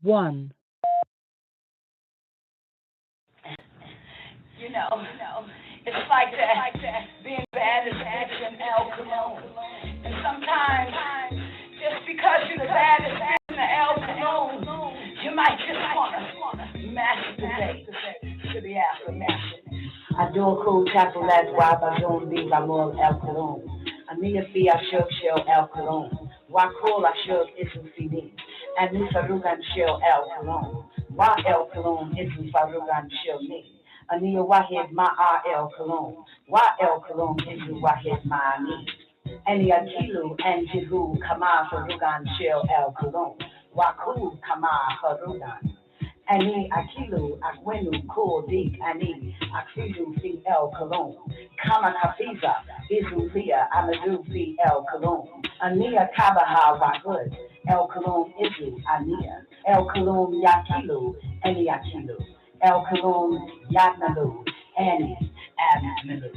1. You know, it's like that being bad is addiction, alcohol. And sometimes, just because you're the baddest in the alcohol, you might just want to masturbate to the aftermath. I do a cool chapel that's why I don't leave I'm all alcohol. A minha filha achou que eu alcohol. O acolo achou que isso fini. And me farugan show alcohol. Why alcohol is farugan show me. Ania Wahid Ma El Cologne. Wa El Cologne into Wahid Ma Ni. Any Akilu and Jihu Kama Farugan Shell El Cologne. Waku Kama Farugan. Ani Akilu Akwenu Ko Dik Ani Akilu Fi El Cologne. Kama Kafiza Izu Fia Amadu Fi El Cologne. Ania Kabaha Wahud. El Cologne Izu Ania. El Cologne Yakilu Ani Akilu. El Cologne, Yatnalu, and Abnamilu.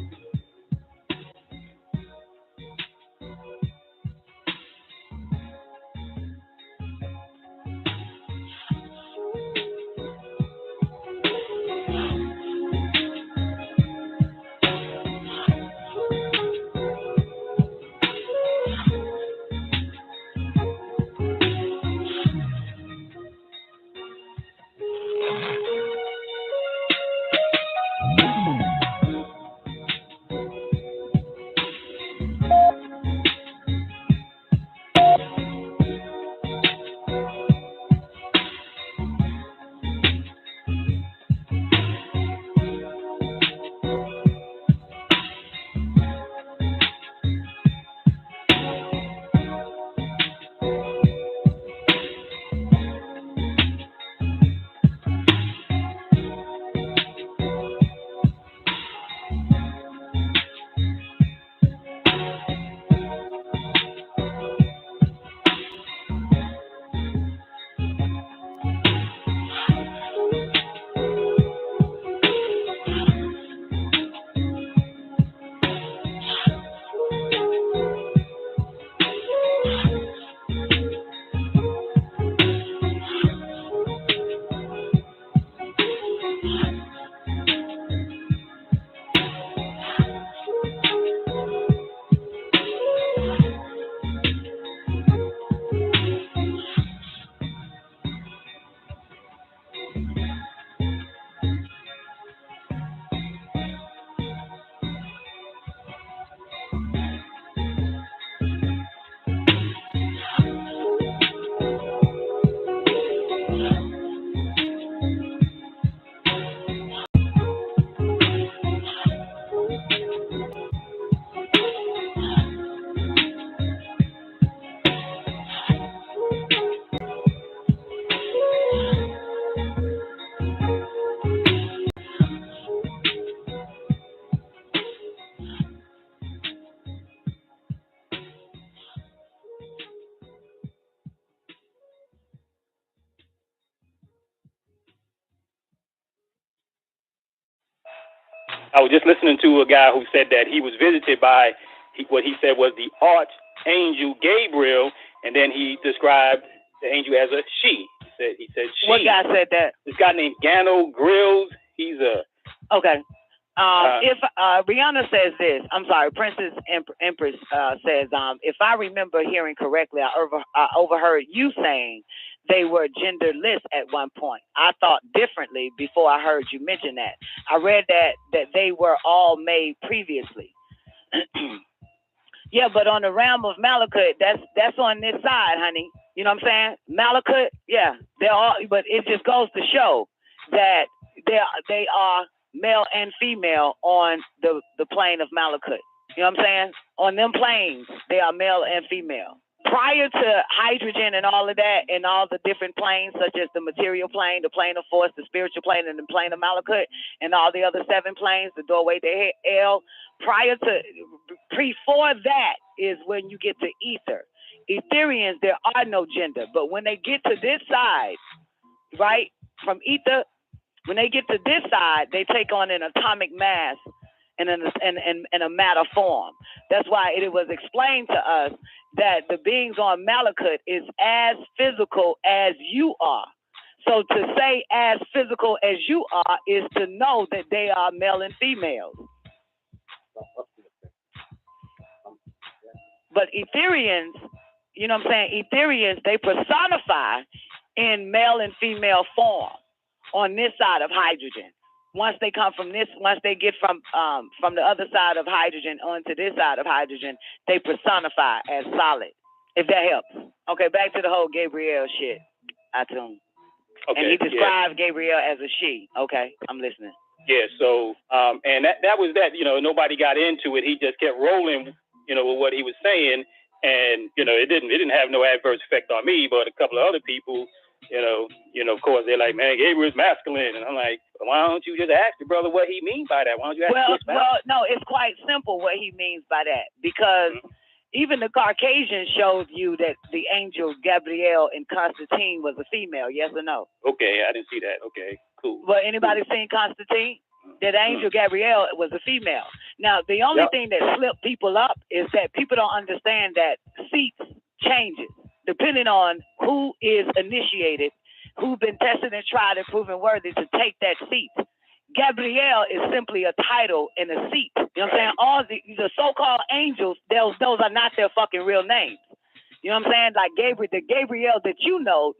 I was just listening to a guy who said that he was visited by what he said was the archangel Gabriel, and then he described the angel as a she. He said she. What guy said that? This guy named Gano Grills. He's a okay. If Rihanna says this, I'm sorry, Princess Empress says, if I remember hearing correctly, I overheard you saying they were genderless at one point. I thought differently before I heard you mention that. I read that they were all made previously. Yeah, but on the realm of Malachut, that's on this side, honey. You know what I'm saying? Malachut, yeah, they're all, but it just goes to show that they are male and female on the plane of Malachut. You know what I'm saying? On them planes, they are male and female. Prior to hydrogen and all of that, and all the different planes, such as the material plane, the plane of force, the spiritual plane, and the plane of Malachut, and all the other 7 planes, the doorway to hell, before that is when you get to ether. Etherians, there are no gender, but when they get to this side, right, from ether, when they get to this side, they take on an atomic mass and a matter form. That's why it was explained to us that the beings on Malachut is as physical as you are. So to say as physical as you are is to know that they are male and females. But Etherians, you know what I'm saying? Etherians, they personify in male and female form on this side of hydrogen. Once they come from this, once they get from the other side of hydrogen onto this side of hydrogen, they personify as solid. If that helps. Okay, back to the whole Gabriel shit. Okay, and he described Gabriel as a she. Okay, I'm listening. Yeah, so and that was that. You know, nobody got into it. He just kept rolling, you know, with what he was saying, and you know, it didn't have no adverse effect on me, but a couple of other people, you know, of course they're like, man, Gabriel's masculine, and I'm like, why don't you just ask the brother what he means by that? Why don't you ask? Well, no, it's quite simple what he means by that, because even the Caucasian showed you that the angel Gabriel in Constantine was a female, yes or no? Okay, I didn't see that. Okay, cool. Well, anybody seen Constantine? That angel Gabriel was a female. Now, the only thing that slipped people up is that people don't understand that seats changes depending on who is initiated, who's been tested and tried and proven worthy to take that seat. Gabriel is simply a title and a seat. You know what I'm saying? All the so-called angels, those are not their fucking real names. You know what I'm saying? Like the Gabriel that you know,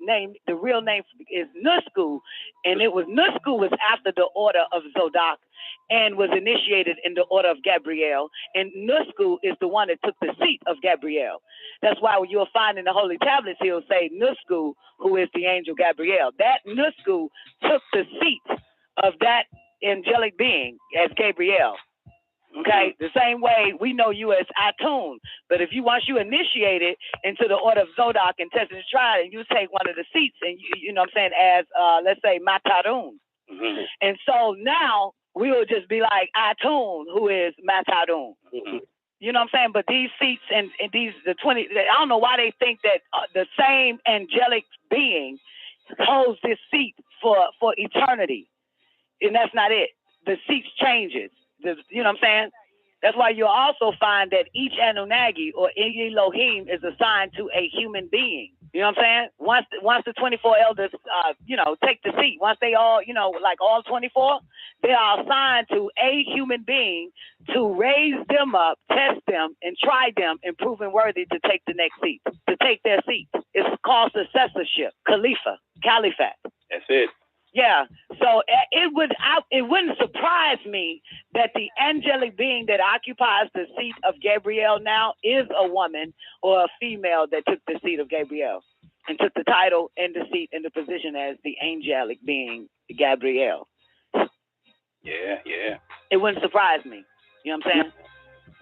the real name is Nusku, and Nusku was after the order of Zodok and was initiated in the order of Gabriel, and Nusku is the one that took the seat of Gabriel. That's why you'll find in the Holy Tablets, he'll say Nusku, who is the angel Gabriel. That Nusku took the seat of that angelic being as Gabriel. Okay, the same way we know you as Atun, but if once you initiated into the order of Zodok and tested and tried, and you take one of the seats, and you know what I'm saying, as let's say Matarun, and so now we will just be like Atun, who is Matarun. You know what I'm saying? But these seats and these the 20, I don't know why they think that the same angelic being holds this seat for eternity, and that's not it. The seats changes. You know what I'm saying? That's why you'll also find that each Anunnaki or Elohim is assigned to a human being. You know what I'm saying? Once the 24 elders, take the seat, once they all, like all 24, they are assigned to a human being to raise them up, test them, and try them, and prove them worthy to take the next seat, to take their seat. It's called successorship, caliphate. That's it. Yeah, so it wouldn't surprise me that the angelic being that occupies the seat of Gabriel now is a woman or a female that took the seat of Gabriel and took the title and the seat and the position as the angelic being Gabriel. Yeah. It wouldn't surprise me. You know what I'm saying?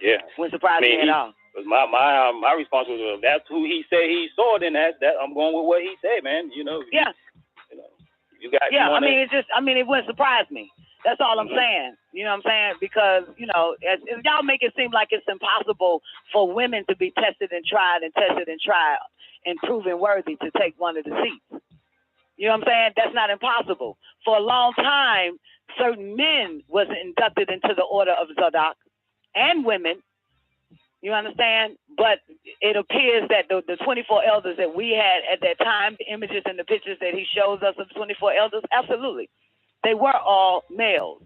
Yeah. Wouldn't surprise me at all. My response was, well, that's who he said he saw. Then that I'm going with what he said, man. Yeah. It wouldn't surprise me. That's all I'm saying. You know what I'm saying? Because, if y'all make it seem like it's impossible for women to be tested and tried and proven worthy to take one of the seats. You know what I'm saying? That's not impossible. For a long time, certain men was inducted into the order of Zadok and women. You understand? But it appears that the 24 elders that we had at that time, the images and the pictures that he shows us of 24 elders, absolutely. They were all males.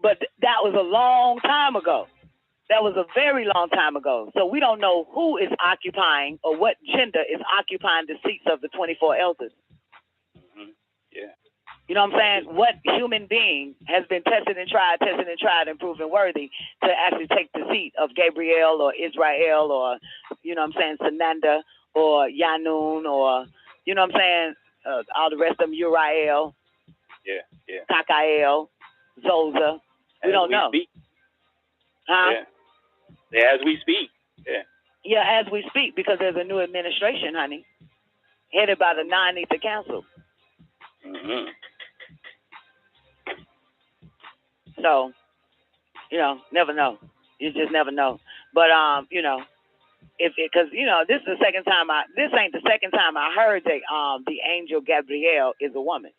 But that was a long time ago. That was a very long time ago. So we don't know who is occupying or what gender is occupying the seats of the 24 elders. Yeah. You know what I'm saying? What human being has been tested and tried and proven worthy to actually take the seat of Gabriel or Israel or, you know what I'm saying, Sananda or Yanun or, you know what I'm saying, all the rest of them, Uriel, Kakael, Zoza. We don't know. Speak. Huh? Yeah, as we speak. Yeah. Yeah, as we speak, because there's a new administration, honey, headed by the non-ether council. So, never know. You just never know. But, because this is the second time this ain't the second time I heard that the angel Gabriel is a woman.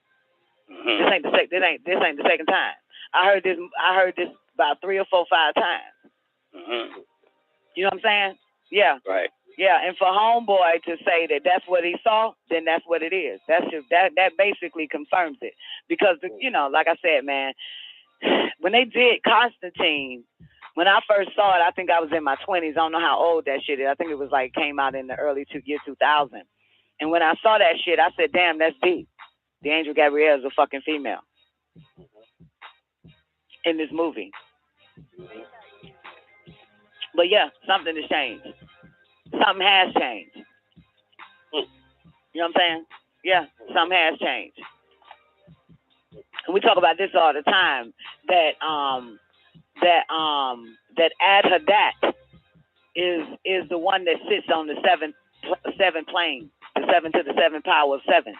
This ain't the second time. I heard this about 3 or 4, 5 times. You know what I'm saying? Yeah. Right. Yeah, and for homeboy to say that that's what he saw, then that's what it is. That's just that basically confirms it. Because you know, like I said, man, when they did Constantine, when I first saw it, I think I was in my 20s. I don't know how old that shit is. I think it was like came out in the early year 2000. And when I saw that shit, I said, damn, that's deep. The Angel Gabrielle is a fucking female in this movie. But yeah, something has changed. Something has changed. You know what I'm saying? Yeah, something has changed. And we talk about this all the time, that Ad-Hadat is the one that sits on the seven plane, the 7 to the 7 power of 7.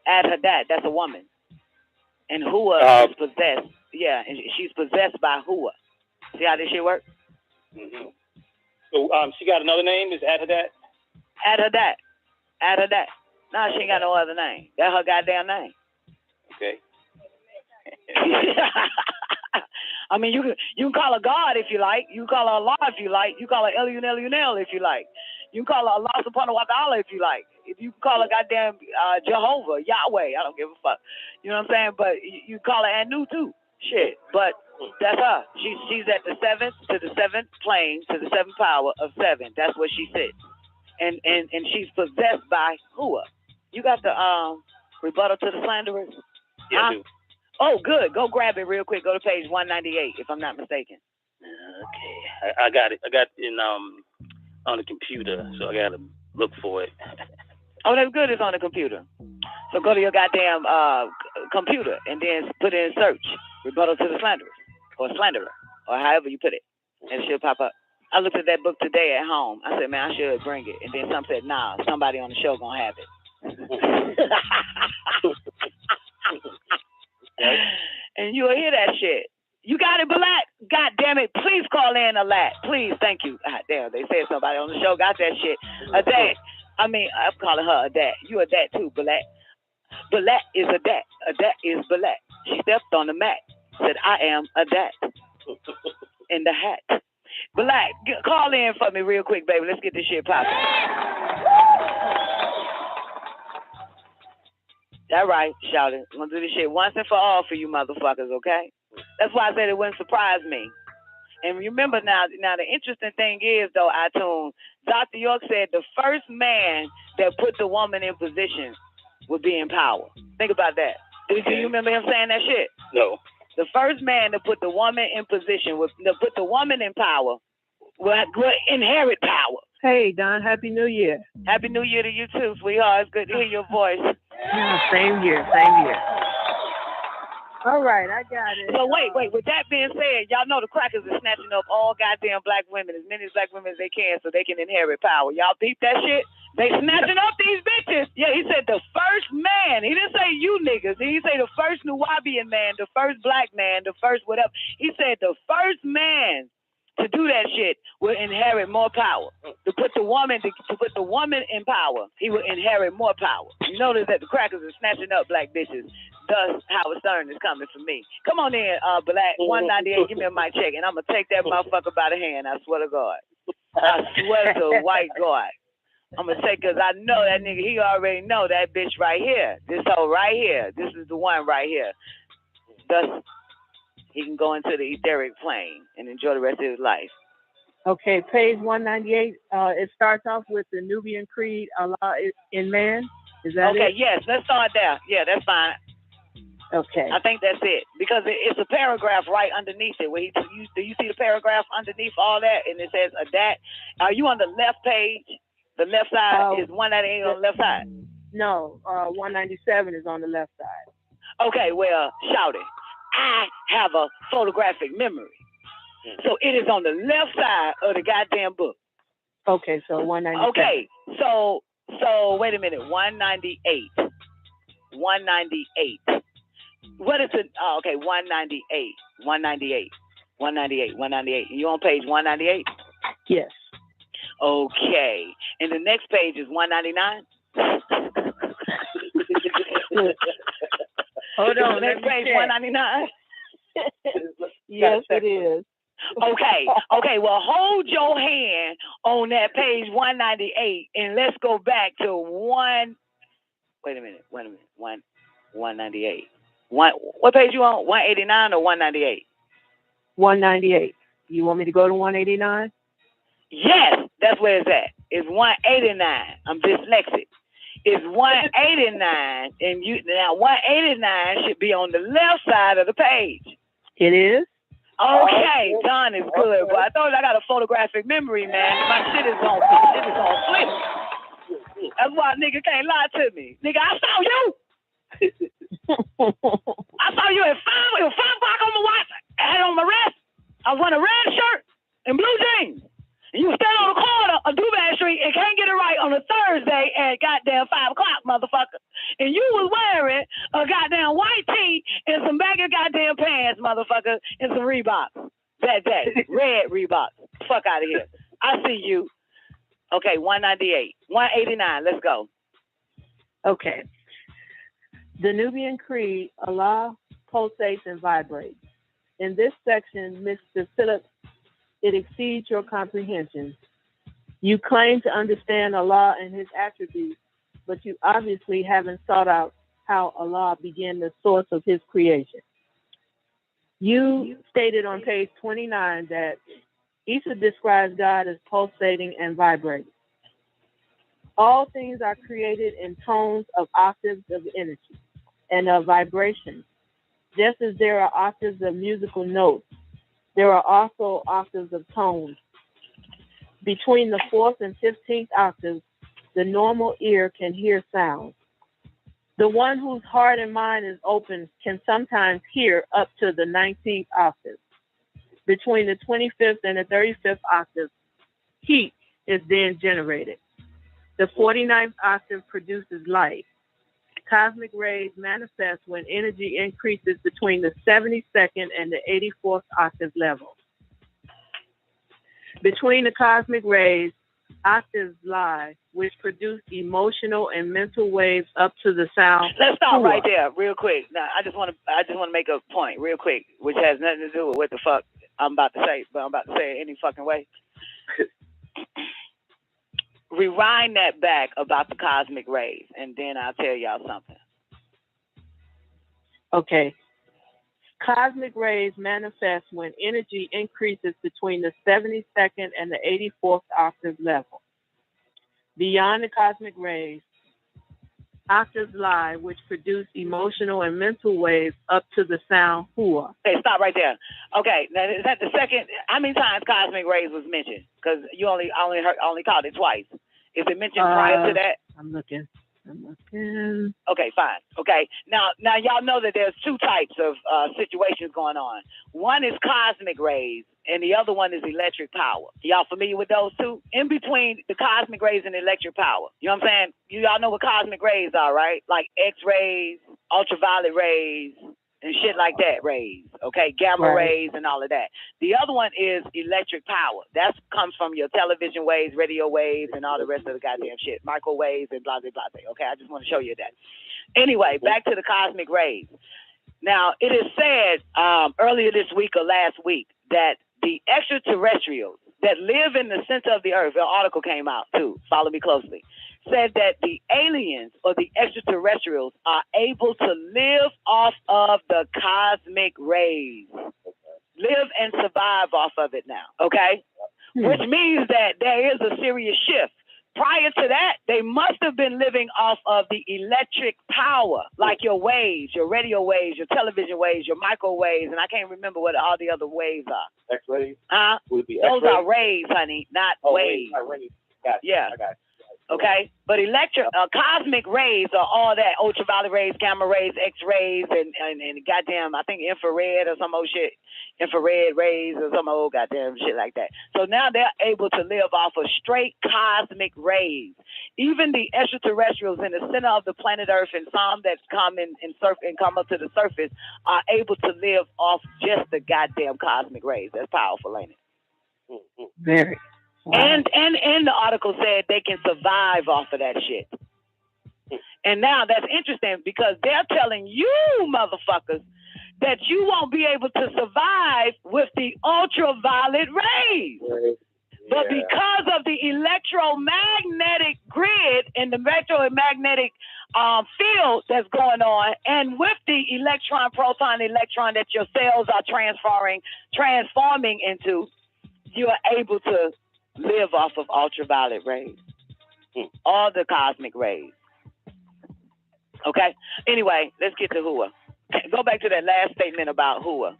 Ad-Hadat, that's a woman. And Hua is possessed. Yeah, and she's possessed by Hua. See how this shit works? Mm-hmm. So she got another name? Is Ad-Hadat? Ad-Hadat. Ad-Hadat. No, she ain't got no other name. That's her goddamn name. Okay. I mean, you can call her God if you like. You can call her Allah if you like. You call her Elunel if you like. You can call her Allah subhanahu wa ta'ala if you like. If you call her goddamn Jehovah, Yahweh, I don't give a fuck. You know what I'm saying? But you call her Anu too. Shit. But that's her. She's at the 7th to the 7th plane to the 7th power of 7. That's where she sits. And she's possessed by Hua. You got the rebuttal to the slanderers? Yeah, I do. Oh, good. Go grab it real quick. Go to page 198, if I'm not mistaken. Okay, I got it. I got it in on the computer, so I gotta look for it. Oh, that's good. It's on the computer. So go to your goddamn computer and then put in search rebuttal to the slanderers or slanderer or however you put it, and it should pop up. I looked at that book today at home. I said, man, I should bring it, and then some said, nah, somebody on the show gonna have it. And you'll hear that shit. You got it, Balat? God damn it. Please call in Alat. Please. Thank you. God damn, they said somebody on the show got that shit. Adat. I'm calling her Adat. You Adat too, Balat. Balat is Adat. Adat is Balat. She stepped on the mat. Said, I am Adat. In the hat. Balat, call in for me real quick, baby. Let's get this shit popping. That right, shout it. I'm gonna do this shit once and for all for you motherfuckers, okay? That's why I said it wouldn't surprise me. And remember now the interesting thing is though, iTunes, Dr. York said the first man that put the woman in position would be in power. Think about that. Do you remember him saying that shit? No. The first man to put the woman in position, to put the woman in power, will inherit power. Hey, Don, Happy New Year. Happy New Year to you too, sweetheart. It's good to hear your voice. Yeah, same here, same here. All right, I got it. So wait. With that being said, y'all know the crackers are snatching up all goddamn black women, as many black women as they can, so they can inherit power. Y'all peep that shit? They snatching up these bitches. Yeah, he said the first man. He didn't say you niggas. He didn't say the first Nubian man, the first black man, the first whatever. He said the first man to do that shit will inherit more power. To put the woman in power, he will inherit more power. You notice that the crackers are snatching up black bitches. Thus, Howard Stern is coming for me. Come on in, Black 198. Give me a mic check, and I'm gonna take that motherfucker by the hand. I swear to God. I swear to white God. I'm gonna take, cause I know that nigga. He already know that bitch right here. This hoe right here. This is the one right here. Thus, he can go into the etheric plane and enjoy the rest of his life. Okay, page 198. It starts off with the Nubian Creed, Allah in Man. Is that okay? It? Yes, let's start there. Yeah, that's fine. Okay. I think that's it, because it's a paragraph right underneath it. Where do you see the paragraph underneath all that? And it says Adat. Are you on the left page? The left side is 198 on the left side. No, 197 is on the left side. Okay, well, shout it. I have a photographic memory. So it is on the left side of the goddamn book. Okay, so 197. Okay, so wait a minute. 198. 198. What is it? Oh, okay, 198. 198. 198. 198. You on page 198? Yes. Okay. And the next page is 199? Hold on. The next page 199? Yes, it is. Okay. Well, hold your hand on that page 198, and let's go back to 198. What page you on? 189 or 198? 198. You want me to go to 189? Yes, that's where it's at. It's 189. I'm dyslexic. It's 189, and now 189 should be on the left side of the page. It is? Okay, John is good, but I thought I got a photographic memory, man. My shit is on flip. That's why nigga can't lie to me. Nigga, I saw you. I saw you at 5 o'clock on my watch. I had on my vest. I was wearing a red shirt and blue jeans. And you were standing on the corner of Duval Street and can't get it right on a Thursday at goddamn 5 o'clock, motherfucker. And you was wearing a goddamn white tee and some baggy goddamn pants, motherfucker, and some Reeboks that day. Red Reeboks. Fuck out of here. I see you. Okay, 198. 189. Let's go. Okay. The Nubian Creed, Allah pulsates and vibrates. In this section, Mr. Phillips, it exceeds your comprehension. You claim to understand Allah and his attributes, but you obviously haven't sought out how Allah began the source of his creation. You stated on page 29 that ISSA describes God as pulsating and vibrating. All things are created in tones of octaves of energy and of vibration. Just as there are octaves of musical notes, there are also octaves of tones. Between the 4th and 15th octaves, the normal ear can hear sounds. The one whose heart and mind is open can sometimes hear up to the 19th octave. Between the 25th and the 35th octave, heat is then generated. The 49th octave produces light. Cosmic rays manifest when energy increases between the 72nd and the 84th octave level. Between the cosmic rays, octaves lie, which produce emotional and mental waves up to the sound. Let's stop right there, real quick. Now, I just want to make a point, real quick, which has nothing to do with what the fuck I'm about to say, but I'm about to say it any fucking way. Rewind that back about the cosmic rays, and then I'll tell y'all something. Okay. Cosmic rays manifest when energy increases between the 72nd and the 84th octave level. Beyond the cosmic rays, octaves lie, which produce emotional and mental waves up to the sound hua. Okay, stop right there. Okay, now is that the second? How many times cosmic rays was mentioned? Because I only caught it twice. Is it mentioned prior to that? I'm looking. Okay, fine. Okay, now y'all know that there's two types of situations going on. One is cosmic rays, and the other one is electric power. Y'all familiar with those two? In between the cosmic rays and electric power. You know what I'm saying? Y'all know what cosmic rays are, right? Like X-rays, ultraviolet rays, and shit like that, rays, okay? Gamma rays and all of that. The other one is electric power. That comes from your television waves, radio waves, and all the rest of the goddamn shit. Microwaves and blah, blah, blah. Okay, I just want to show you that. Anyway, back to the cosmic rays. Now, it is said earlier this week or last week that the extraterrestrials that live in the center of the earth, an article came out too, follow me closely, said that the aliens or the extraterrestrials are able to live off of the cosmic rays. Live and survive off of it now, okay? Which means that there is a serious shift. Prior to that, they must have been living off of the electric power, like your waves, your radio waves, your television waves, your microwaves, and I can't remember what all the other waves are. X-rays? Would it be Those X-rays? Are rays, honey, not waves. Rays. Got it. Yeah. I got it. Okay, but cosmic rays are all that: ultraviolet rays, gamma rays, X-rays, and goddamn, I think infrared or some old shit, infrared rays or some old goddamn shit like that. So now they're able to live off of straight cosmic rays. Even the extraterrestrials in the center of the planet Earth and some that come and come up to the surface are able to live off just the goddamn cosmic rays. That's powerful, ain't it? Very. Wow. And the article said they can survive off of that shit. And now that's interesting because they're telling you motherfuckers that you won't be able to survive with the ultraviolet rays. But because of the electromagnetic grid and the electromagnetic field that's going on, and with the electron, proton, electron that your cells are transforming into, you are able to live off of ultraviolet rays, all the cosmic rays. Okay? Anyway, let's get to Hua. Go back to that last statement about Hua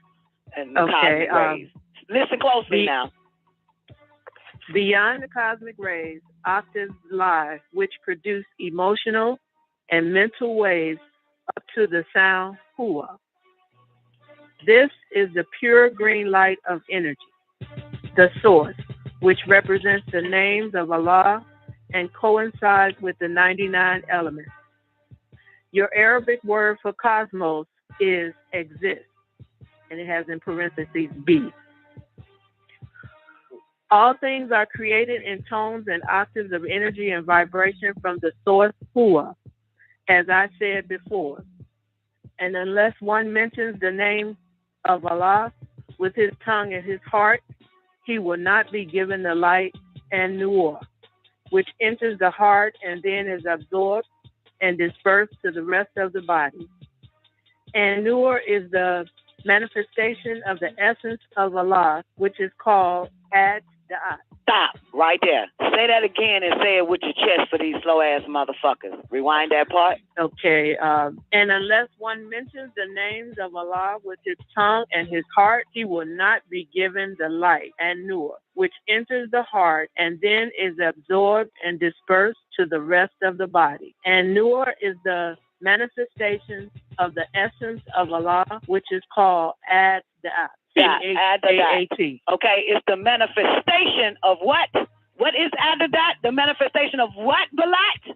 and the cosmic rays. Listen closely now. Beyond the cosmic rays, octaves lie, which produce emotional and mental waves up to the sound Hua. This is the pure green light of energy, the source, which represents the names of Allah and coincides with the 99 elements. Your Arabic word for cosmos is exist, and it has in parentheses be. All things are created in tones and octaves of energy and vibration from the source Hua, as I said before. And unless one mentions the name of Allah with his tongue and his heart, he will not be given the light and nur, which enters the heart and then is absorbed and dispersed to the rest of the body. And nur is the manifestation of the essence of Allah, which is called Ad. Stop right there. Say that again and say it with your chest for these slow ass motherfuckers. Rewind that part. Okay. And unless one mentions the names of Allah with his tongue and his heart, he will not be given the light and nur, which enters the heart and then is absorbed and dispersed to the rest of the body. And nur is the manifestation of the essence of Allah, which is called Ad. A-A-T. Okay, it's the manifestation of what? What is Adadat? The manifestation of what, Balat?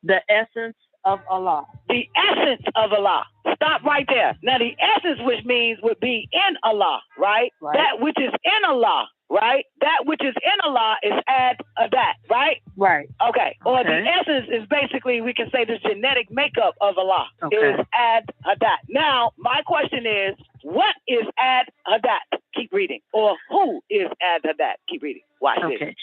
The essence of Allah. The essence of Allah. Stop right there. Now, the essence, which means would be in Allah, right? That which is in Allah, right? That which is in Allah is Ad-Adat, right? Right. Okay. Or the essence is basically, we can say, the genetic makeup of Allah is Ad-Adat. Now, my question is, what is Ad-Adat? Keep reading. Or who is Ad-Adat? Keep reading. Watch this.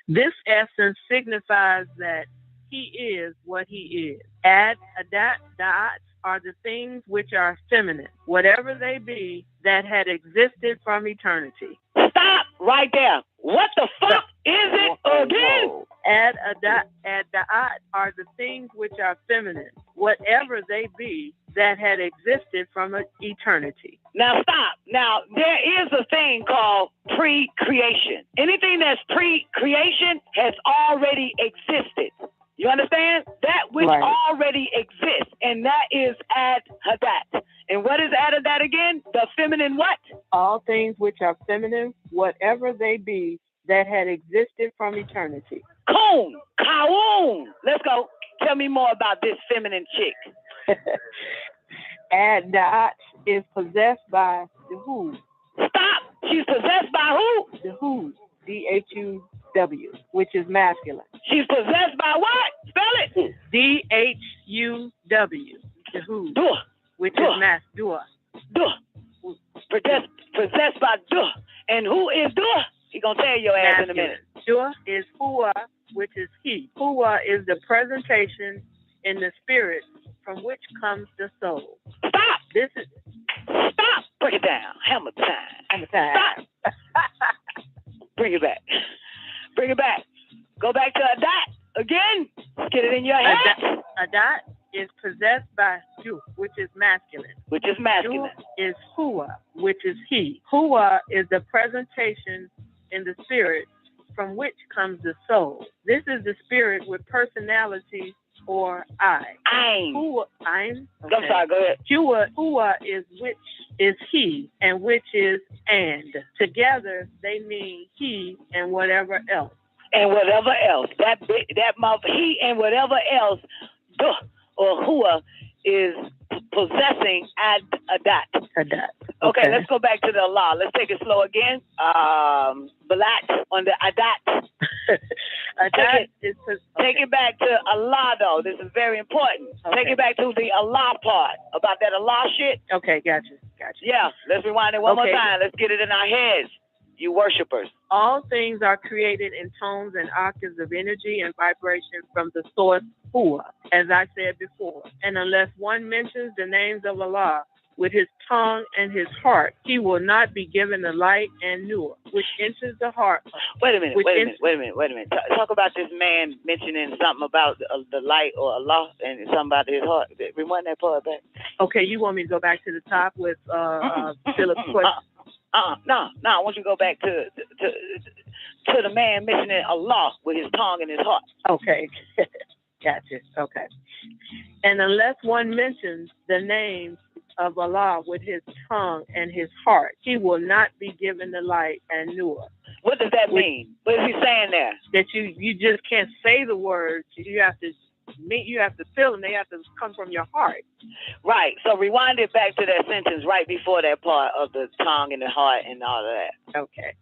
This essence signifies that he is what he is. Ad-Adat, Da'at, are the things which are feminine, whatever they be, that had existed from eternity. Stop right there. What the fuck is it again? Ad-Da'at are the things which are feminine, whatever they be, that had existed from eternity. Now stop. Now, there is a thing called pre-creation. Anything that's pre-creation has already existed. You understand? That which already exists, and that is Ad-Hadat. And what is Ad-Hadat again? The feminine what? All things which are feminine, whatever they be, that had existed from eternity. Coon, Kawoon. Let's go. Tell me more about this feminine chick. Ad-Da'at is possessed by the who. Stop. She's possessed by who? The who. D-H-U-W, which is masculine. She's possessed by what? Spell it. D-H-U-W. The who. Duh. Which is masculine. Duh. Possessed by duh. And who is duh? He gonna tell your ass in a minute. Duh is Hua, which is he. Hua is the presentation in the spirit from which comes the soul. Stop. This is. Stop. Break it down. Hammer time. Stop. Bring it back. Bring it back. Go back to Adat again. Get it in your head. Adat is possessed by Ju, which is masculine. Which is masculine. Ju is Hua, which is he. Hua is the presentation in the spirit from which comes the soul. This is the spirit with personality or I. Hua, I'm. Okay. I'm sorry, go ahead. Hua is which is he and which is and. Together they mean he and whatever else. And whatever else. That mouth, he and whatever else, duh, or Hua is possessing Adat. Adat. Okay, let's go back to the Allah. Let's take it slow again. Balat on the Adat. Adat take it back to Allah, though. This is very important. Okay. Take it back to the Allah part about that Allah shit. Okay, gotcha. Yeah, let's rewind it one more time. Let's get it in our heads. you worshipers. All things are created in tones and octaves of energy and vibration from the source Hua, as I said before. And unless one mentions the names of Allah with his tongue and his heart, he will not be given the light and nur, which enters the heart. Wait a minute. Talk about this man mentioning something about the light or Allah and something about his heart. Rewind that part back. Okay, you want me to go back to the top with Philip's question? No. I want you to go back to the man mentioning Allah with his tongue and his heart. Okay. Gotcha. Okay. And unless one mentions the names of Allah with his tongue and his heart, he will not be given the light and nur. What does that mean? What is he saying there? That you just can't say the words. You have to feel them. They have to come from your heart. Right. So rewind it back to that sentence right before that part of the tongue and the heart and all of that. Okay.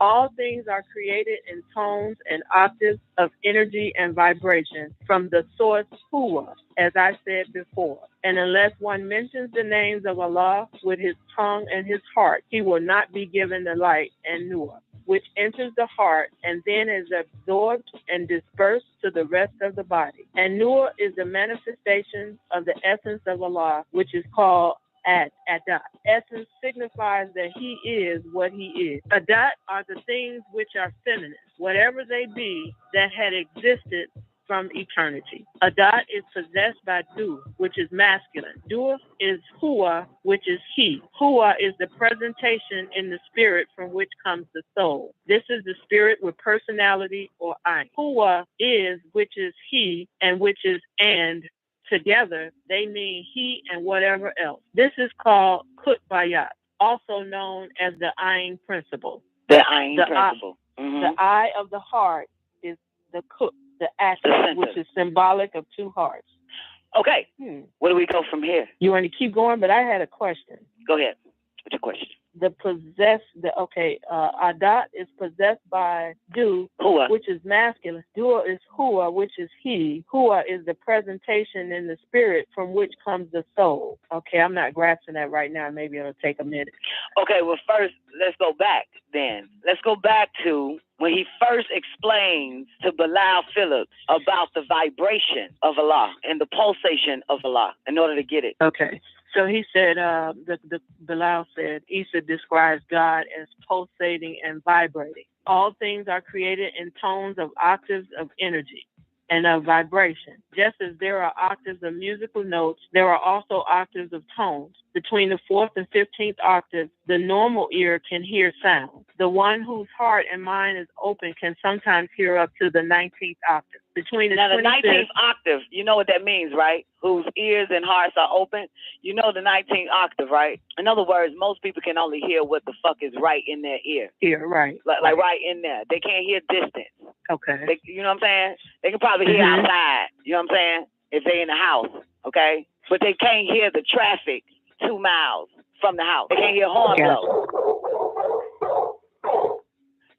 All things are created in tones and octaves of energy and vibration from the source Hua, as I said before. And unless one mentions the names of Allah with his tongue and his heart, he will not be given the light and nur, which enters the heart and then is absorbed and dispersed to the rest of the body. And nur is the manifestation of the essence of Allah, which is called Adat. Essence signifies that he is what he is. Adat are the things which are feminine, whatever they be, that had existed from eternity. Adat is possessed by Du, which is masculine. Du is Hua, which is he. Hua is the presentation in the spirit from which comes the soul. This is the spirit with personality or Ain. Hua is, which is he, and which is and. Together, they mean he and whatever else. This is called Kutbayat, also known as the Ain principle. The Ain principle. The eye of the heart is the Kut, the aspect, which is symbolic of two hearts. Okay. Where do we go from here? You want to keep going, but I had a question. Go ahead. What's your question? Adat is possessed by Du, Hua, which is masculine. Du is Hua, which is he. Hua is the presentation in the spirit from which comes the soul. Okay, I'm not grasping that right now. Maybe it'll take a minute. Okay, well, first, let's go back then. Let's go back to when he first explains to Bilal Phillips about the vibration of Allah and the pulsation of Allah in order to get it. Okay. So he said, the Bilal said, Issa describes God as pulsating and vibrating. All things are created in tones of octaves of energy and of vibration. Just as there are octaves of musical notes, there are also octaves of tones. Between the 4th and 15th octave, the normal ear can hear sound. The one whose heart and mind is open can sometimes hear up to the 19th octave. Between the 19th octave, you know what that means, right? Whose ears and hearts are open. You know the 19th octave, right? In other words, most people can only hear what the fuck is right in their ear. Ear, right. Like right in there. They can't hear distance. Okay. You know what I'm saying? They can probably hear outside. You know what I'm saying? If they in the house, okay? But they can't hear the traffic 2 miles from the house. They can't hear horn blow.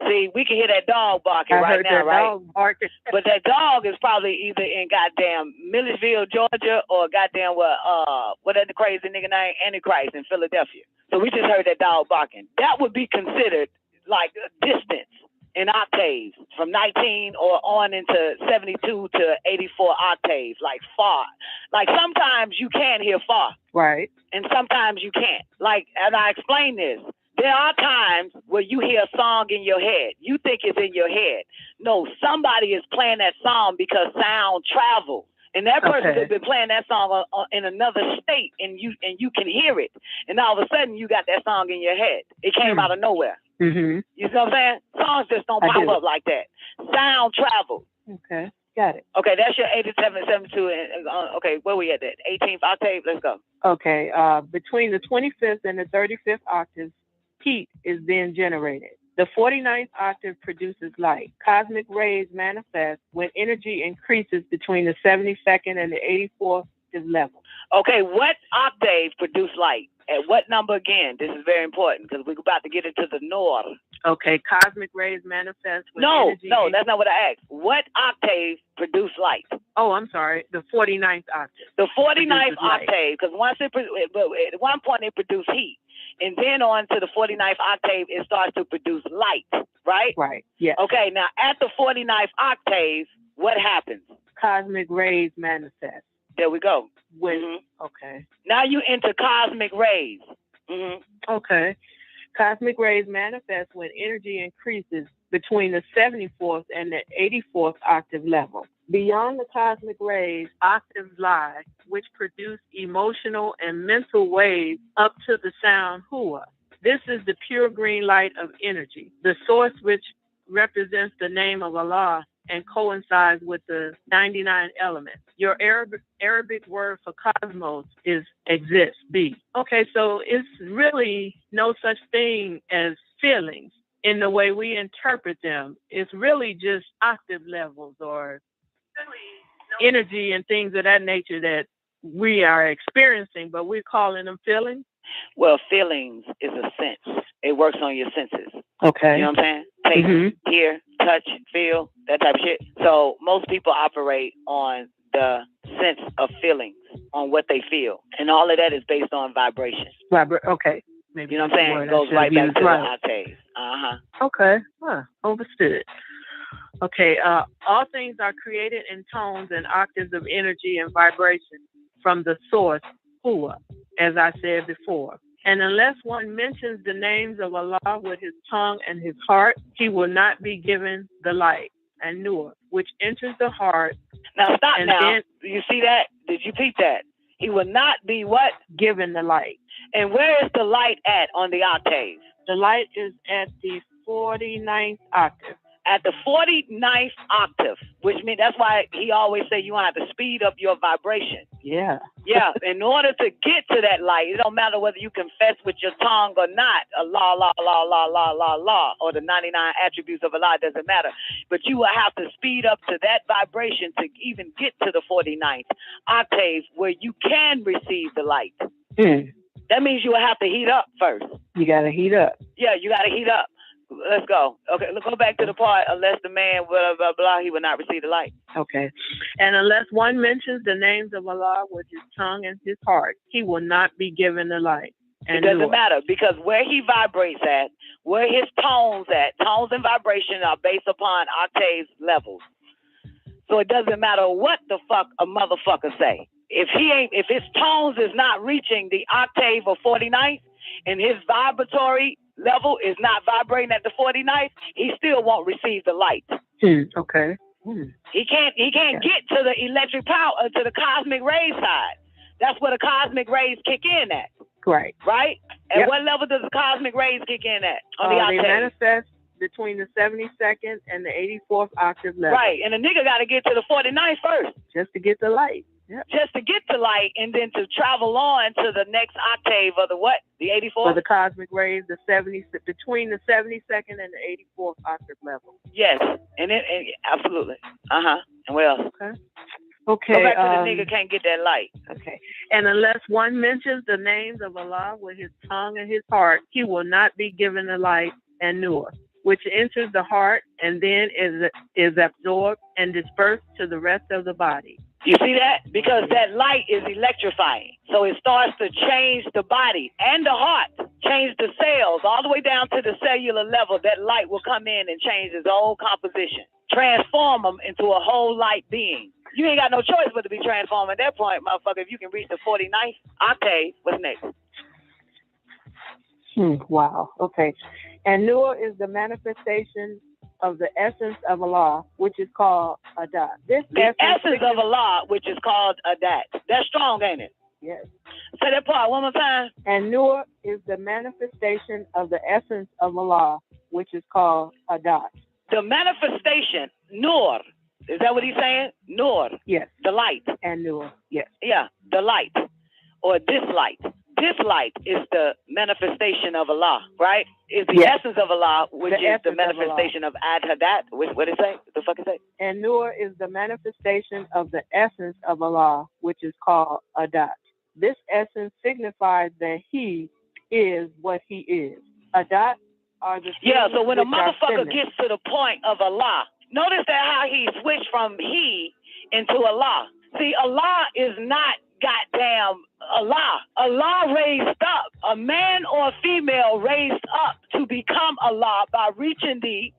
See, we can hear that dog barking right now, right? Dog barking. But that dog is probably either in goddamn Milledgeville, Georgia, or goddamn what that crazy nigga name, Antichrist in Philadelphia. So we just heard that dog barking. That would be considered like a distance in octaves from 19 or on into 72 to 84 octaves, like far. Like sometimes you can hear far. Right. And sometimes you can't. Like, and I explain this. There are times where you hear a song in your head. You think it's in your head. No, somebody is playing that song because sound travels. And that person has been playing that song in another state, and you can hear it. And all of a sudden, you got that song in your head. It came out of nowhere. Mm-hmm. You see what I'm saying? Songs just don't pop up like that. Sound travels. Okay, got it. Okay, that's your 87, 72. Okay, where we at that? 18th octave? Let's go. Okay, between the 25th and the 35th octaves, heat is then generated. The 49th octave produces light. Cosmic rays manifest when energy increases between the 72nd and the 84th level. Okay, what octave produce light? At what number again? This is very important because we're about to get into the north. Okay, cosmic rays manifest when energy... No, that's not what I asked. What octave produce light? Oh, I'm sorry. The 49th octave. The 49th octave, because at one point it produced heat. and then on to the 49th octave, it starts to produce light, right? Right, yeah. Okay, now at the 49th octave, what happens? Cosmic rays manifest. There we go. Okay. Now you enter cosmic rays. Okay. Cosmic rays manifest when energy increases between the 74th and the 84th octave level. Beyond the cosmic rays, octaves lie, which produce emotional and mental waves up to the sound hua. This is the pure green light of energy, the source which represents the name of Allah and coincides with the 99 elements. Your Arabic word for cosmos is exist, be. Okay, so it's really no such thing as feelings in the way we interpret them. It's really just octave levels or energy and things of that nature that we are experiencing, but we're calling them feelings. Well, feelings is a sense. It works on your senses. Okay. You know what I'm saying? Taste, hear, touch, feel, that type of shit. So most people operate on the sense of feelings, on what they feel. And all of that is based on vibration. Okay. Maybe you know what I'm saying? It goes right back to the octave. Okay. Understood. Okay. All things are created in tones and octaves of energy and vibration from the source, Hua, as I said before. And unless one mentions the names of Allah with his tongue and his heart, he will not be given the light and nur, which enters the heart. Now stop now. You see that? Did you peep that? He will not be what? Given the light. And where is the light at on the octave? The light is at the 49th octave. At the 49th octave, which means that's why he always say you want to have to speed up your vibration. Yeah. Yeah. In order to get to that light, it don't matter whether you confess with your tongue or not. Allah, Allah, Allah, Allah, Allah, Allah, Allah, or the 99 attributes of Allah, doesn't matter. But you will have to speed up to that vibration to even get to the 49th octave where you can receive the light. That means you will have to heat up first. You got to heat up. Yeah, you got to heat up. Let's go. Okay, let's go back to the part. Unless the man, blah, blah, blah, he will not receive the light. Okay. And unless one mentions the names of Allah with his tongue and his heart, he will not be given the light. And it doesn't matter, because where he vibrates at, where his tones and vibration are based upon octave levels. So it doesn't matter what the fuck a motherfucker say. If his tones is not reaching the octave of 49th and his vibratory level is not vibrating at the 49th, he still won't receive the light. Okay. He can't get to the electric power, to the cosmic ray side. That's where the cosmic rays kick in at. Right. Right? At what level does the cosmic rays kick in at on the octave? They manifest between the 72nd and the 84th octave level. Right. And the nigga got to get to the 49th first. Just to get the light. Yep. Just to get the light, and then to travel on to the next octave of the what? The 84th? For the cosmic rays, between the 72nd and the 84th octave level. Yes. And absolutely. And what else? Okay. Go back to the nigga can't get that light. Okay. And unless one mentions the names of Allah with his tongue and his heart, he will not be given the light and nur, which enters the heart and then is absorbed and dispersed to the rest of the body. You see that? Because that light is electrifying. So it starts to change the body and the heart, change the cells, all the way down to the cellular level. That light will come in and change its whole composition, transform them into a whole light being. You ain't got no choice but to be transformed at that point, motherfucker. If you can reach the 49th octave, what's next? Wow. Okay. And Nur is the manifestation of the essence of Allah, which is called Adat. The essence of Allah, which is called Adat. That's strong, ain't it? Yes. Say that part one more time. And Nur is the manifestation of the essence of Allah, which is called Adat. The manifestation, Nur. Is that what he's saying? Nur. Yes. The light. And Nur. Yes. Yeah, the light. Or this light. This light is the manifestation of Allah, right? It's the essence of Allah, which is the manifestation of Ad-Hadat. What did it say? What the fuck is it? And Nur is the manifestation of the essence of Allah, which is called Adat. This essence signifies that he is what he is. Adat are the so when a motherfucker gets to the point of Allah, notice that how he switched from he into Allah. See, Allah is not goddamn Allah. Allah raised up, a man or a female raised up to become Allah by reaching the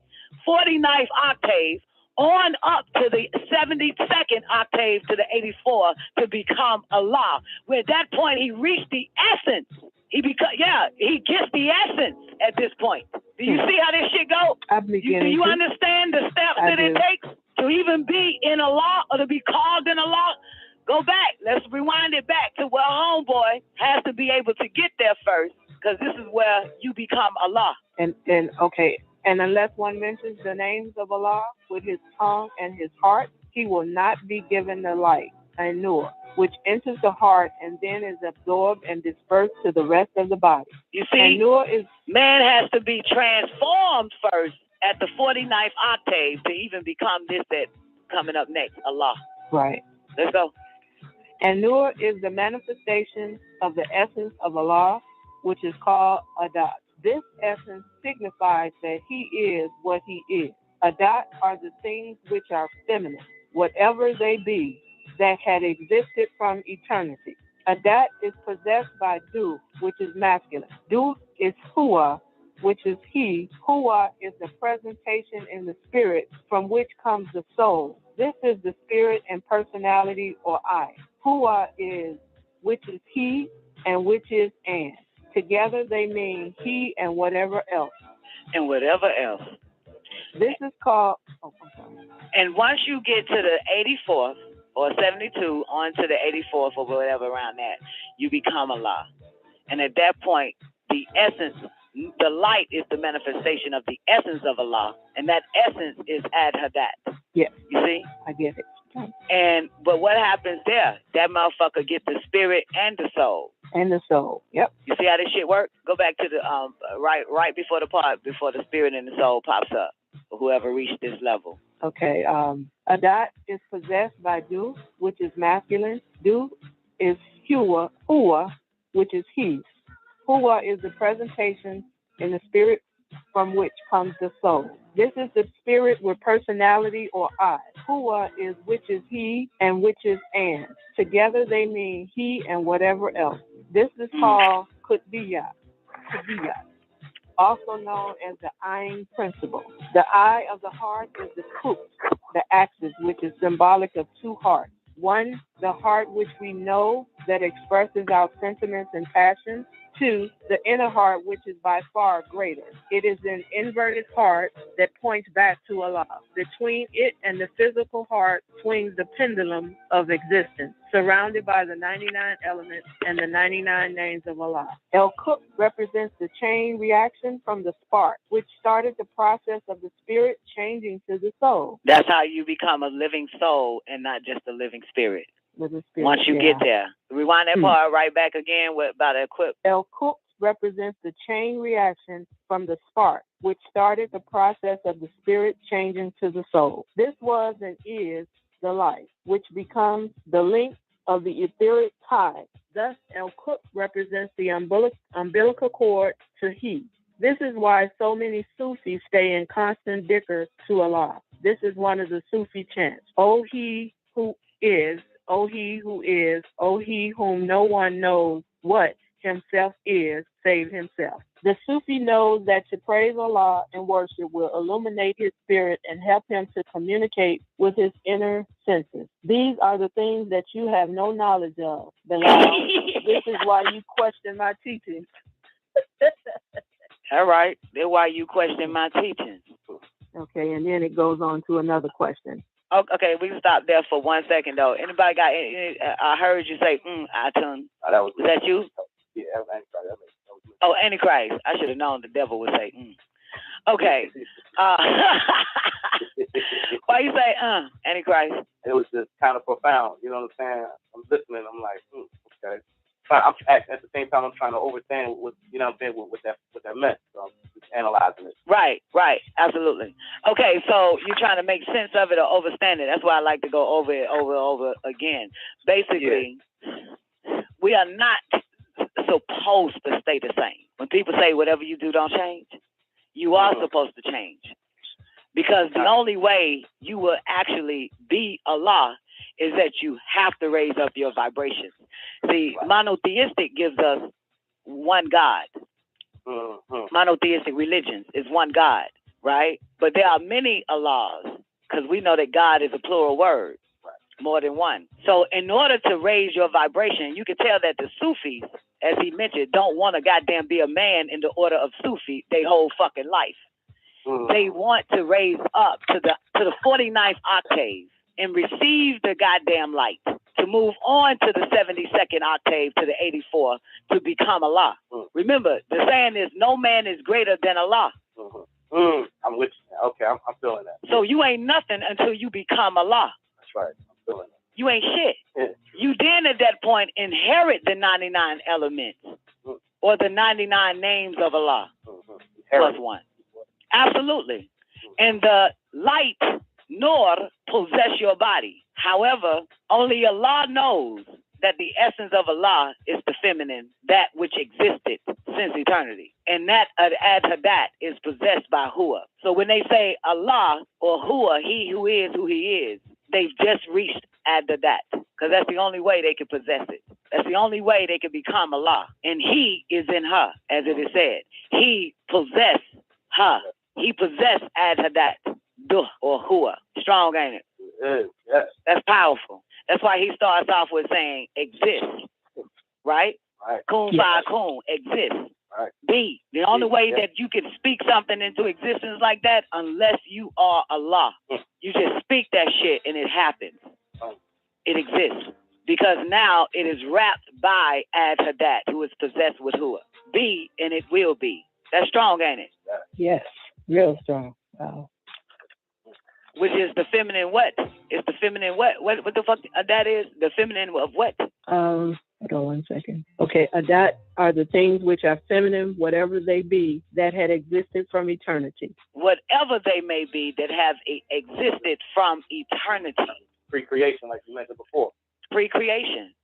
49th octave on up to the 72nd octave to the 84 to become Allah. Where at that point he reached the essence. He gets the essence at this point. Do you see how this shit go? Do you understand the steps that it takes to even be in Allah or to be called in Allah? Go back. Let's rewind it back to where homeboy has to be able to get there first, because this is where you become Allah. And unless one mentions the names of Allah with his tongue and his heart, he will not be given the light, an-nur, which enters the heart and then is absorbed and dispersed to the rest of the body. You see, man has to be transformed first at the 49th octave to even become this that coming up next, Allah. Right. Let's go. An-nur is the manifestation of the essence of Allah, which is called Adat. This essence signifies that he is what he is. Adat are the things which are feminine, whatever they be, that had existed from eternity. Adat is possessed by Du, which is masculine. Du is Huwa, which is he. Huwa is the presentation in the spirit from which comes the soul. This is the spirit and personality, or I. Huwa is which is he and which is and. Together they mean he and whatever else. And whatever else. This is called... And once you get to the 84th or 72 on to the 84th or whatever around that, you become Allah. And at that point, the essence, the light is the manifestation of the essence of Allah. And that essence is Ad-Hadat. Yes. You see? I get it. But what happens there? That motherfucker get the spirit and the soul. And the soul. Yep. You see how this shit work? Go back to the right before the part, before the spirit and the soul pops up. Whoever reached this level. Okay. Adat is possessed by Du, which is masculine. Du is Huwa, which is he. Huwa is the presentation in the spirit from which comes the soul. This is the spirit with personality, or I. Huwa is which is he and which is and. Together they mean he and whatever else. This is called Qutbiyya, also known as the Ayn principle. The eye of the heart is the Qut, the axis, which is symbolic of two hearts. One, the heart which we know that expresses our sentiments and passions. Two, the inner heart, which is by far greater. It is an inverted heart that points back to Allah. Between it and the physical heart swings the pendulum of existence, surrounded by the 99 elements and the 99 names of Allah. El-Kut represents the chain reaction from the spark, which started the process of the spirit changing to the soul. That's how you become a living soul and not just a living spirit. Once you get there. Rewind that part right back again about equip. El-Kut represents the chain reaction from the spark, which started the process of the spirit changing to the soul. This was and is the life, which becomes the link of the etheric tie. Thus, El-Kut represents the umbilical cord to he. This is why so many Sufis stay in constant dhikr to Allah. This is one of the Sufi chants. O he who is, O he who is, O he whom no one knows what himself is, save himself. The Sufi knows that to praise Allah and worship will illuminate his spirit and help him to communicate with his inner senses. These are the things that you have no knowledge of, Bilal. This is why you question my teachings. All right. That's why you question my teachings. Okay, and then it goes on to another question. Okay, we can stop there for 1 second, though. Anybody got any? I heard you say, iTunes. Was that you? Yeah, that was Antichrist. Oh, Antichrist. I should have known the devil would say, Okay. Why you say, Antichrist? It was just kind of profound. You know what I'm saying? I'm listening. I'm like, okay. I'm at the same time I'm trying to understand what that meant. So I'm just analyzing it. Right, absolutely. Okay, so you're trying to make sense of it or understand it. That's why I like to go over it over again. Basically, we are not supposed to stay the same. When people say whatever you do don't change, you are supposed to change. Because the only way you will actually be Allah is that you have to raise up your vibrations. See, monotheistic gives us one God. Monotheistic religions is one God, right? But there are many Allahs, because we know that God is a plural word, more than one. So in order to raise your vibration, you can tell that the Sufis, as he mentioned, don't want to goddamn be a man in the order of Sufi their whole fucking life. They want to raise up to the 49th octave and receive the goddamn light, to move on to the 72nd octave, to the 84, to become Allah. Remember, the saying is, no man is greater than Allah. I'm with you. Okay, I'm feeling that. So you ain't nothing until you become Allah. That's right. I'm feeling that. You ain't shit. You then at that point inherit the 99 elements or the 99 names of Allah plus one. Absolutely. And the light, Nur, possess your body. However, only Allah knows that the essence of Allah is the feminine, that which existed since eternity. And that Ad-Hadat is possessed by Hua. So when they say Allah or Hua, he who he is, they've just reached Ad-Hadat, because that's the only way they can possess it. That's the only way they can become Allah. And he is in her, as it is said. He possessed her. He possessed Ad-Hadat, Duh, or Hua. Strong, ain't it? Yes. That's powerful. That's why he starts off with saying exist, right? Right. Kun fa kun, exist. Right. Be. The only way that you can speak something into existence like that, unless you are Allah. You just speak that shit and it happens. It exists. Because now it is wrapped by Ad-Hadat, who is possessed with Hua. Be, and it will be. That's strong, ain't it? Yes, real strong. Wow. Which is the feminine what? It's the feminine what? What the fuck that is? The feminine of what? Hold on one second. Okay, Adat are the things which are feminine, whatever they be, that had existed from eternity. Whatever they may be that have existed from eternity. Pre-creation, like you mentioned before. Pre-creation,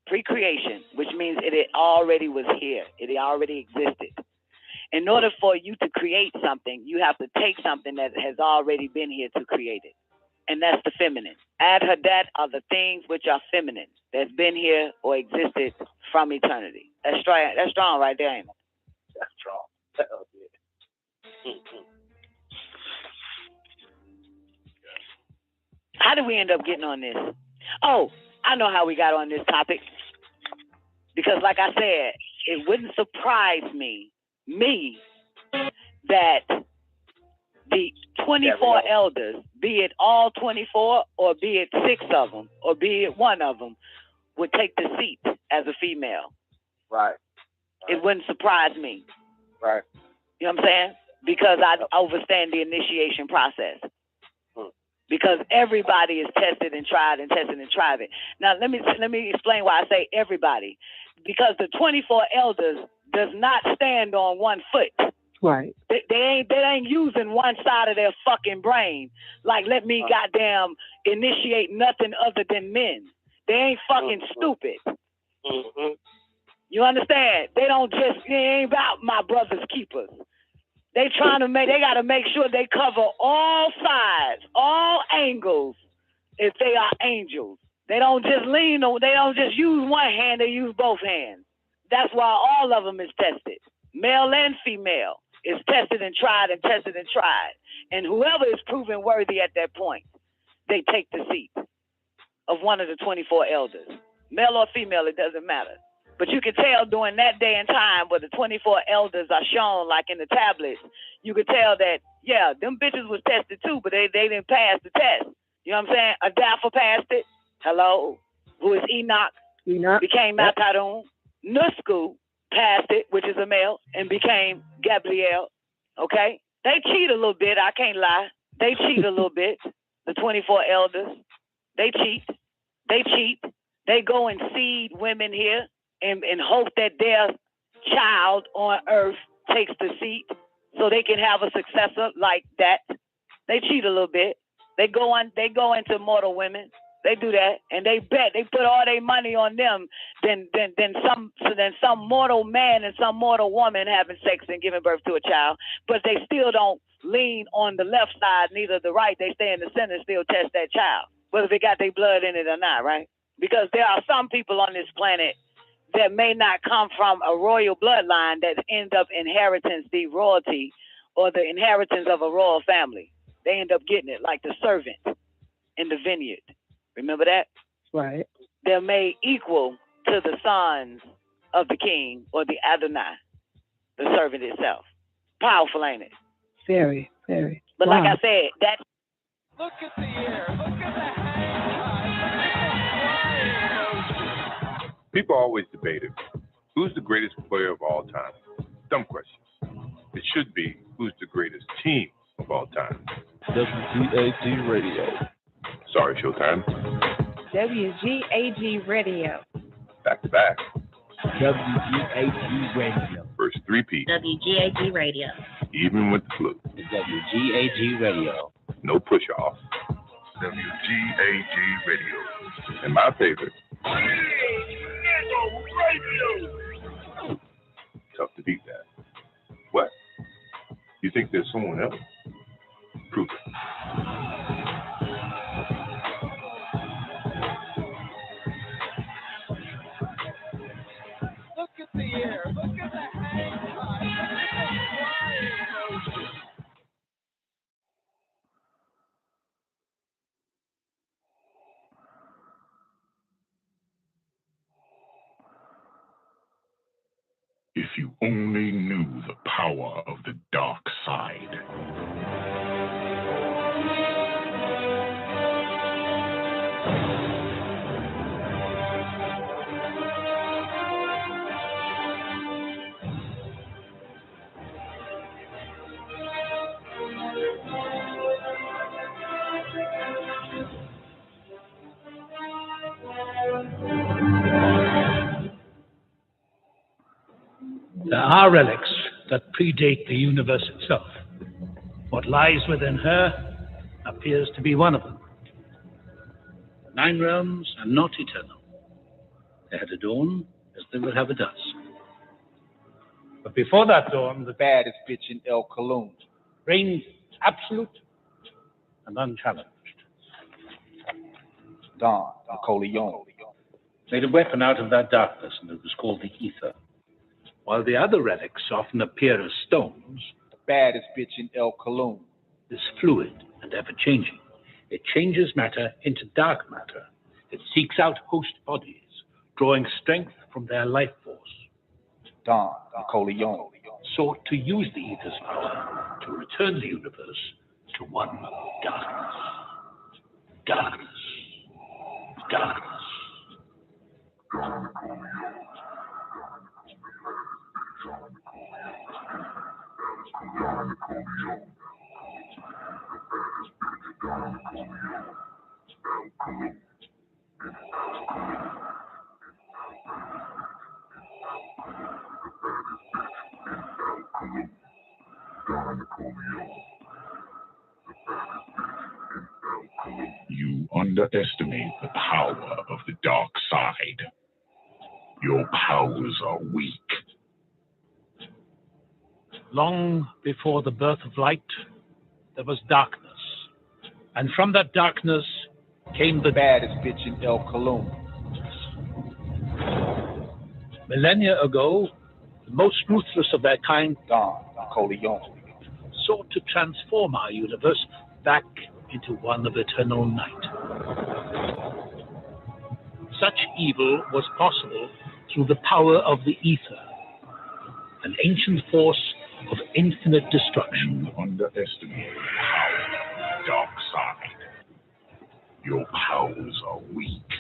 which means it already was here. It already existed. In order for you to create something, you have to take something that has already been here to create it. And that's the feminine. Ad-Hadat are the things which are feminine, that's been here or existed from eternity. That's strong right there, ain't it? That's strong. How did we end up getting on this? Oh, I know how we got on this topic. Because like I said, it wouldn't surprise me that the 24 elders, be it all 24 or be it 6 of them or be it 1 of them, would take the seat as a female. Right. It wouldn't surprise me. Right. You know what I'm saying? Because I understand the initiation process. Because everybody is tested and tried and tested and tried it. Now let me explain why I say everybody. Because the 24 elders does not stand on one foot. Right. They ain't using one side of their fucking brain. Like, let me goddamn initiate nothing other than men. They ain't fucking stupid. You understand? They ain't about my brother's keepers. They gotta make sure they cover all sides, all angles, if they are angels. They don't just use one hand, they use both hands. That's why all of them is tested. Male and female is tested and tried and tested and tried. And whoever is proven worthy at that point, they take the seat of one of the 24 elders. Male or female, it doesn't matter. But you can tell during that day and time where the 24 elders are shown, like in the tablets, you could tell that, yeah, them bitches was tested too, but they didn't pass the test. You know what I'm saying? Adafa passed it. Hello. Who is Enoch? Became Makarun. Nusku passed it, which is a male, and became Gabriel. Okay? They cheat a little bit, I can't lie. They cheat a little bit. The 24 elders. They cheat. They go and seed women here and hope that their child on earth takes the seat so they can have a successor like that. They cheat a little bit. They go into mortal women. They do that, and they bet. They put all their money on them than some mortal man and some mortal woman having sex and giving birth to a child. But they still don't lean on the left side, neither the right. They stay in the center, still test that child, whether they got their blood in it or not, right? Because there are some people on this planet that may not come from a royal bloodline that ends up inheriting the royalty or the inheritance of a royal family. They end up getting it, like the servant in the vineyard. Remember that? Right. They're made equal to the sons of the king or the Adonai, the servant itself. Powerful, ain't it? Very, very. But wow. like I said, that. Look at the air. Look at the hang. People always debated, who's the greatest player of all time? Dumb questions. It should be, who's the greatest team of all time? WGAG Radio. Sorry, Showtime. WGAG Radio. Back to back. WGAG Radio. First three-peat. WGAG Radio. Even with the flu. WGAG Radio. No push-off. WGAG Radio. And my favorite. Tough to beat that. What? You think there's someone else? Prove it. Look at the air. Look at the hang. If you only knew the power of the dark side. There are relics that predate the universe itself. What lies within her appears to be one of them. The 9 realms are not eternal. They had a dawn as they will have a dusk. But before that dawn, the Baddest bitch in El Cologne. reigned absolute and unchallenged. Don Nicoleone. Made a weapon out of that darkness, and it was called the ether. While the other relics often appear as stones, The baddest bitch in El Cologne. is fluid and ever-changing. It changes matter into dark matter. It seeks out host bodies, drawing strength from their life force. Don Nicoleone. Sought to use the ether's power to return the universe to one darkness. Darkness. Darkness. You underestimate the power of the dark side. Your powers are weak. Long before the birth of light, there was darkness. And from that darkness came the Baddest bitch in El Cologne. millennia ago, the most ruthless of their kind Don Nicoleone. sought to transform our universe back into one of eternal night. Such evil was possible through the power of the ether, an ancient force of infinite destruction. You underestimate the power of the dark side. Your powers are weak.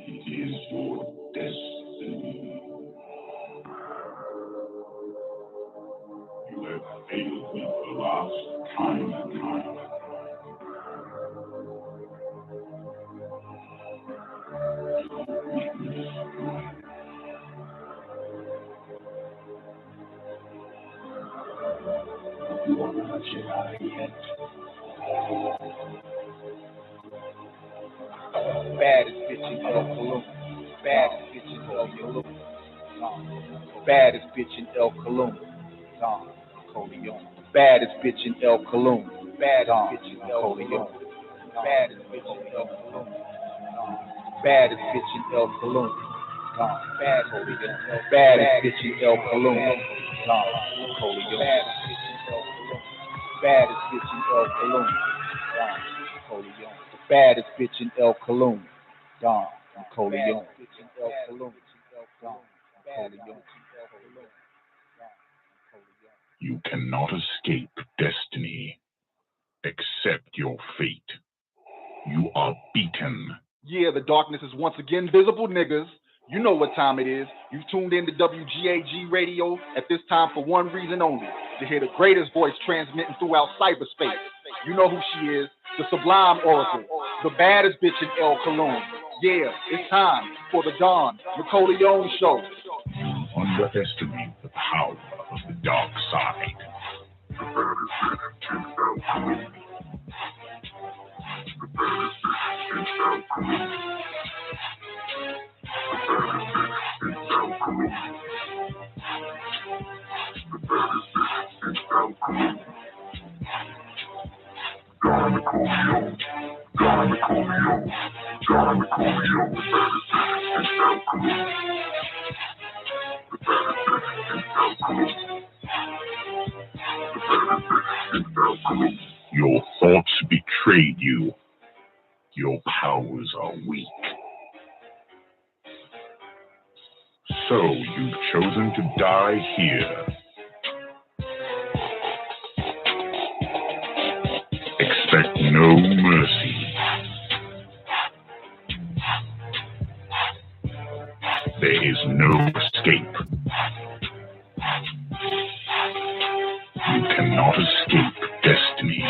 It is your destiny. You have failed me the last time and time. You are not Jedi yet. Baddest bitch in El Cologne. Baddest bitch in El Cologne. Baddest bitch in El Cologne. Don Nicoleone. Baddest bitch in El Cologne. baddest bitch in Nicoleone. Baddest bitch in El Cologne. Baddest bitch in El Cologne. Baddest bitch in El Cologne. Baddest bitch in El Cologne. Baddest bitch in El Cologne. The baddest bitch in El Cologne. Don Nicoleone. You cannot escape destiny. Accept your fate. You are beaten. Yeah, the darkness is once again visible, niggas. You know what time it is. You've tuned in to WGAG Radio at this time for one reason only, to hear the greatest voice transmitting throughout cyberspace. You know who she is, the sublime oracle, the baddest bitch in El Cologne. Yeah, it's time for the Don Nicoleone Show. You underestimate the power of the dark side. The baddest bitch in El Cologne. The baddest bitch in El Cologne. The baddest bitch in El Cologne. The baddest bitch in El Cologne. Don Nicoleone. Don Nicoleone. Don Nicoleone. The baddest bitch in El Cologne. The baddest bitch in El Cologne. The baddest bitch in El Cologne. Your thoughts betrayed you. Your powers are weak. So you've chosen to die here. Expect no mercy. There is no escape. You cannot escape destiny.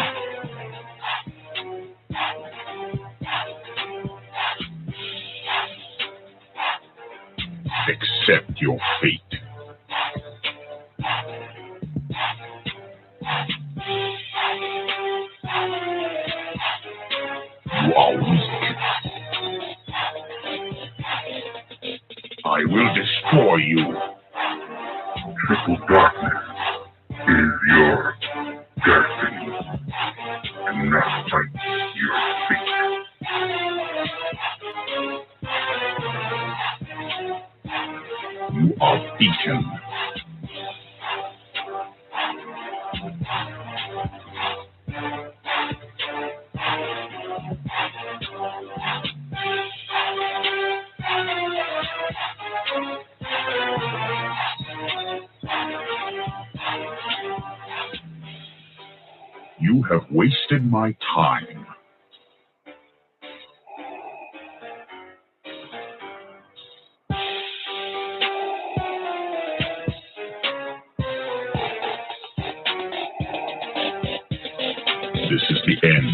Accept your fate. You are weak. I will destroy you. Triple darkness is your destiny. And now fight your fate. You are beaten. You have wasted my time. This is the end.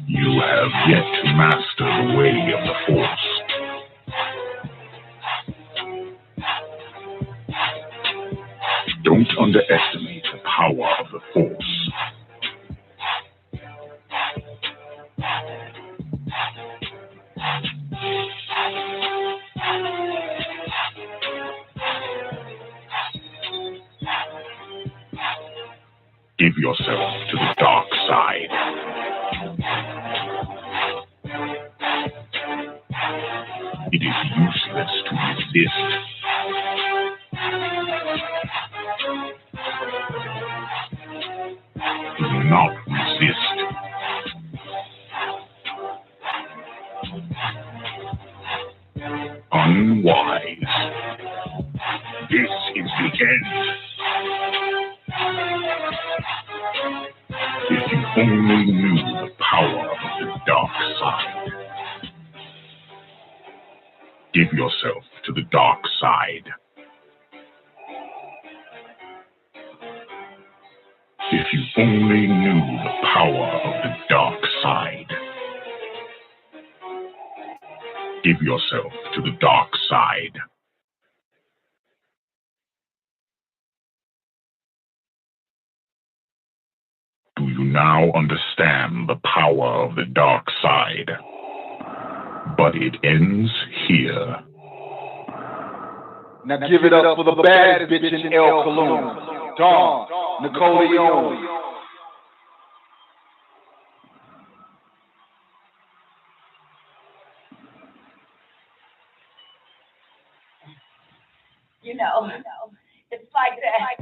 You have yet to master the way of the Force. Don't underestimate the power of the Force. Give yourself to the dark side. It is useless to resist. Do not resist. Unwise. This is the end. If you only knew the power of the dark side. Give yourself to the dark side. If you only knew the power of the dark side. Give yourself to the dark side. Do you now understand the power of the dark side? But it ends here. Now give it up for the baddest bitch in El Cologne, Dawn Nicoleone. You know, it's like that,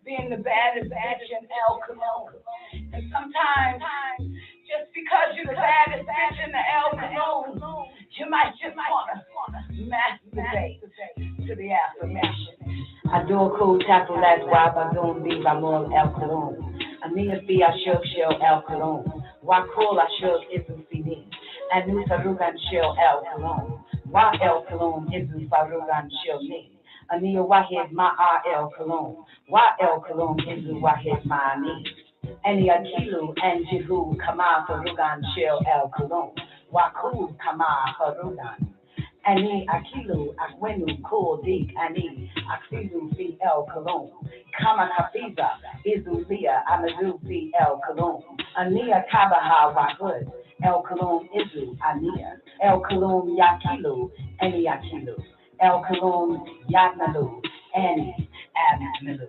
being the baddest bitch in El Cologne. And sometimes, just because you're the baddest bitch in the El Cologne, you might just wanna masturbate to the affirmation. I do a cool tackle, that's why I do diva more El Cologne. A minha filha shook show El Cologne. Why cool I shook is a CD. And new Farugan show El Cologne. Why El Cologne is a Farugan show me. Ania Wahid Ma El Cologne. Why El Cologne is a Wahid Ma me. Any Akilu and Jihu Kama Farugan show El Cologne. Waku Kama Farugan. Ani Akilu Akwenu Cool Dik Ani Aksidu Fi El Cologne. Kama Kafiza Izulia Amadu Fi El Cologne. Ania Kabaha Wahud El Cologne Izu Ania El Cologne Yakilu Ani Akilu El Cologne Yatnalu Ani Abnalu.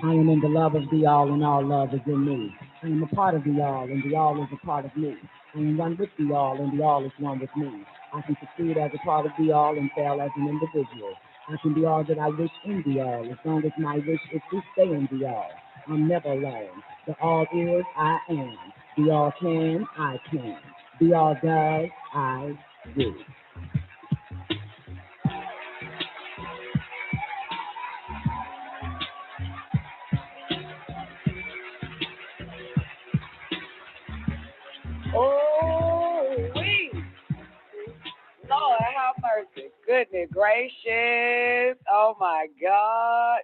I am in the love of the all, and all love is in me. I am a part of the all, and the all is a part of me. I am one with the all, and the all is one with me. I can succeed as a part of the all and fail as an individual. I can be all that I wish in the all, as long as my wish is to stay in the all. I'm never alone. The all is, I am. The all can, I can. The all does, I do. Oh, Lord, have mercy. Goodness gracious. Oh, my God.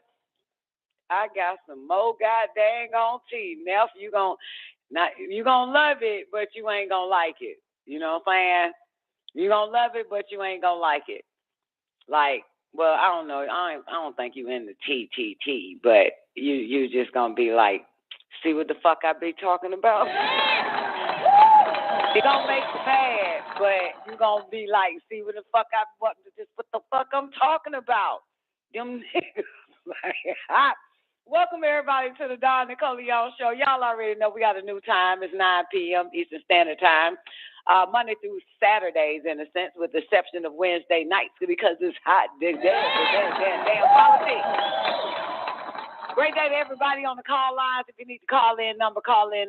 I got some more goddamn on tea. Neff, you gonna love it, but you ain't gonna like it. You know what I'm saying? You gonna love it, but you ain't gonna like it. Like, well, I don't know. I don't think you in the TTT, but you just gonna be like, see what the fuck I be talking about? It don't make you mad, but you gonna be like, see what the fuck what the fuck I'm talking about. Them niggas. Welcome everybody to the Dawn Nicoleone Show. Y'all already know we got a new time. It's 9 p.m. Eastern Standard Time. Monday through Saturdays, in a sense, with the exception of Wednesday nights because it's hot. Damn politics. Great day to everybody on the call lines. If you need the call in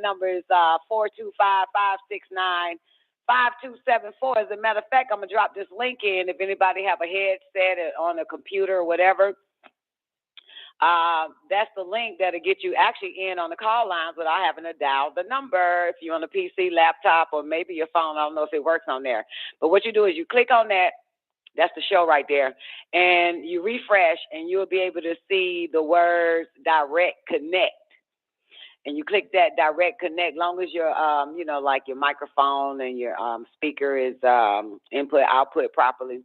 number is 425-569-5274. As a matter of fact, I'm going to drop this link in. If anybody have a headset on a computer or whatever, that's the link that'll get you actually in on the call lines without having to dial the number. If you're on a PC, laptop, or maybe your phone, I don't know if it works on there. But what you do is you click on that. That's the show right there. And you refresh, and you'll be able to see the words Direct Connect. And you click that Direct Connect. Long as your, like your microphone and your speaker is input, output properly,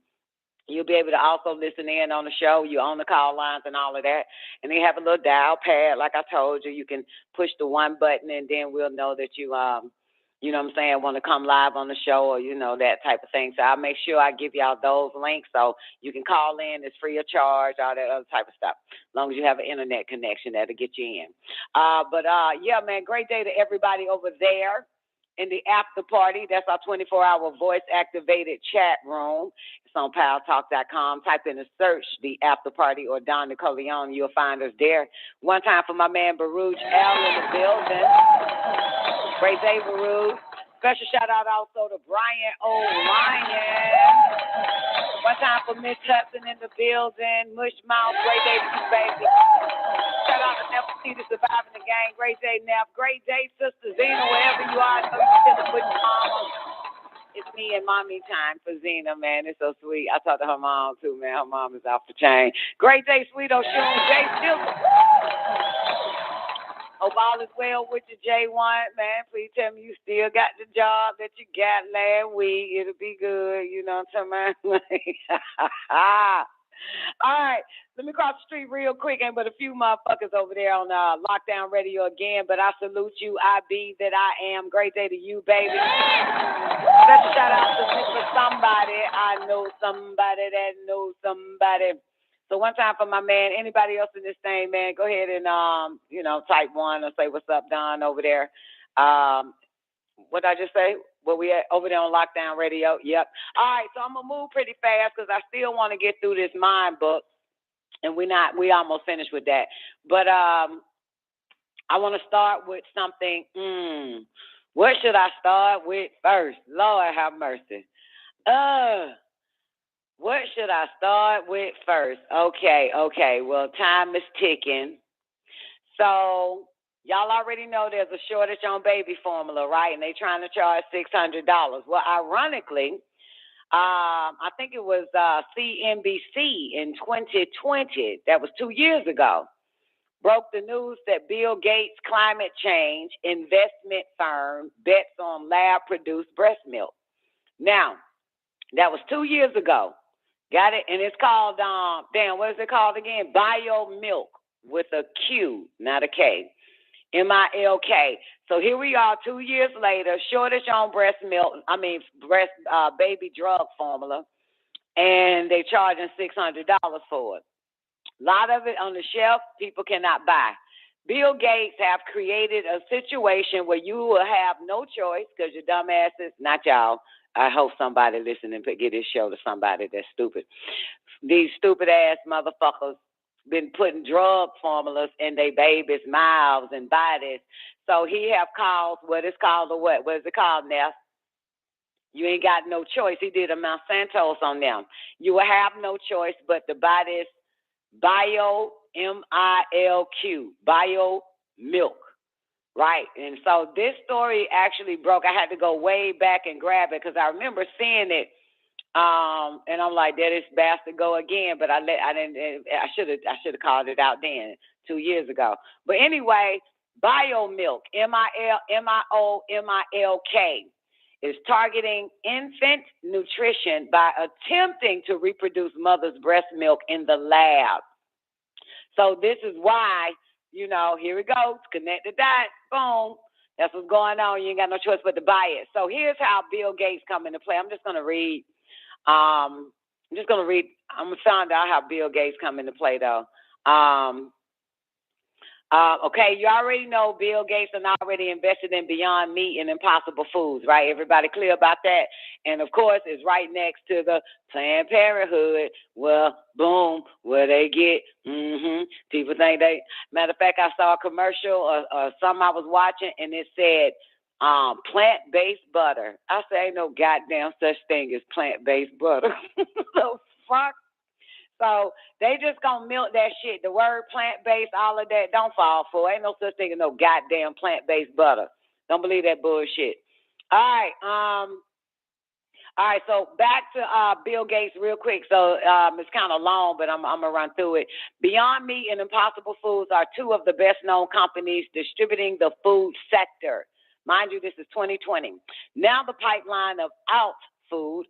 you'll be able to also listen in on the show. You're on the call lines and all of that. And they have a little dial pad, like I told you. You can push the one button, and then we'll know that you want to come live on the show or, that type of thing. So I'll make sure I give y'all those links so you can call in. It's free of charge, all that other type of stuff. As long as you have an internet connection, that'll get you in. Yeah, man, great day to everybody over there in the after party. That's our 24-hour voice-activated chat room. It's on paltalk.com. Type in the search, the after party or Dawn Nicoleone. You'll find us there. One time for my man Baruch L in the building. Great day, Baruch. Special shout out also to Brian O'Ryan. One time for Miss Hudson in the building. Mush Mouth. Great day to you, baby. Shout out to Neff T, the surviving the gang. Great day, Neff. Great day, Sister Zena, wherever you are. I know you're still with your mama. It's me and mommy time for Zena, man. It's so sweet. I talked to her mom, too, man. Her mom is off the chain. Great day, Sweeto Shoon. Jay Still. Hope all is well with you, J1, man. Please tell me you still got the job that you got last week. It'll be good, you know what I'm talking about? All right, let me cross the street real quick. Ain't but a few motherfuckers over there on Lockdown Radio again, but I salute you. I be that I am. Great day to you, baby. Special shout out to Mr. Somebody. I know somebody that knows somebody. So one time for my man, anybody else in this thing, man, go ahead and, type one or say what's up, Don, over there. What did I just say? Where we at? Over there on Lockdown Radio. Yep. All right, so I'm going to move pretty fast because I still want to get through this mind book, and we almost finished with that. But I want to start with something. What should I start with first? Lord have mercy. What should I start with first? Okay. Well, time is ticking. So y'all already know there's a shortage on baby formula, right? And they trying to charge $600. Well, ironically, I think it was CNBC in 2020, that was 2 years ago, broke the news that Bill Gates' climate change investment firm bets on lab-produced breast milk. Now, that was 2 years ago. Got it? And it's called, what is it called again? Bio Milk with a Q, not a K. MILK. So here we are 2 years later, shortage on baby drug formula, and they charging $600 for it. A lot of it on the shelf, people cannot buy. Bill Gates have created a situation where you will have no choice because your dumbasses, not y'all, I hope somebody listening get this show to somebody that's stupid. These stupid ass motherfuckers been putting drug formulas in their babies' mouths and bodies. So he have caused what is called a what? What is it called, Neff? You ain't got no choice. He did a Monsanto's on them. You will have no choice but to buy this bio, MILQ, bio milk. Right, and so this story actually broke. I had to go way back and grab it because I remember seeing it, and I'm like, "There this bastard go again." But I should have called it out then 2 years ago. But anyway, bio milk, MILK, is targeting infant nutrition by attempting to reproduce mother's breast milk in the lab. So this is why. Here we go. Connect the dots. Boom. That's what's going on. You ain't got no choice but to buy it. So here's how Bill Gates come into play. I'm just going to read. I'm going to find out how Bill Gates come into play, though. Okay, you already know Bill Gates and already invested in Beyond Meat and Impossible Foods, right? Everybody clear about that? And, of course, it's right next to the Planned Parenthood. Well, boom, where they get, people think they, matter of fact, I saw a commercial or something I was watching, and it said plant-based butter. I say ain't no goddamn such thing as plant-based butter. So, fuck. So they just gonna milk that shit. The word plant-based, all of that, don't fall for it. Ain't no such thing as no goddamn plant-based butter. Don't believe that bullshit. All right, so back to Bill Gates real quick. So it's kind of long, but I'm gonna run through it. Beyond Meat and Impossible Foods are two of the best-known companies distributing the food sector. Mind you, this is 2020. Now the pipeline of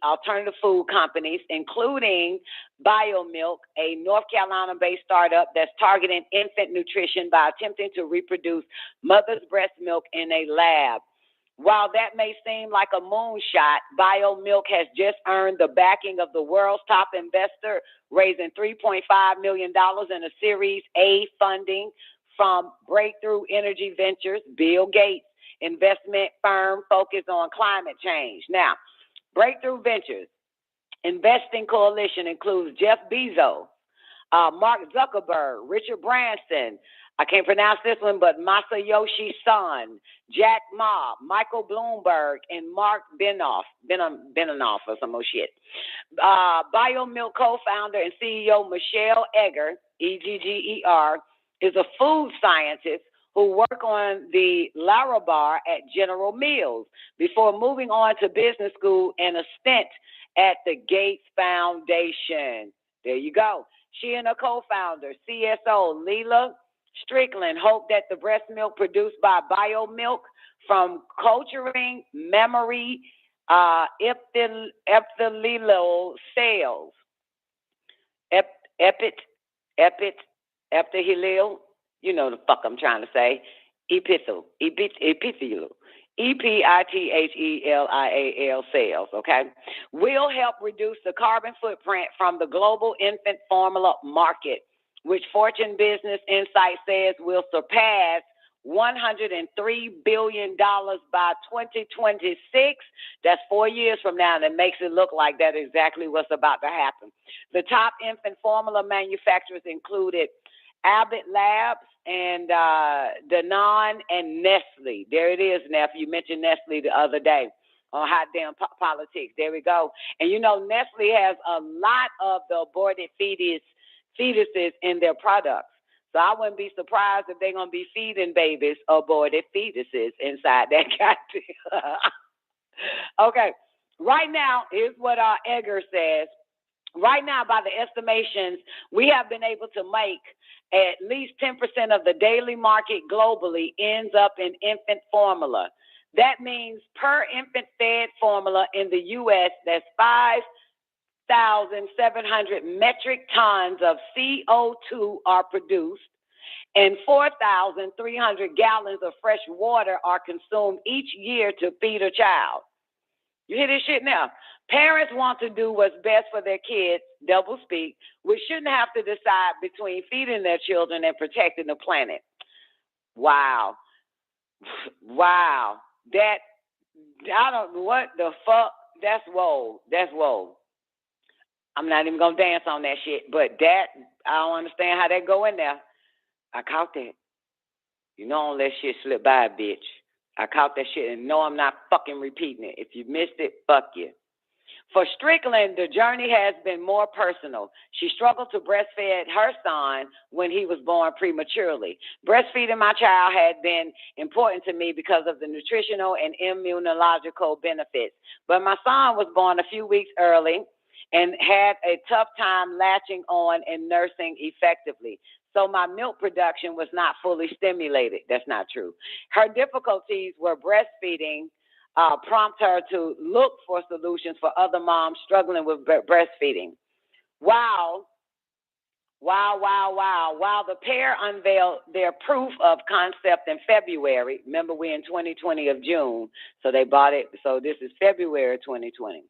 alternative food companies, including BioMilk, a North Carolina-based startup that's targeting infant nutrition by attempting to reproduce mother's breast milk in a lab. While that may seem like a moonshot, BioMilk has just earned the backing of the world's top investor, raising $3.5 million in a Series A funding from Breakthrough Energy Ventures, Bill Gates' investment firm focused on climate change. Now, Breakthrough Ventures investing coalition includes Jeff Bezos, Mark Zuckerberg, Richard Branson, I can't pronounce this one, but Masayoshi Son, Jack Ma, Michael Bloomberg, and Mark Benioff or some more shit. BioMilk co-founder and CEO Michelle Egger, EGGER, is a food scientist who worked on the Larabar at General Mills before moving on to business school and a stint at the Gates Foundation. There you go. She and her co-founder, CSO Leela Strickland hoped that the breast milk produced by BioMilk from culturing memory epithelial cells, epithelial, you know the fuck I'm trying to say, epithelial, EPITHELIAL cells, okay, will help reduce the carbon footprint from the global infant formula market, which Fortune Business Insight says will surpass $103 billion by 2026. That's 4 years from now, and it makes it look like that's exactly what's about to happen. The top infant formula manufacturers included Abbott Labs and Danone and Nestle. There it is, Neff. You mentioned Nestle the other day on Hot Damn Politics. There we go. And you know, Nestle has a lot of the aborted fetuses in their products. So I wouldn't be surprised if they're going to be feeding babies aborted fetuses inside that goddamn. Okay. Right now, here's what Edgar says. Right now, by the estimations, we have been able to make at least 10% of the daily market globally ends up in infant formula. That means per infant fed formula in the U.S., that's 5,700 metric tons of CO2 are produced, and 4,300 gallons of fresh water are consumed each year to feed a child. You hear this shit now? Parents want to do what's best for their kids, double speak. We shouldn't have to decide between feeding their children and protecting the planet. Wow. Wow. That, I don't know what the fuck. That's whoa. That's whoa. I'm not even going to dance on that shit, but that, I don't understand how that go in there. I caught that. You know, don't let shit slip by, bitch. I caught that shit, and no, I'm not fucking repeating it. If you missed it, fuck you. For Strickland, the journey has been more personal. She struggled to breastfeed her son when he was born prematurely. Breastfeeding my child had been important to me because of the nutritional and immunological benefits. But my son was born a few weeks early and had a tough time latching on and nursing effectively. So my milk production was not fully stimulated. That's not true. Her difficulties were breastfeeding, prompt her to look for solutions for other moms struggling with breastfeeding. While the pair unveiled their proof of concept in February, remember we're in 2020 of June, so they bought it, so this is February 2020.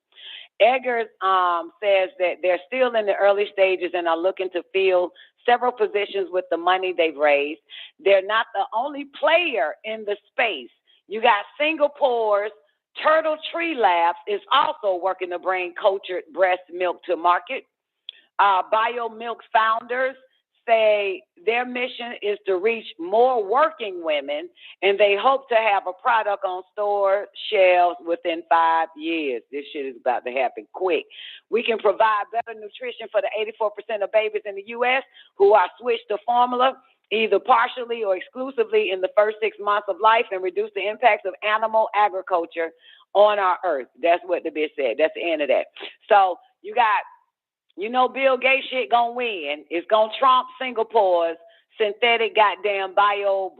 Eggers says that they're still in the early stages and are looking to fill several positions with the money they've raised. They're not the only player in the space. You got Singapore's Turtle Tree Labs is also working to bring cultured breast milk to market. BioMilk's founders say their mission is to reach more working women, and they hope to have a product on store shelves within 5 years. This shit is about to happen quick. We can provide better nutrition for the 84% of babies in the U.S. who are switched to formula, either partially or exclusively in the first 6 months of life, and reduce the impacts of animal agriculture on our earth. That's what the bitch said. That's the end of that. So you got, you know, Bill Gates shit gonna win. It's gonna trump Singapore's synthetic goddamn BioMilk,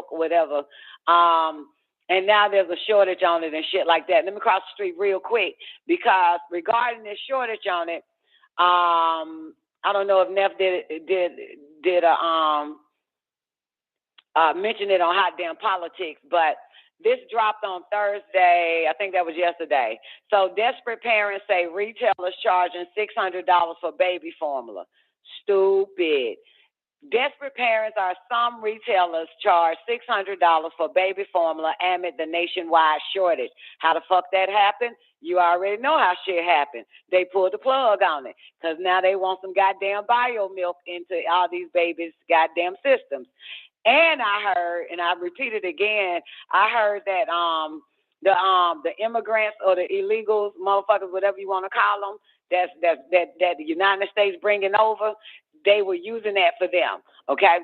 whatever. And now there's a shortage on it and shit like that. Let me cross the street real quick, because regarding this shortage on it, I don't know if Neff did mention it on Hot Damn Politics, but this dropped on Thursday. I think that was yesterday. So desperate parents say retailers charging $600 for baby formula. Stupid. Desperate parents are some retailers charge $600 for baby formula amid the nationwide shortage. How the fuck that happened? You already know how shit happened. They pulled the plug on it because now they want some goddamn BioMilk into all these babies' goddamn systems. And I heard, and I repeat it again, I heard that the immigrants or the illegals, motherfuckers, whatever you want to call them, that the United States bringing over, they were using that for them. Okay.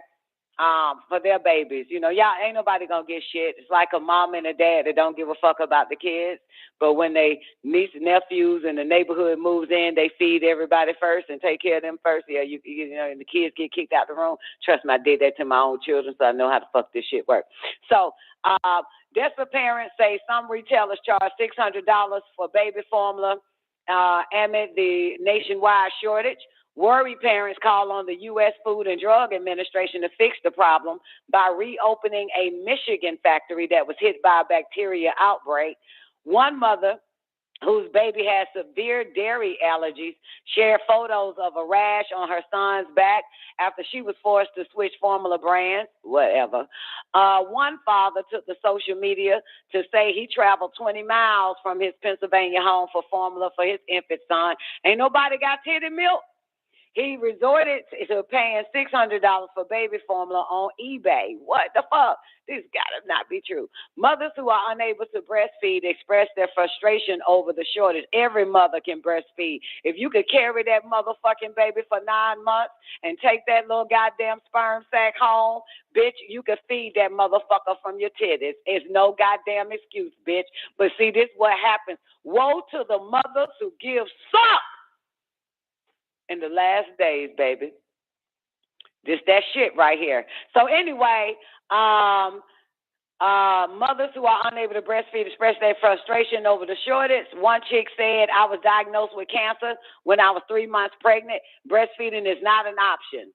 for their babies. You know, y'all ain't nobody gonna get shit. It's like a mom and a dad that don't give a fuck about the kids. But when they niece and nephews and the neighborhood moves in, they feed everybody first and take care of them first. Yeah, you know, and the kids get kicked out the room. Trust me, I did that to my own children, so I know how the fuck this shit works. So, desperate parents say some retailers charge $600 for baby formula amid the nationwide shortage. Worried parents call on the U.S. Food and Drug Administration to fix the problem by reopening a Michigan factory that was hit by a bacteria outbreak. One mother whose baby has severe dairy allergies shared photos of a rash on her son's back after she was forced to switch formula brands, whatever. One father took to social media to say he traveled 20 miles from his Pennsylvania home for formula for his infant son. Ain't nobody got titty milk. He resorted to paying $600 for baby formula on eBay. What the fuck? This gotta not be true. Mothers who are unable to breastfeed express their frustration over the shortage. Every mother can breastfeed. If you could carry that motherfucking baby for 9 months and take that little goddamn sperm sack home, bitch, you could feed that motherfucker from your titties. It's no goddamn excuse, bitch. But see, this is what happens. Woe to the mothers who give suck in the last days, baby. This that shit right here. So anyway, mothers who are unable to breastfeed express their frustration over the shortage. One chick said, I was diagnosed with cancer when I was 3 months pregnant. Breastfeeding is not an option.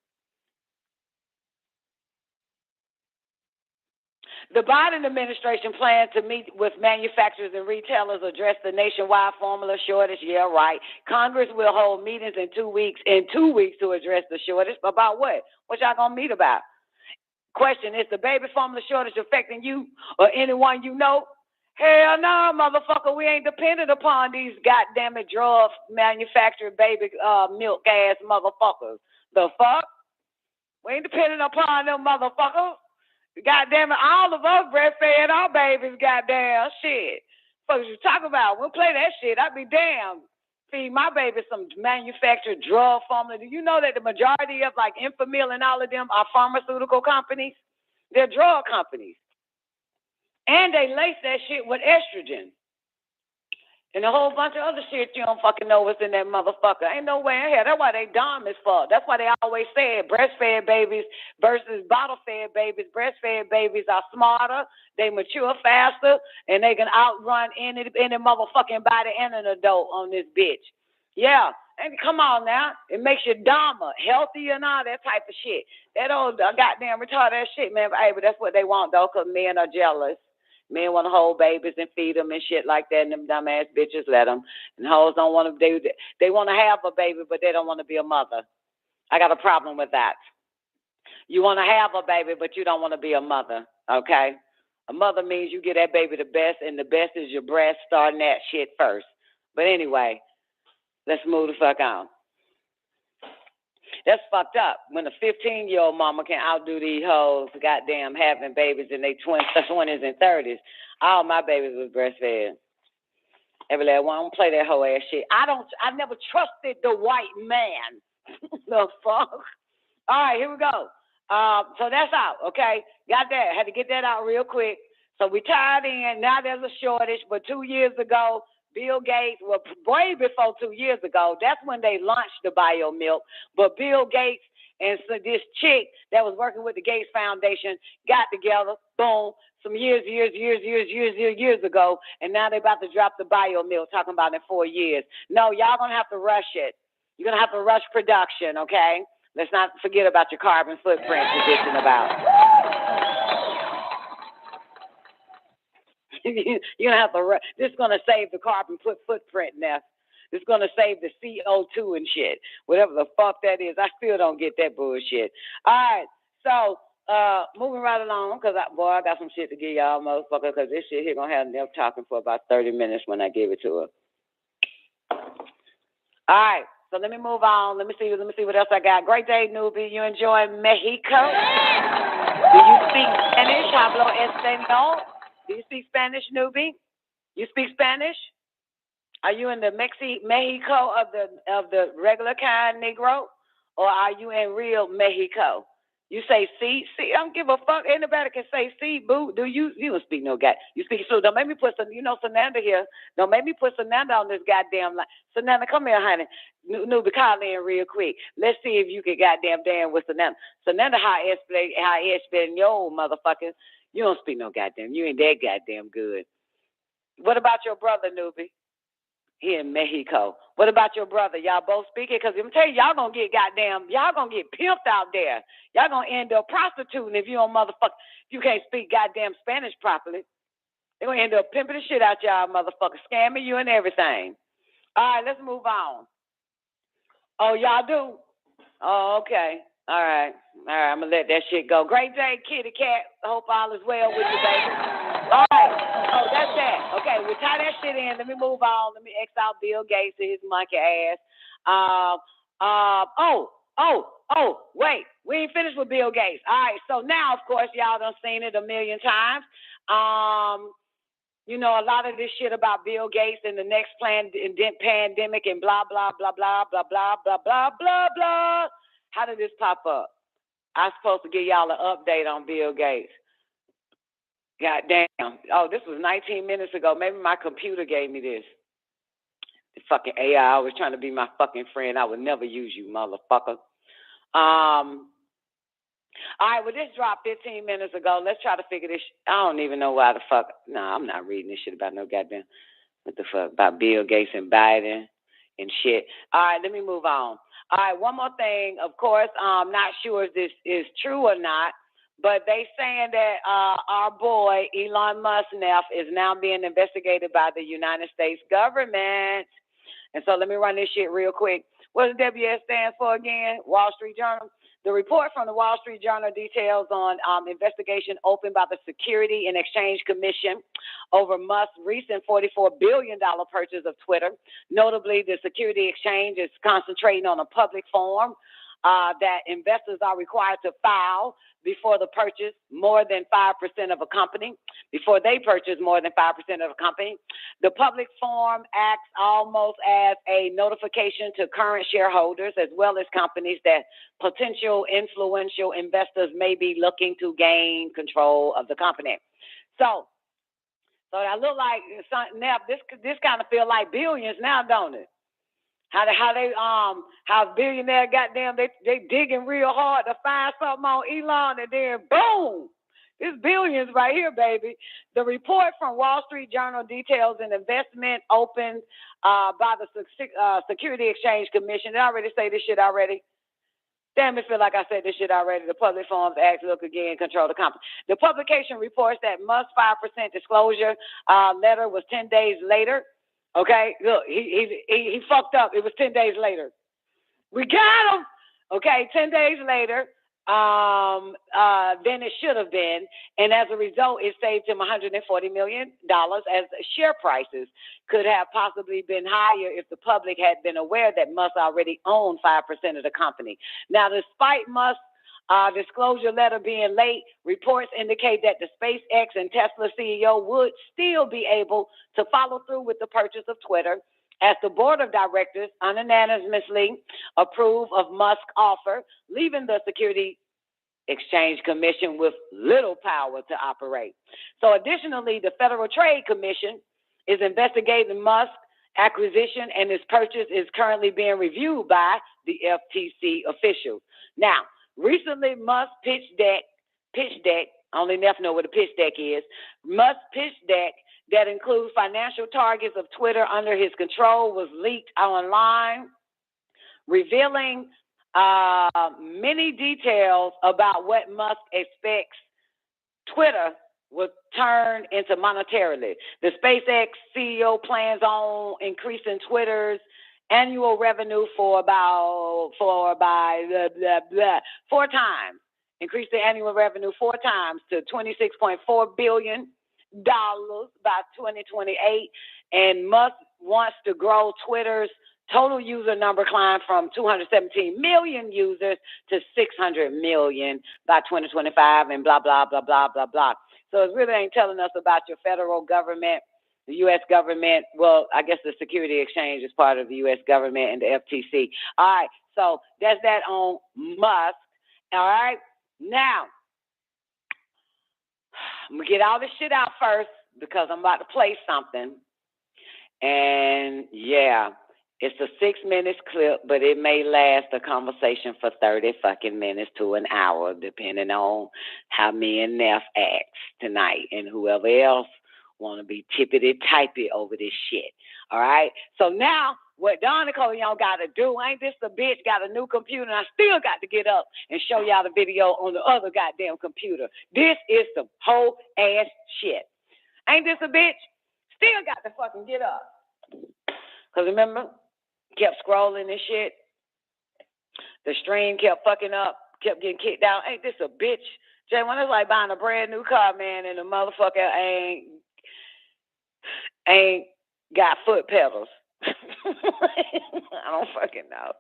The Biden administration plans to meet with manufacturers and retailers to address the nationwide formula shortage. Yeah, right. Congress will hold meetings in 2 weeks to address the shortage. About what? What y'all gonna meet about? Question, is the baby formula shortage affecting you or anyone you know? Hell no, motherfucker. We ain't dependent upon these goddamn drug manufactured baby milk ass motherfuckers. The fuck? We ain't dependent upon them motherfuckers. Goddamn it, all of us breastfed our babies, goddamn shit. Fuck you talk about? We'll play that shit. I'd be damned. Feed my baby some manufactured drug formula. Do you know that the majority of like Infamil and all of them are pharmaceutical companies? They're drug companies. And they lace that shit with estrogen. And a whole bunch of other shit you don't fucking know what's in that motherfucker. Ain't no way in here. That's why they dumb as fuck. That's why they always say breastfed babies versus bottle-fed babies. Breastfed babies are smarter, they mature faster, and they can outrun any motherfucking body and an adult on this bitch. Yeah, and come on now. It makes you dumber, healthier, and all that type of shit. That old goddamn retarded shit, man. Hey, but that's what they want, though, because men are jealous. Men want to hold babies and feed them and shit like that, and them dumbass bitches let them. And hoes don't want to, they want to have a baby, but they don't want to be a mother. I got a problem with that. You want to have a baby, but you don't want to be a mother, okay? A mother means you get that baby the best, and the best is your breast, starting that shit first. But anyway, let's move the fuck on. That's fucked up when a 15-year-old mama can outdo these hoes goddamn having babies in their 20s and 30s. All my babies was breastfed. Every last one. I don't play that whole ass shit. I never trusted the white man. The fuck? All right, here we go. So that's out, okay? Got that. Had to get that out real quick. So we tied in. Now there's a shortage. But 2 years ago, Bill Gates, well, way before 2 years ago, that's when they launched the bio milk. But Bill Gates and so this chick that was working with the Gates Foundation got together, boom, some years ago, and now they're about to drop the bio milk, talking about in 4 years. No, y'all gonna have to rush it. You're gonna have to rush production, okay? Let's not forget about your carbon footprint position about. You're gonna have to. This is gonna save the carbon footprint now. This is gonna save the CO2 and shit. Whatever the fuck that is, I still don't get that bullshit. All right, so moving right along, cause I got some shit to give y'all, motherfucker. Cause this shit here gonna have them talking for about 30 minutes when I give it to her. All right, so let me move on. Let me see what else I got. Great day, newbie. You enjoy Mexico? Do you speak Spanish? Hablo español? Do you speak Spanish, newbie? You speak Spanish? Are you in the Mexico of the regular kind Negro, or are you in real Mexico? You say C. I don't give a fuck. Anybody can say C, boo. Do you? You don't speak no guy. You speak so. Don't make me put some. You know, Sananda here. Don't make me put Sananda on this goddamn line. Sananda, come here, honey. Newbie, call in real quick. Let's see if you can goddamn damn with Sananda. Sananda, how explain yo motherfucker. You don't speak no goddamn. You ain't that goddamn good. What about your brother, Newbie? He in Mexico. What about your brother? Y'all both speaking? Because I'm telling you, y'all gonna get pimped out there. Y'all gonna end up prostituting if you don't if you can't speak goddamn Spanish properly. They're gonna end up pimping the shit out y'all motherfuckers, scamming you and everything. All right, let's move on. Oh, y'all do? Oh, okay. All right, I'm gonna let that shit go. Great day, kitty cat. I hope all is well with you, baby. All right. Oh, that's that. Okay, we tie that shit in. Let me move on. Let me X out Bill Gates and his monkey ass. Wait. We ain't finished with Bill Gates. All right, so now, of course, y'all done seen it a million times. You know, a lot of this shit about Bill Gates and the next pandemic and blah, blah, blah, blah, blah, blah, blah, blah, blah, blah. How did this pop up? I was supposed to give y'all an update on Bill Gates. God damn. Oh, this was 19 minutes ago. Maybe my computer gave me this. The fucking AI always trying to be my fucking friend. I would never use you, motherfucker. All right, well, this dropped 15 minutes ago. Let's try to figure this. I don't even know why the fuck. No, I'm not reading this shit about no goddamn. What the fuck? About Bill Gates and Biden and shit. All right, let me move on. All right, one more thing. Of course, I'm not sure if this is true or not, but they saying that our boy Elon Musk is now being investigated by the United States government. And so let me run this shit real quick. What does WS stand for again? Wall Street Journal. The report from the Wall Street Journal details on investigation opened by the Security and Exchange Commission over Musk's recent $44 billion purchase of Twitter. Notably, the Security Exchange is concentrating on a public form that investors are required to file before the purchase more than 5% of a company, before they purchase more than 5% of a company. The public form acts almost as a notification to current shareholders as well as companies that potential influential investors may be looking to gain control of the company. So I look like now this kind of feel like billions now, don't it? How billionaire goddamn they digging real hard to find something on Elon and then boom, it's billions right here, baby. The report from Wall Street Journal details an investment opened by the Security Exchange Commission. Did I already say this shit already? Damn, it feel like I said this shit already. The Public Forms Act, look again, control the company. The publication reports that Musk's 5% disclosure letter was 10 days later. Okay, look, he fucked up. It was 10 days later. We got him. Okay, 10 days later than it should have been. And as a result, it saved him $140 million as share prices could have possibly been higher if the public had been aware that Musk already owned 5% of the company. Now, despite Musk's disclosure letter being late, reports indicate that the SpaceX and Tesla CEO would still be able to follow through with the purchase of Twitter as the board of directors unanimously approve of Musk's offer, leaving the Security Exchange Commission with little power to operate. So additionally, the Federal Trade Commission is investigating Musk's acquisition, and his purchase is currently being reviewed by the FTC officials. Now, recently, Musk's pitch deck, only Neff know what a pitch deck is, Musk's pitch deck that includes financial targets of Twitter under his control was leaked online, revealing many details about what Musk expects Twitter will turn into monetarily. The SpaceX CEO plans on increasing Twitter's annual revenue four times. Increase the annual revenue 4 times to $26.4 billion by 2028. And Musk wants to grow Twitter's total user number climb from 217 million users to 600 million by 2025 and blah, blah, blah, blah, blah, blah. So it really ain't telling us about your federal government, the U.S. government. Well, I guess the Security Exchange is part of the U.S. government and the FTC. All right, so that's that on Musk. All right, Now, I'm going to get all this shit out first because I'm about to play something. And, yeah, it's a 6 minutes clip, but it may last a conversation for 30 fucking minutes to an hour, depending on how me and Neff acts tonight and whoever else want to be tippity-typey over this shit. All right? So now, what Don Nicoleone got to do, ain't this a bitch got a new computer, and I still got to get up and show y'all the video on the other goddamn computer. This is some whole ass shit. Ain't this a bitch? Still got to fucking get up. Because remember, kept scrolling and shit. The stream kept fucking up, kept getting kicked out. Ain't this a bitch? Jay, when it's like buying a brand new car, man, and the motherfucker ain't got foot pedals. I don't fucking know.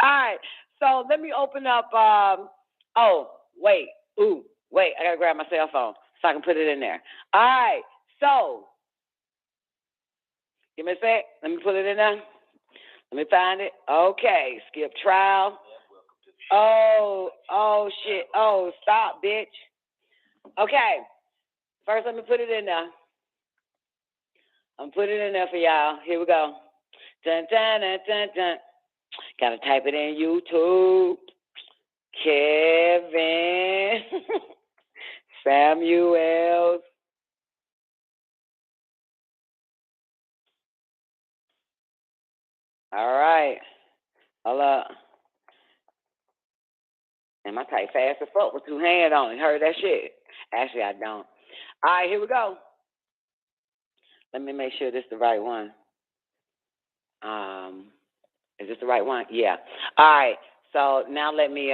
All right, so let me open up. I gotta grab my cell phone so I can put it in there. All right, so give me a sec. Let me put it in there. Let me find it. Okay, skip trial. Oh shit. Oh, stop, bitch. Okay, first let me put it in there. I'm putting it in there for y'all. Here we go. Dun, dun, dun, dun, dun. Gotta type it in YouTube. Kevin Samuels. All right. Hold up. And I type fast as fuck with two hands on it. Heard that shit? Actually, I don't. All right, here we go. Let me make sure this is the right one. Is this the right one? Yeah. All right. So now let me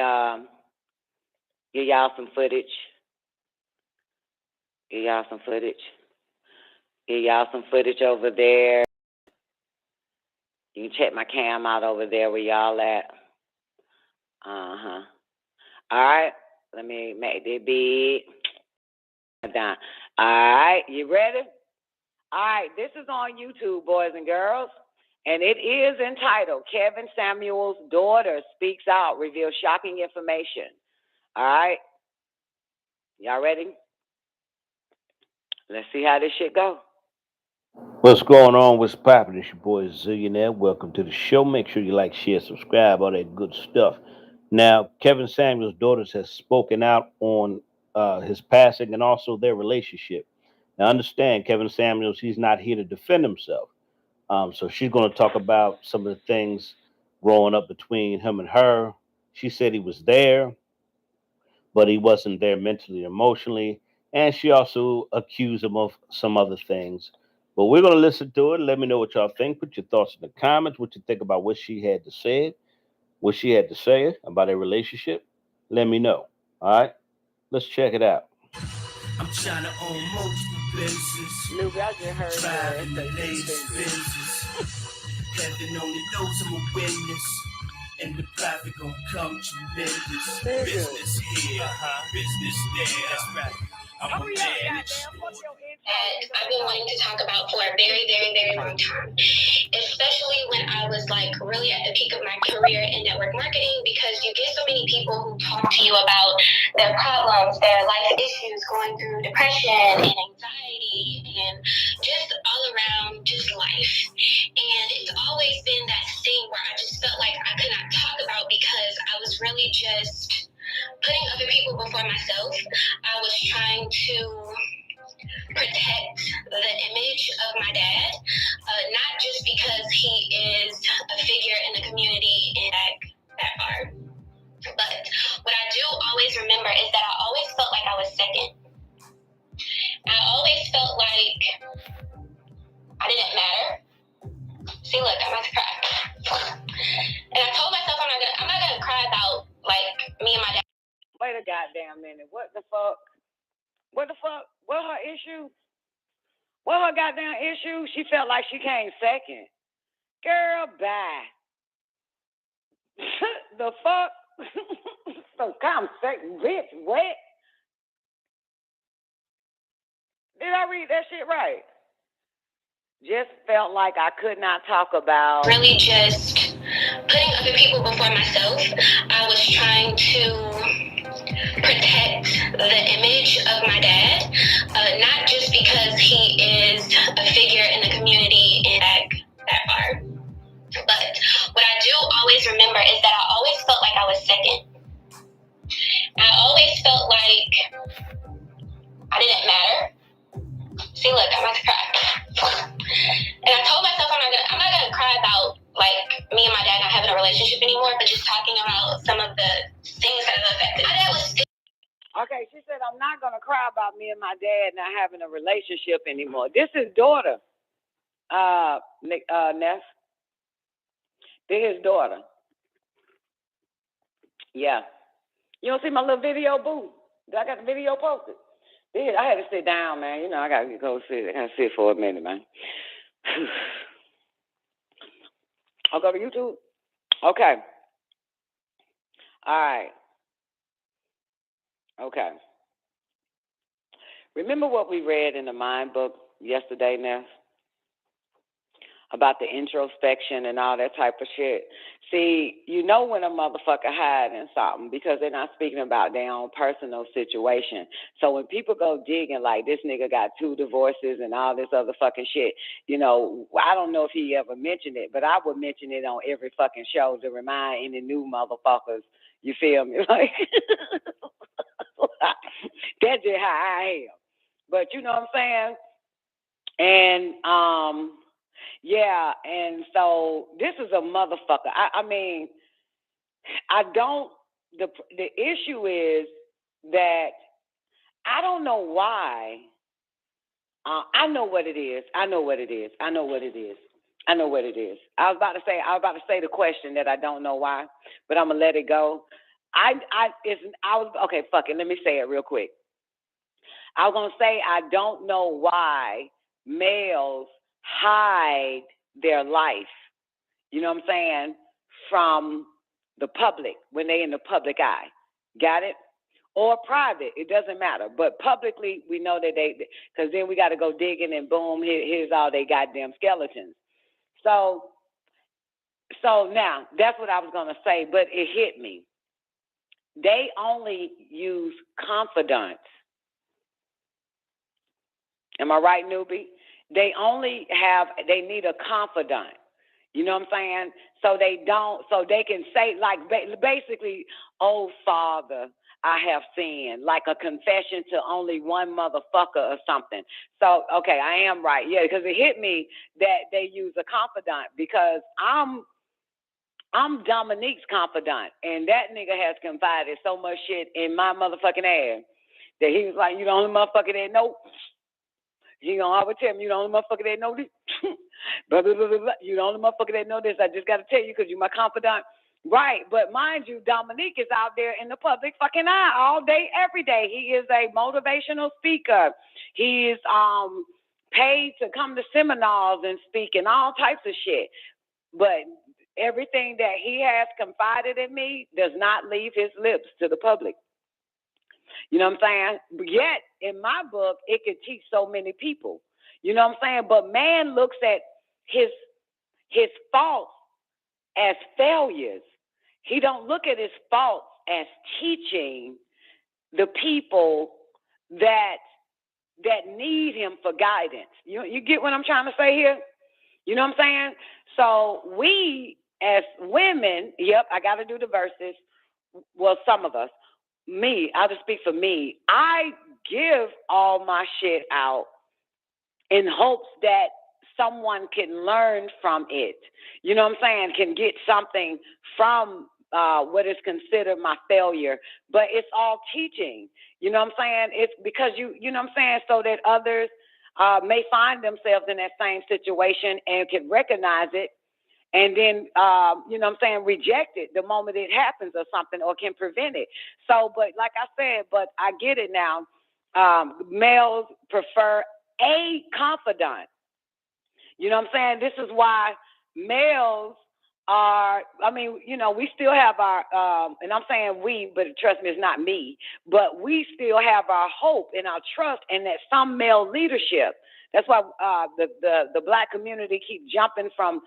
give y'all some footage. Give y'all some footage over there. You can check my cam out over there where y'all at. All right. Let me make this big. Down. All right. You ready? All right. This is on YouTube, boys and girls. And it is entitled, Kevin Samuels' Daughter Speaks Out, Reveals Shocking Information. All right? Y'all ready? Let's see how this shit go. What's going on? What's poppin'? It's your boy Zillionaire. Welcome to the show. Make sure you like, share, subscribe, all that good stuff. Now, Kevin Samuels' daughters has spoken out on his passing and also their relationship. Now, understand, Kevin Samuels, he's not here to defend himself. So she's going to talk about some of the things growing up between him and her. She said he was there, but he wasn't there mentally, emotionally. And she also accused him of some other things. But we're going to listen to it. Let me know what y'all think. Put your thoughts in the comments, what you think about what she had to say, about their relationship. Let me know. All right? Let's check it out. I'm trying to own multiple businesses. Luke, I just heard driving the latest business. Heaven only knows I'm a witness. And the profit gon' come tremendous. Business here, business there. That's right. I'm a man. I've been wanting to talk about for a very, very, very long time, especially when I was like really at the peak of my career in network marketing, because you get so many people who talk to you about their problems, their life issues, going through depression and anxiety and just all around just life. And it's always been that thing where I just felt like I could not talk about because I was really just putting other people before myself. I was trying to protect the image of my dad, not just because he is a figure in the community and that far. But what I do always remember is that I always felt like I was second. I always felt like I didn't matter. See, look, I'm about to cry. And I told myself I'm not gonna cry about like me and my dad. Wait a goddamn minute. What the fuck? What the fuck? What her issue? What her goddamn issue? She felt like she came second. Girl, bye. The fuck? So come second, bitch. What? Did I read that shit right? Just felt like I could not talk about. Really just putting other people before myself. I was trying to protect the image of my dad, not just because he is a figure in the community in that bar. But what I do always remember is that I always felt like I was second. I always felt like I didn't matter. See, look, I'm about to cry. And I told myself I'm not gonna cry about like me and my dad not having a relationship anymore, but just talking about some of the things that have affected. My dad was still. Okay, she said I'm not gonna cry about me and my dad not having a relationship anymore. This is daughter, Ness. This is daughter. Yeah. You don't see my little video, boo? I got the video posted. I had to sit down, man. You know, I got to go sit. I got to sit for a minute, man. I'll go to YouTube. Okay. All right. Okay. Remember what we read in the Mind book yesterday, Ness? About the introspection and all that type of shit. See, you know when a motherfucker hiding something because they're not speaking about their own personal situation. So when people go digging like this nigga got 2 divorces and all this other fucking shit, you know, I don't know if he ever mentioned it, but I would mention it on every fucking show to remind any new motherfuckers, you feel me? Like, that's just how I am. But you know what I'm saying? And, yeah, and so this is a motherfucker. I mean, the issue is that I don't know why. I know what it is. I know what it is. I know what it is. I know what it is. I was about to say the question that I don't know why, but I'm gonna let it go. Okay, fuck it. Let me say it real quick. I was gonna say I don't know why males hide their life, you know what I'm saying, from the public when they in the public eye. Got it? Or private, it doesn't matter. But publicly, we know that because then we got to go digging and boom, here's all they goddamn skeletons. So now, that's what I was going to say, but it hit me. They only use confidants. Am I right, newbie? They need a confidant. You know what I'm saying? So they can say, like, basically, oh, Father, I have sinned, like a confession to only one motherfucker or something. So, okay, I am right. Yeah, because it hit me that they use a confidant because I'm Dominique's confidant, and that nigga has confided so much shit in my motherfucking ass that he was like, you the only motherfucker that know. You know, I would tell him, you the only motherfucker that know this. Blah, blah, blah, blah, blah. You the only motherfucker that know this. I just got to tell you because you're my confidant. Right, but mind you, Dominique is out there in the public fucking eye all day, every day. He is a motivational speaker. He is paid to come to seminars and speak and all types of shit. But everything that he has confided in me does not leave his lips to the public. You know what I'm saying? But yet, in my book, it could teach so many people. You know what I'm saying? But man looks at his faults as failures. He don't look at his faults as teaching the people that need him for guidance. You get what I'm trying to say here? You know what I'm saying? So we as women, yep, I got to do the verses. Well, some of us. Me, I'll just speak for me. I give all my shit out in hopes that someone can learn from it. You know what I'm saying? Can get something from what is considered my failure. But it's all teaching. You know what I'm saying? It's because you know what I'm saying, so that others may find themselves in that same situation and can recognize it. And then, you know what I'm saying, reject it the moment it happens or something, or can prevent it. So, but like I said, but I get it now. Males prefer a confidant. You know what I'm saying? This is why males are, I mean, you know, we still have our, and I'm saying we, but trust me, it's not me, but we still have our hope and our trust in that some male leadership. That's why the black community keep jumping from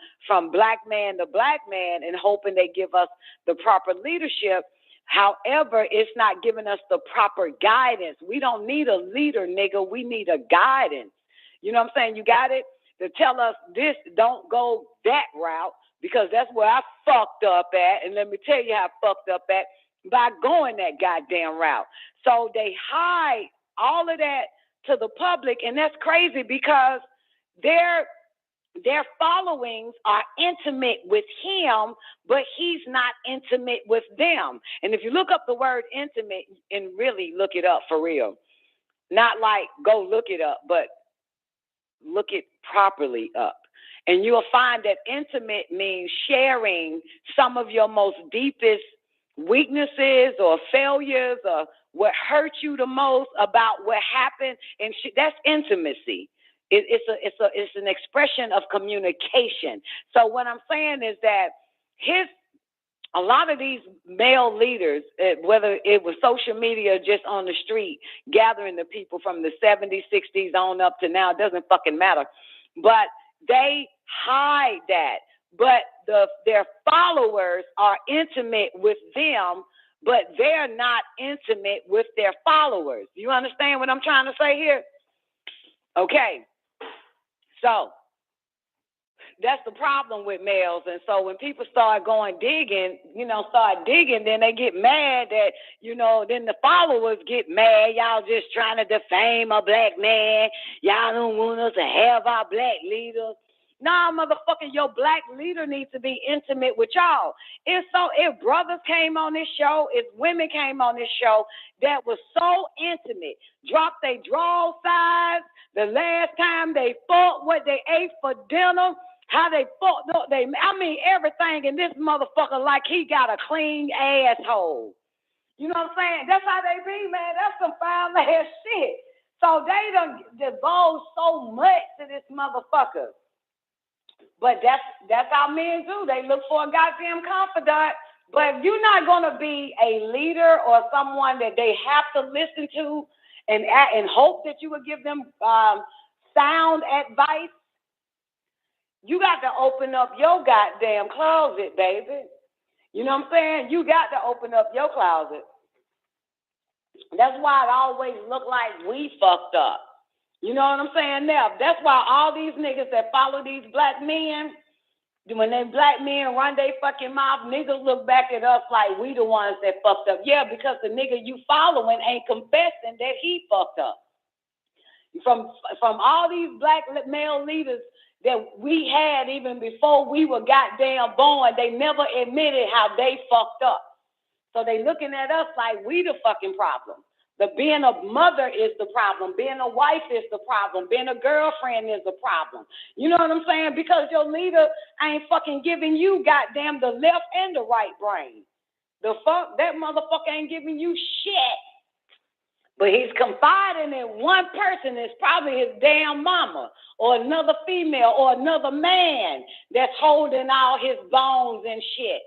black man to black man and hoping they give us the proper leadership, However, it's not giving us the proper guidance. We don't need a leader, nigga. We need a guidance. You know what I'm saying? You got it? To tell us this, don't go that route, because that's where I fucked up at. And let me tell you how I fucked up at, by going that goddamn route. So they hide all of that to the public, and that's crazy because their followings are intimate with him, but he's not intimate with them. And if you look up the word intimate and really look it up for real, not like go look it up, but look it properly up, and you'll find that intimate means sharing some of your most deepest weaknesses or failures or what hurt you the most about what happened, and that's intimacy. It's an expression of communication. So what I'm saying is that a lot of these male leaders, whether it was social media or just on the street, gathering the people from the 70s, 60s on up to now, it doesn't fucking matter. But they hide that. But their followers are intimate with them, but they're not intimate with their followers. You understand what I'm trying to say here? Okay. So that's the problem with males. And so when people start going digging, then they get mad that, then the followers get mad. Y'all just trying to defame a black man. Y'all don't want us to have our black leaders. Nah, motherfucker, your black leader needs to be intimate with y'all. If brothers came on this show, if women came on this show that was so intimate, dropped their draw size, the last time they fought, what they ate for dinner, how they fought, everything in this motherfucker like he got a clean asshole. You know what I'm saying? That's how they be, man. That's some foul ass shit. So they done divulged so much to this motherfucker. But that's how men do. They look for a goddamn confidant. But if you're not going to be a leader or someone that they have to listen to and hope that you would give them sound advice, you got to open up your goddamn closet, baby. You know what I'm saying? You got to open up your closet. That's why it always look like we fucked up. You know what I'm saying? Now, that's why all these niggas that follow these black men, when they black men run their fucking mouth, niggas look back at us like we the ones that fucked up. Yeah, because the nigga you following ain't confessing that he fucked up. From all these black male leaders that we had even before we were goddamn born, they never admitted how they fucked up. So they looking at us like we the fucking problem. The being a mother is the problem. Being a wife is the problem. Being a girlfriend is the problem. You know what I'm saying? Because your leader ain't fucking giving you goddamn the left and the right brain. The fuck? That motherfucker ain't giving you shit. But he's confiding in one person. It's probably his damn mama or another female or another man that's holding all his bones and shit.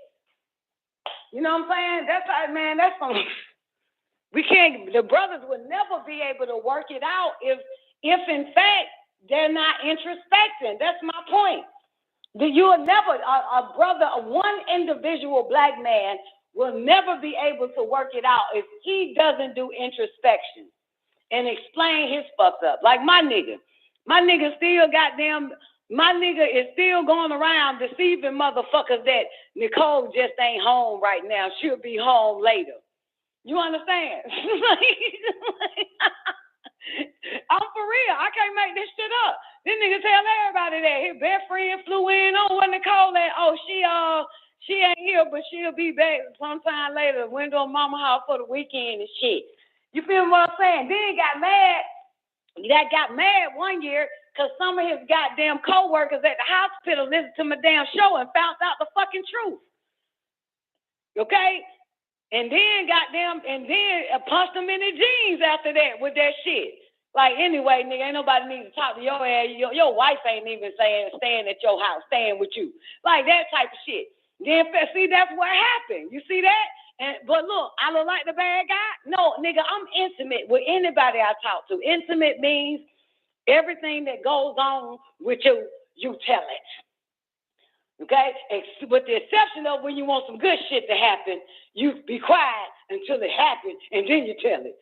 You know what I'm saying? That's how, man, that's some... the brothers would never be able to work it out if in fact they're not introspecting. That's my point. You will never, one individual black man will never be able to work it out if he doesn't do introspection and explain his fucked up. Like my nigga is still going around deceiving motherfuckers that Nicole just ain't home right now. She'll be home later. You understand? I'm for real. I can't make this shit up. This nigga tell everybody that his best friend flew in on what Nicole at. Oh, she ain't here, but she'll be back sometime later. Went to mama house for the weekend and shit. You feel what I'm saying? Then got mad one year because some of his goddamn co-workers at the hospital listened to my damn show and found out the fucking truth. Okay? And then punched him in the jeans after that with that shit. Like, anyway, nigga, ain't nobody need to talk to your ass. Your wife ain't even staying at your house, staying with you. Like that type of shit. Then, see, that's what happened. You see that? But look, I look like the bad guy? No, nigga, I'm intimate with anybody I talk to. Intimate means everything that goes on with you tell it. Okay? With the exception of when you want some good shit to happen, you be quiet until it happens and then you tell it.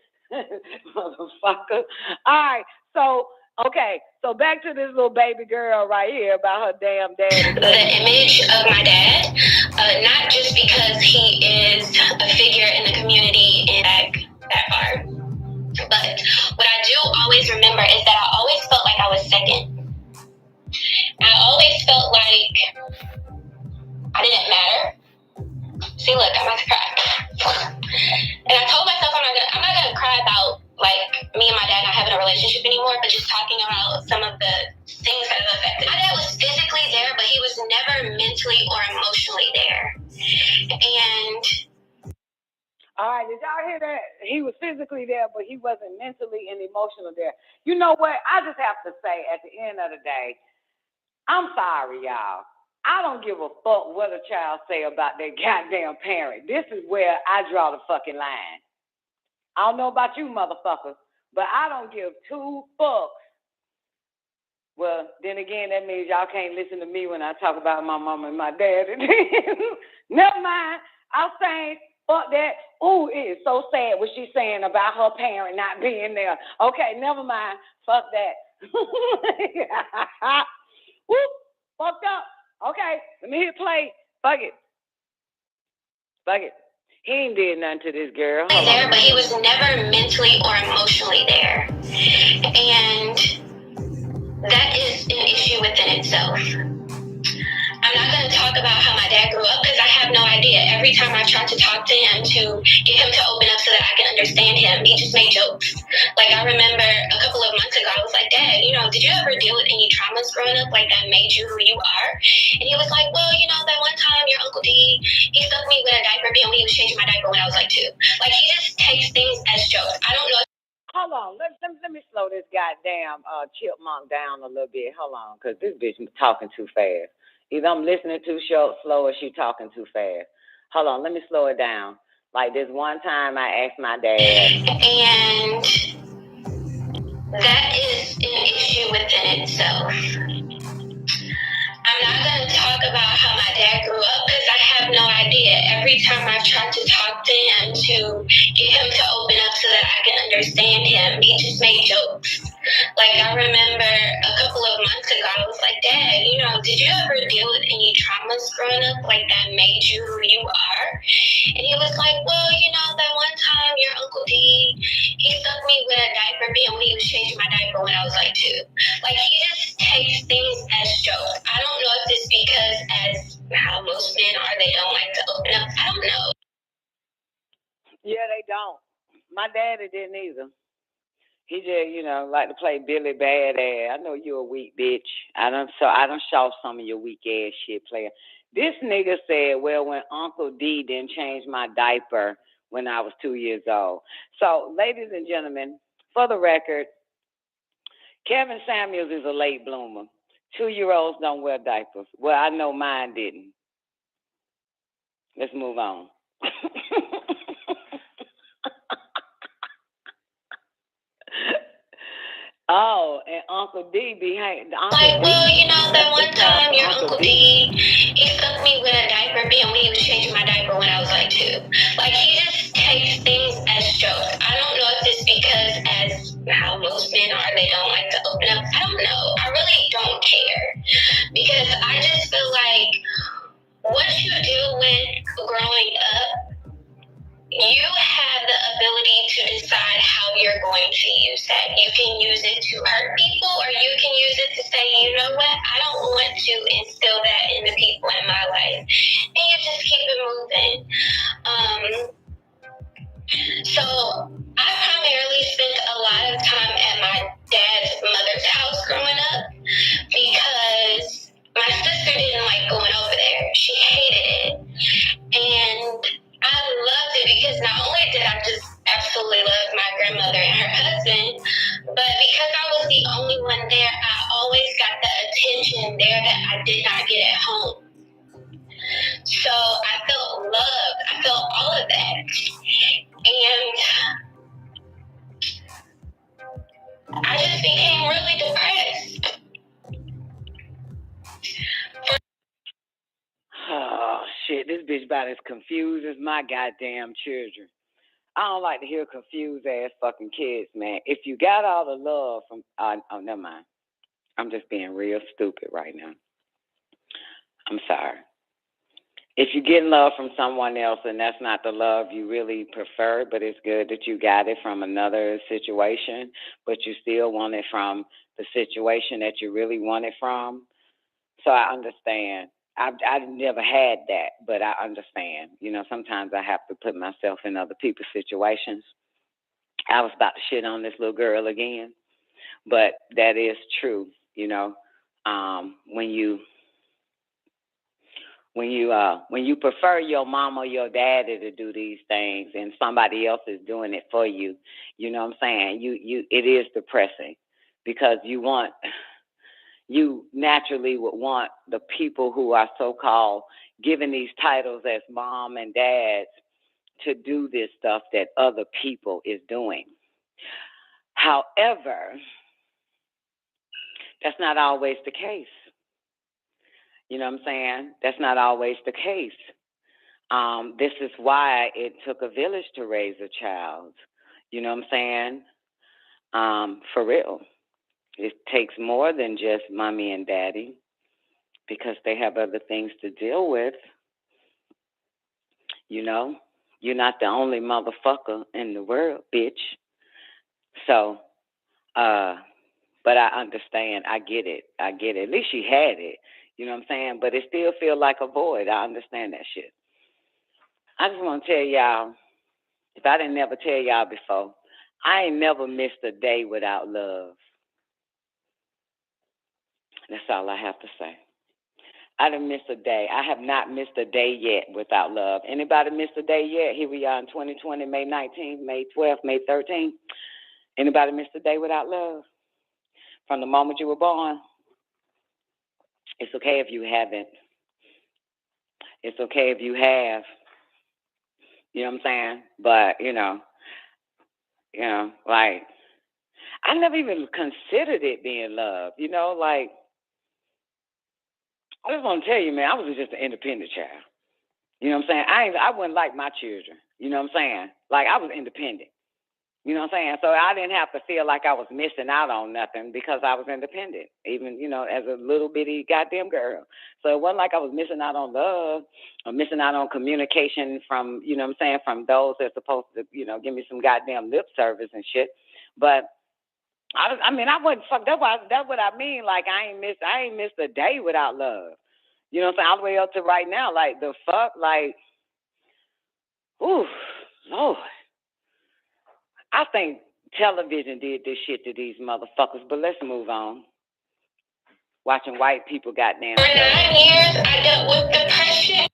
Motherfucker. All right, so back to this little baby girl right here about her damn dad. The image of my dad, not just because he is a figure in the community in that part, but what I do always remember is that I always felt like I was second. I always felt like I didn't matter. See, look, I'm about to cry. And I told myself I'm not gonna cry about like me and my dad not having a relationship anymore, but just talking about some of the things that have affected. My dad was physically there, but he was never mentally or emotionally there. And all right, did y'all hear that? He was physically there, but he wasn't mentally and emotionally there. You know what? I just have to say, at the end of the day, I'm sorry, y'all. I don't give a fuck what a child say about their goddamn parent. This is where I draw the fucking line. I don't know about you motherfuckers, but I don't give two fucks. Well, then again, that means y'all can't listen to me when I talk about my mama and my dad. Never mind. I'm saying, fuck that. Ooh, it is so sad what she's saying about her parent not being there. Okay, never mind. Fuck that. Whoop, fucked up. Okay, let me hit play. Fuck it. He ain't did nothing to this girl. There, but he was never mentally or emotionally there. And that is an issue within itself. I'm not going to talk about how my dad grew up because I have no idea. Every time I tried to talk to him to get him to open up so that I can understand him, he just made jokes. Like, I remember a couple of months ago, I was like, Dad, did you ever deal with any traumas growing up like that made you who you are? And he was like, well, that one time your Uncle D, he stuck me with a diaper bin when he was changing my diaper when I was like 2. Like, he just takes things as jokes. I don't know. Hold on, let me slow this goddamn chipmunk down a little bit. Hold on, because this bitch is talking too fast. Either I'm listening too slow or she talking too fast. Hold on, let me slow it down. Like this one time I asked my dad. And that is an issue within itself. I'm not going to talk about how my dad grew up because I have no idea. Every time I've tried to talk to him to get him to open up so that I can understand him, he just made jokes. Like, I remember a couple of months ago, I was like, Dad, did you ever deal with any traumas growing up like that made you who you are? And he was like, well, that one time your Uncle D, he stuck me with a diaper bin when he was changing my diaper when I was like 2. Like, he just takes things as jokes. I don't know if it's because as how most men are, they don't like to open up. I don't know. Yeah, they don't. My daddy didn't either. He just, like to play Billy Badass. I know you're a weak bitch. I done saw some of your weak ass shit player. This nigga said, well, when Uncle D didn't change my diaper when I was 2 years old. So, ladies and gentlemen, for the record, Kevin Samuels is a late bloomer. 2-year-olds don't wear diapers. Well, I know mine didn't. Let's move on. Oh, and Uncle D behind. Like, well, that one time your Uncle D, he stuck me with a diaper bin when he was changing my diaper when I was like 2. Like, he just takes things as jokes. I don't know if it's because as how most men are, they don't like to open up. I don't know. I really don't care. Because I just feel like what you do with growing up, you have the ability to decide how you're going to use that. You can use it to hurt people, or you can use it to say, you know what, I don't want to instill that in the people in my life. And you just keep it moving. So I primarily spent a lot of time at my dad's mother's house growing up because my sister didn't like going over there. She hated it. And I loved it because not only did I just absolutely love my grandmother and her husband, but because I was the only one there, I always got the attention there that I did not get at home. So I felt loved. I felt all of that. And I just became really depressed. Shit, this bitch about as confused as my goddamn children. I don't like to hear confused ass fucking kids, man. If you got all the love from, oh, never mind. I'm just being real stupid right now. I'm sorry. If you get love from someone else and that's not the love you really prefer, but it's good that you got it from another situation, but you still want it from the situation that you really want it from. So I understand. I've never had that, but I understand. You know, sometimes I have to put myself in other people's situations. I was about to shit on this little girl again, but that is true. You know, when you prefer your mom or your daddy to do these things and somebody else is doing it for you, you know what I'm saying? It is depressing because you naturally would want the people who are so-called given these titles as mom and dads to do this stuff that other people is doing. However, that's not always the case. You know what I'm saying? That's not always the case. This is why it took a village to raise a child. You know what I'm saying? For real. It takes more than just mommy and daddy because they have other things to deal with. You know, you're not the only motherfucker in the world, bitch. So, but I understand. I get it. At least she had it. You know what I'm saying? But it still feels like a void. I understand that shit. I just want to tell y'all, if I didn't never tell y'all before, I ain't never missed a day without love. That's all I have to say. I didn't miss a day. I have not missed a day yet without love. Anybody missed a day yet? Here we are in 2020, May 19th, May 12th, May 13th. Anybody missed a day without love? From the moment you were born? It's okay if you haven't. It's okay if you have. You know what I'm saying? But, you know, like, I never even considered it being love. You know, like, I just want to tell you, man, I was just an independent child. You know what I'm saying? I wasn't like my children. You know what I'm saying? Like, I was independent. You know what I'm saying? So I didn't have to feel like I was missing out on nothing because I was independent, even, you know, as a little bitty goddamn girl. So it wasn't like I was missing out on love or missing out on communication from, you know what I'm saying, from those that's supposed to, you know, give me some goddamn lip service and shit. But I mean, I wasn't fucked up. That's what I mean. Like, I ain't missed a day without love. You know what I'm saying? All the way up to right now. Like, the fuck? Like, ooh, Lord. I think television did this shit to these motherfuckers, but let's move on. Watching white people goddamn. For 9 years, I dealt with depression.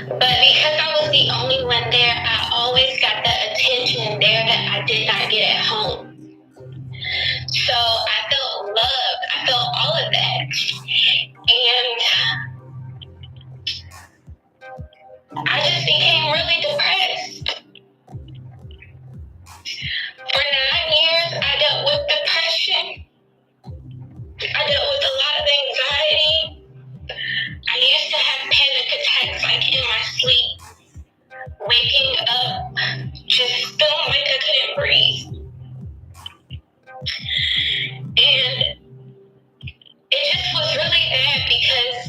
But because I was the only one there, I always got the attention there that I did not get at home. So I felt loved. I felt all of that. And I just became really depressed. For 9 years, I dealt with depression. I dealt with a lot of anxiety. I used to have panic attacks like in my sleep. Waking up, just feeling like I couldn't breathe. And it just was really bad because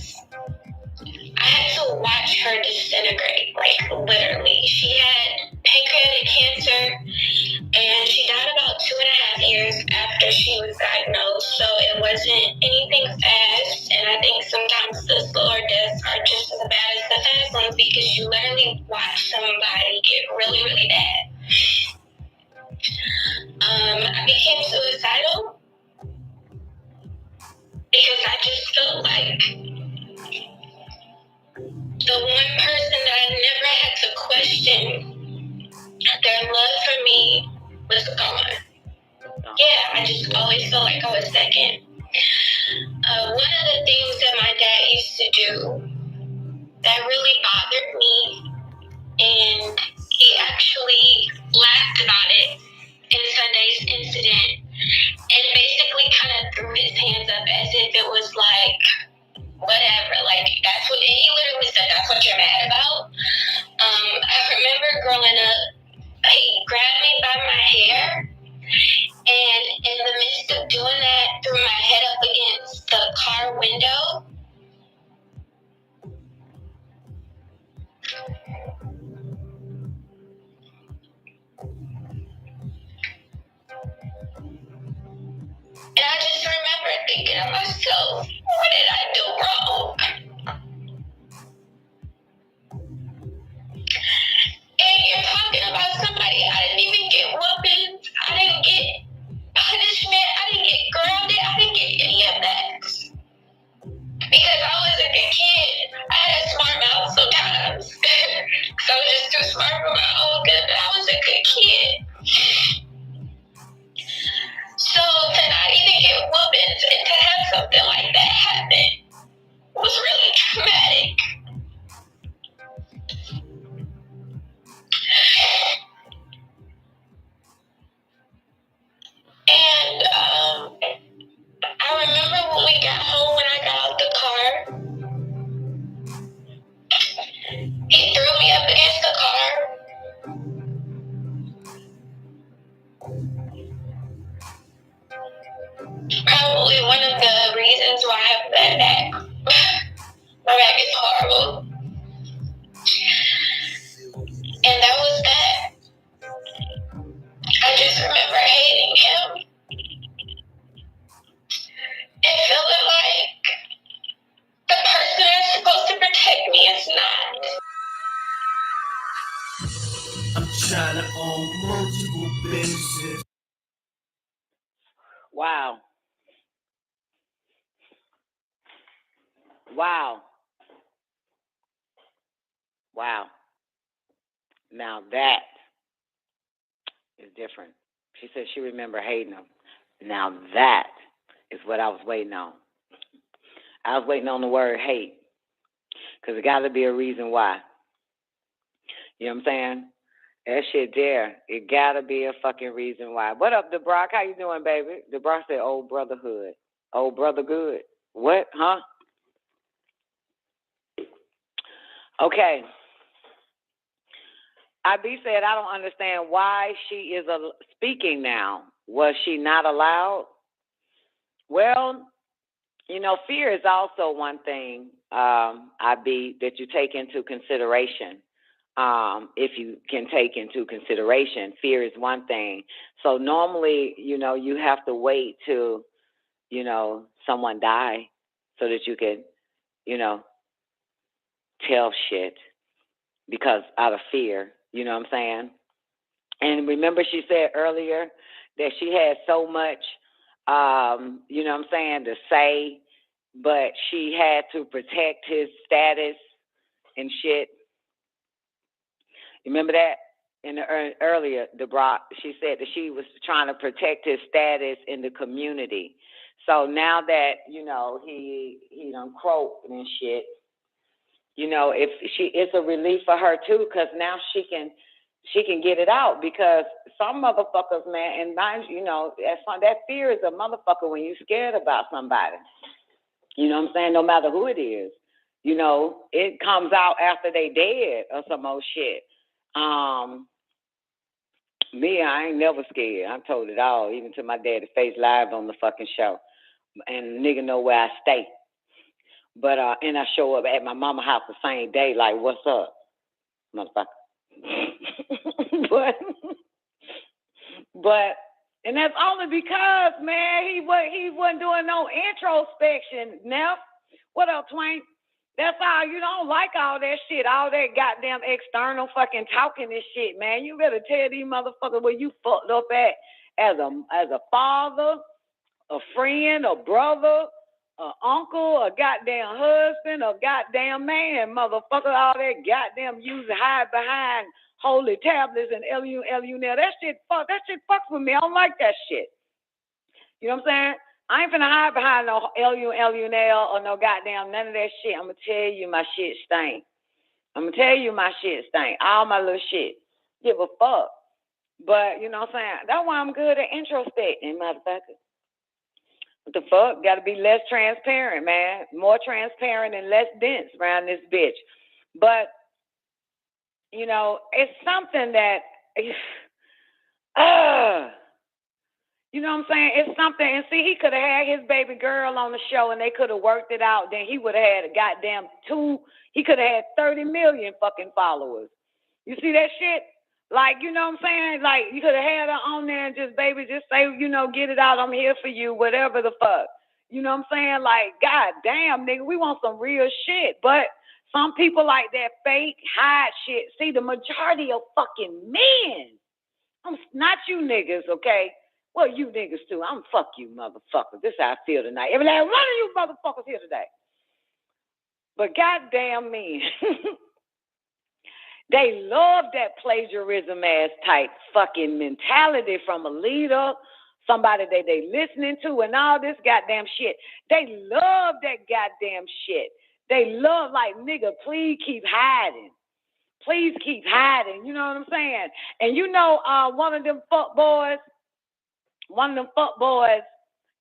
I had to watch her disintegrate, like literally. She had pancreatic cancer and she died about 2.5 years after she was diagnosed. So it wasn't anything fast. And I think sometimes the slower deaths are just as bad as the fast ones because you literally watch somebody get really, really bad. I became suicidal because I just felt like the one person that I never had to question their love for me was gone. Yeah, I just always felt like I was second. One of the things that my dad used to do that really bothered me, and he actually laughed about it in Sunday's incident, and basically kind of threw his hands up as if it was like, whatever, like, that's what, and he literally said, what you're mad about. I remember growing up, he grabbed me by my hair, and in the midst of doing that, threw my head up against the car window. And I just remember thinking to myself, what did I do wrong? And you're talking about somebody, I didn't even get whoopings, I didn't get punishment, I didn't get grounded, I didn't get any of that. Because I was a good kid. I had a smart mouth sometimes. So I was just too smart for my own good, but I was a good kid. So to not even get whoopings and to have something like that happen was really traumatic. And I remember when we got home, when I got out the car, he threw me up against the car. Probably one of the reasons why I have that back. My back is horrible. And that was that. I just remember hating him and feeling like the person that's supposed to protect me is not. I'm trying to own multiple businesses. Wow. Wow. Wow. Now that is different. She said she remember hating him. Now that is what I was waiting on. I was waiting on the word hate. Because it got to be a reason why. You know what I'm saying? That shit there. It got to be a fucking reason why. What up, DeBrock? How you doing, baby? DeBrock said, old brotherhood. Old brother good. What? Huh? Okay. IB said, I don't understand why she is speaking now. Was she not allowed? Well, you know, fear is also one thing, IB, that you take into consideration. If you can take into consideration, fear is one thing. So normally, you know, you have to wait till, you know, someone die so that you can, you know, tell shit because out of fear, you know what I'm saying? And remember she said earlier that she had so much, you know what I'm saying, to say, but she had to protect his status and shit. Remember that in the earlier, DeBrock, she said that she was trying to protect his status in the community. So now that, you know, he done croaked and shit, you know, it's a relief for her too, because now she can get it out, because some motherfuckers, man, and mind you, know, that fear is a motherfucker when you're scared about somebody. You know what I'm saying? No matter who it is, you know, it comes out after they dead or some old shit. Me, I ain't never scared. I told it all, even to my daddy face live on the fucking show. And nigga know where I stay. But, and I show up at my mama's house the same day, like, what's up, motherfucker? but, and that's only because, man, he wasn't doing no introspection. Now, what up, Twain? That's how you don't like all that shit, all that goddamn external fucking talking and shit, man. You better tell these motherfuckers where you fucked up at as a father, a friend, a brother, a uncle, a goddamn husband, a goddamn man, motherfucker. All that goddamn using hide behind holy tablets and LU. Now that shit fucks with me. I don't like that shit. You know what I'm saying? I ain't finna hide behind no LU or no goddamn none of that shit. I'm gonna tell you my shit stink. All my little shit. Give a fuck. But, you know what I'm saying? That's why I'm good at introspecting, motherfucker. What the fuck? Gotta be less transparent, man. More transparent and less dense around this bitch. But, you know, it's something that, you know what I'm saying? It's something, and see, he could have had his baby girl on the show and they could have worked it out. Then he would have had a goddamn he could have had 30 million fucking followers. You see that shit? Like, you know what I'm saying? Like, you could have had her on there and just, baby, just say, you know, get it out. I'm here for you, whatever the fuck. You know what I'm saying? Like, god damn, nigga, we want some real shit. But some people like that fake, hide shit. See, the majority of fucking men, not you niggas, okay? Well, you niggas too. I'm fuck you, motherfucker. This is how I feel tonight. Every last one of you motherfuckers here today. But goddamn men, they love that plagiarism ass type fucking mentality from a leader, somebody that they listening to, and all this goddamn shit. They love that goddamn shit. They love, like, nigga, please keep hiding. Please keep hiding. You know what I'm saying? And you know, one of them fuck boys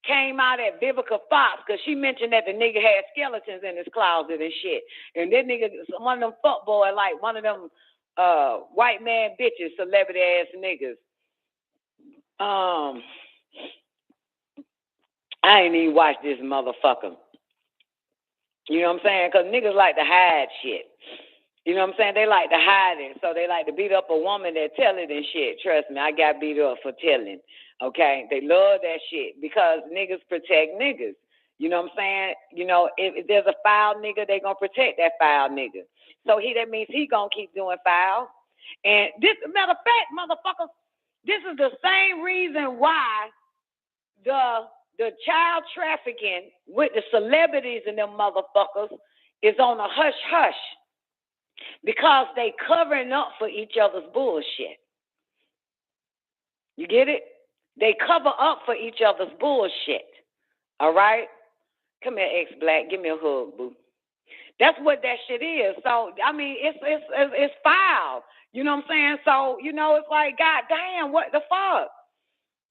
came out at Vivica Fox because she mentioned that the nigga had skeletons in his closet and shit. And that nigga, one of them fuck boys, like one of them white man bitches, celebrity ass niggas. I ain't even watch this motherfucker. You know what I'm saying? Because niggas like to hide shit. You know what I'm saying? They like to hide it. So they like to beat up a woman that tell it and shit. Trust me, I got beat up for telling. Okay? They love that shit because niggas protect niggas. You know what I'm saying? You know, if there's a foul nigga, they going to protect that foul nigga. So that means he going to keep doing foul. And this, matter of fact, motherfuckers, this is the same reason why the child trafficking with the celebrities and them motherfuckers is on a hush-hush. Because they covering up for each other's bullshit. You get it? They cover up for each other's bullshit. All right? Come here, ex-black. Give me a hug, boo. That's what that shit is. So, I mean, it's foul. You know what I'm saying? So, you know, it's like, God damn, what the fuck?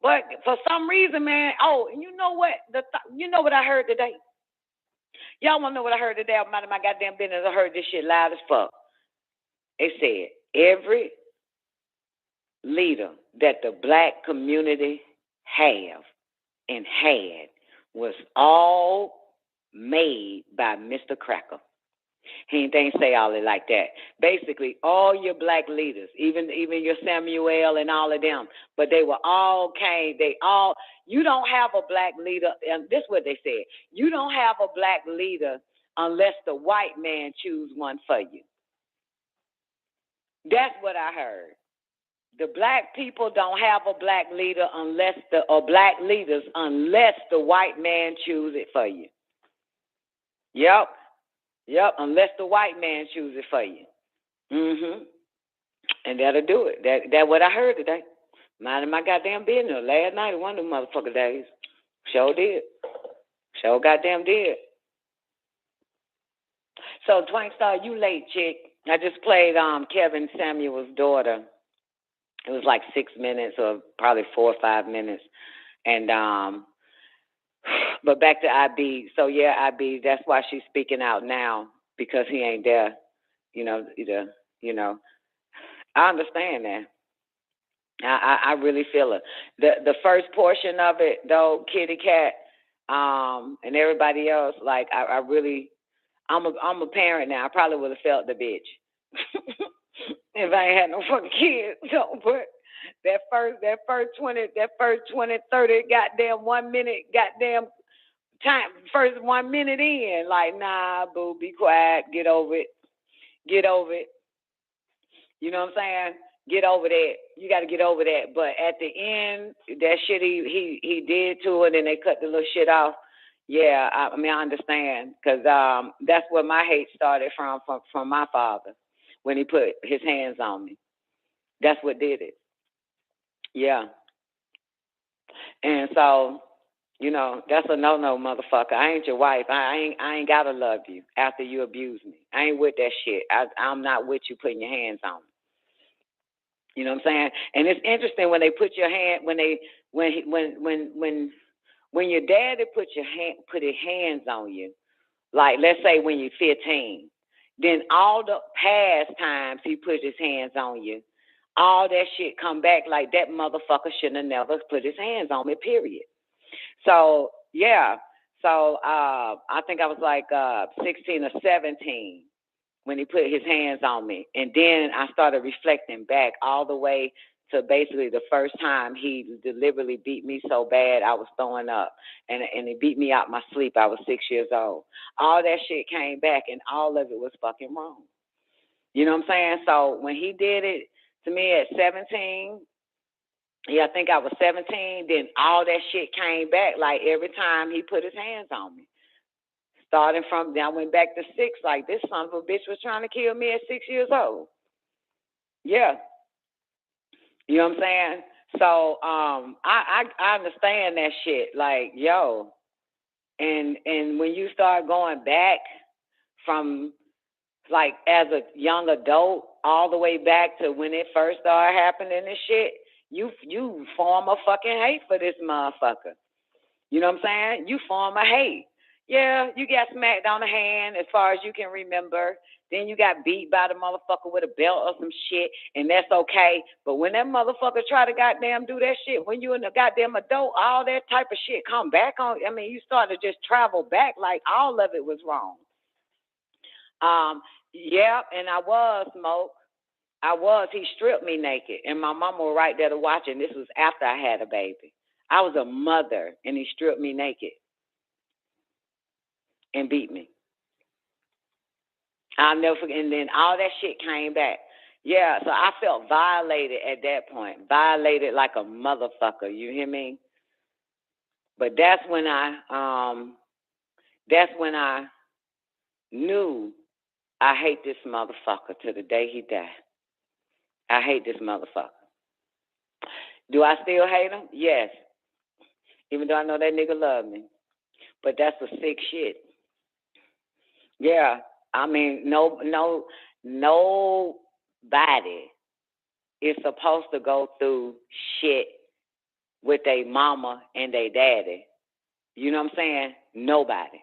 But for some reason, man, and you know what? You know what I heard today? Y'all want to know what I heard today? I'm out of my goddamn business. I heard this shit loud as fuck. They said every leader that the black community have and had was all made by Mr. Cracker. He didn't say all it like that. Basically, all your black leaders, even your Samuel and all of them, but they were all you don't have a black leader, and this is what they said, you don't have a black leader unless the white man choose one for you. That's what I heard. The black people don't have a black leader or black leaders unless the white man choose it for you. Yep, unless the white man choose it for you. And that'll do it. That's what I heard today. Minding my goddamn business. Last night, one of them motherfucker days. Sure did. Sure goddamn did. So, Twank Star, you late, chick. I just played Kevin Samuel's daughter. It was like 6 minutes or probably 4 or 5 minutes. And but back to IB. So yeah, IB, that's why she's speaking out now, because he ain't there. You know, I understand that. I really feel it. The first portion of it though, Kitty Cat, and everybody else, like I'm a parent now. I probably would have felt the bitch if I ain't had no fucking kids. So, but that first 20, 30 goddamn 1 minute goddamn time, first 1 minute in, like, nah, boo, be quiet, get over it. You know what I'm saying? Get over that. You got to get over that. But at the end, that shit he did to it, and they cut the little shit off. Yeah, I mean, I understand, because that's where my hate started from my father, when he put his hands on me. That's what did it. Yeah. And so, you know, that's a no-no, motherfucker. I ain't your wife. I ain't got to love you after you abuse me. I ain't with that shit. I'm not with you putting your hands on me. You know what I'm saying? And it's interesting when they put your hand, when your daddy put his hands on you, like, let's say when you're 15, Then all the past times he put his hands on you, all that shit come back like that motherfucker shouldn't have never put his hands on me, period. So, yeah. So, I think I was like 16 or 17 when he put his hands on me. And then I started reflecting back all the way to basically the first time he deliberately beat me so bad I was throwing up. And he beat me out my sleep. I was 6 years old. All that shit came back, and all of it was fucking wrong. You know what I'm saying? So when he did it to me at 17, I think I was 17, then all that shit came back like every time he put his hands on me. Starting from, then I went back to 6, like this son of a bitch was trying to kill me at 6 years old. Yeah. You know what I'm saying? So I understand that shit. Like, yo. And when you start going back from like as a young adult all the way back to when it first started happening and shit, you form a fucking hate for this motherfucker. You know what I'm saying? You form a hate. Yeah, you got smacked on the hand as far as you can remember. Then you got beat by the motherfucker with a belt or some shit, and that's okay. But when that motherfucker try to goddamn do that shit, when you in the goddamn adult, all that type of shit come back on. I mean, you start to just travel back like all of it was wrong. Yeah, and I was, Smoke. He stripped me naked, and my mama was right there to watch it. And this was after I had a baby. I was a mother, and he stripped me naked and beat me. I'll never forget. And then all that shit came back. Yeah, so I felt violated at that point. Violated like a motherfucker. You hear me? But that's when I knew I hate this motherfucker to the day he died. I hate this motherfucker. Do I still hate him? Yes. Even though I know that nigga love me. But that's a sick shit. Yeah. I mean, nobody is supposed to go through shit with their mama and their daddy. You know what I'm saying? Nobody.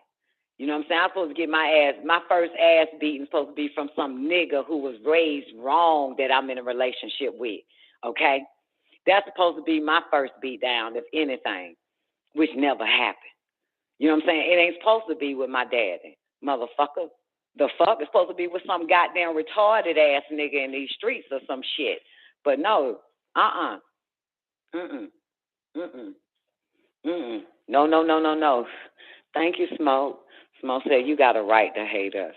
You know what I'm saying? I'm supposed to get my first ass beating supposed to be from some nigga who was raised wrong that I'm in a relationship with. Okay? That's supposed to be my first beat down, if anything, which never happened. You know what I'm saying? It ain't supposed to be with my daddy, motherfucker. The fuck? It's supposed to be with some goddamn retarded ass nigga in these streets or some shit. But no, No. Thank you, Smoke. Smoke said you got a right to hate us.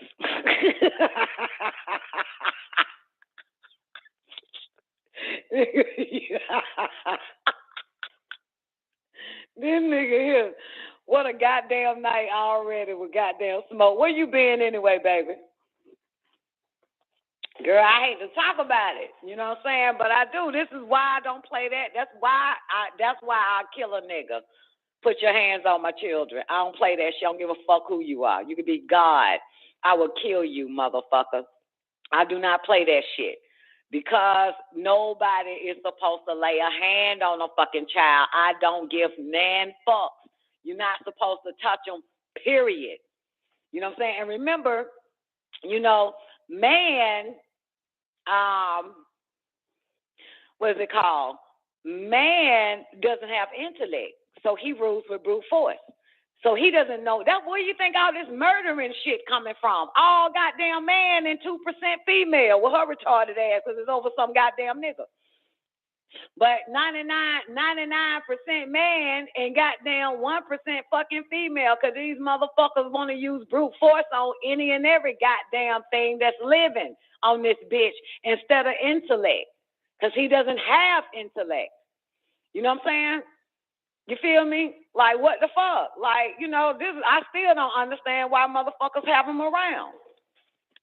This nigga here, what a goddamn night already with goddamn Smoke. Where you been anyway, baby? Girl, I hate to talk about it. You know what I'm saying? But I do. This is why I don't play that. That's why I kill a nigga. Put your hands on my children. I don't play that shit. I don't give a fuck who you are. You could be God. I will kill you, motherfucker. I do not play that shit. Because nobody is supposed to lay a hand on a fucking child. I don't give nan fucks. You're not supposed to touch them, period. You know what I'm saying? And remember, you know, man, what is it called? Man doesn't have intellect, so he rules with brute force. So he doesn't know that. Where you think all this murdering shit coming from? All goddamn man and 2% female with her retarded ass because it's over some goddamn nigga. But 99% man and goddamn 1% fucking female because these motherfuckers want to use brute force on any and every goddamn thing that's living on this bitch instead of intellect because he doesn't have intellect. You know what I'm saying? You feel me? Like, what the fuck? Like, you know, I still don't understand why motherfuckers have them around.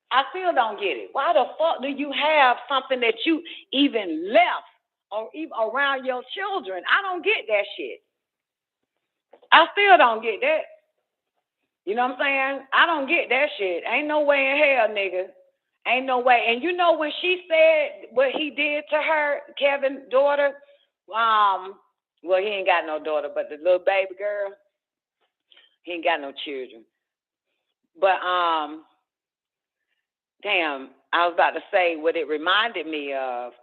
I still don't get it. Why the fuck do you have something that you even left or even around your children? I don't get that shit. I still don't get that. You know what I'm saying? I don't get that shit. Ain't no way in hell, nigga. Ain't no way. And you know when she said what he did to her, Kevin's daughter, well, he ain't got no daughter, but the little baby girl, he ain't got no children. But damn, I was about to say what it reminded me of.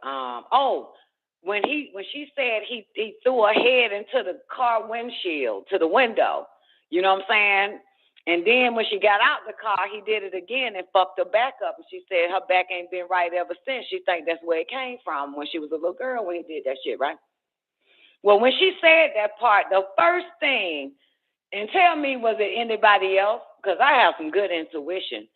When she said he threw her head into the car windshield, to the window. You know what I'm saying? And then when she got out the car, he did it again and fucked her back up. And she said her back ain't been right ever since. She think that's where it came from when she was a little girl when he did that shit, right? Well, when she said that part, the first thing, and tell me, was it anybody else? Because I have some good intuition.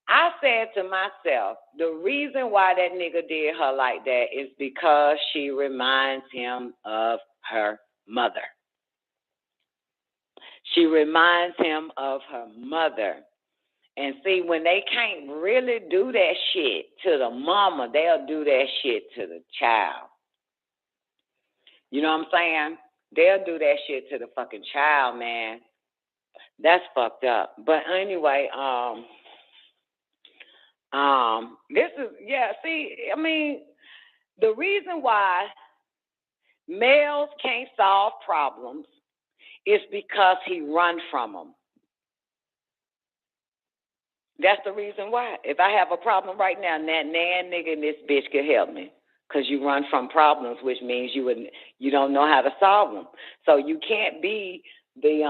I said to myself, the reason why that nigga did her like that is because she reminds him of her mother. She reminds him of her mother. And see, when they can't really do that shit to the mama, they'll do that shit to the child. You know what I'm saying? They'll do that shit to the fucking child, man. That's fucked up. But anyway, this is, I mean, the reason why males can't solve problems is because he run from them. That's the reason why. If I have a problem right now, that nan nigga and this bitch could help me, because you run from problems, which means you don't know how to solve them. So you can't be the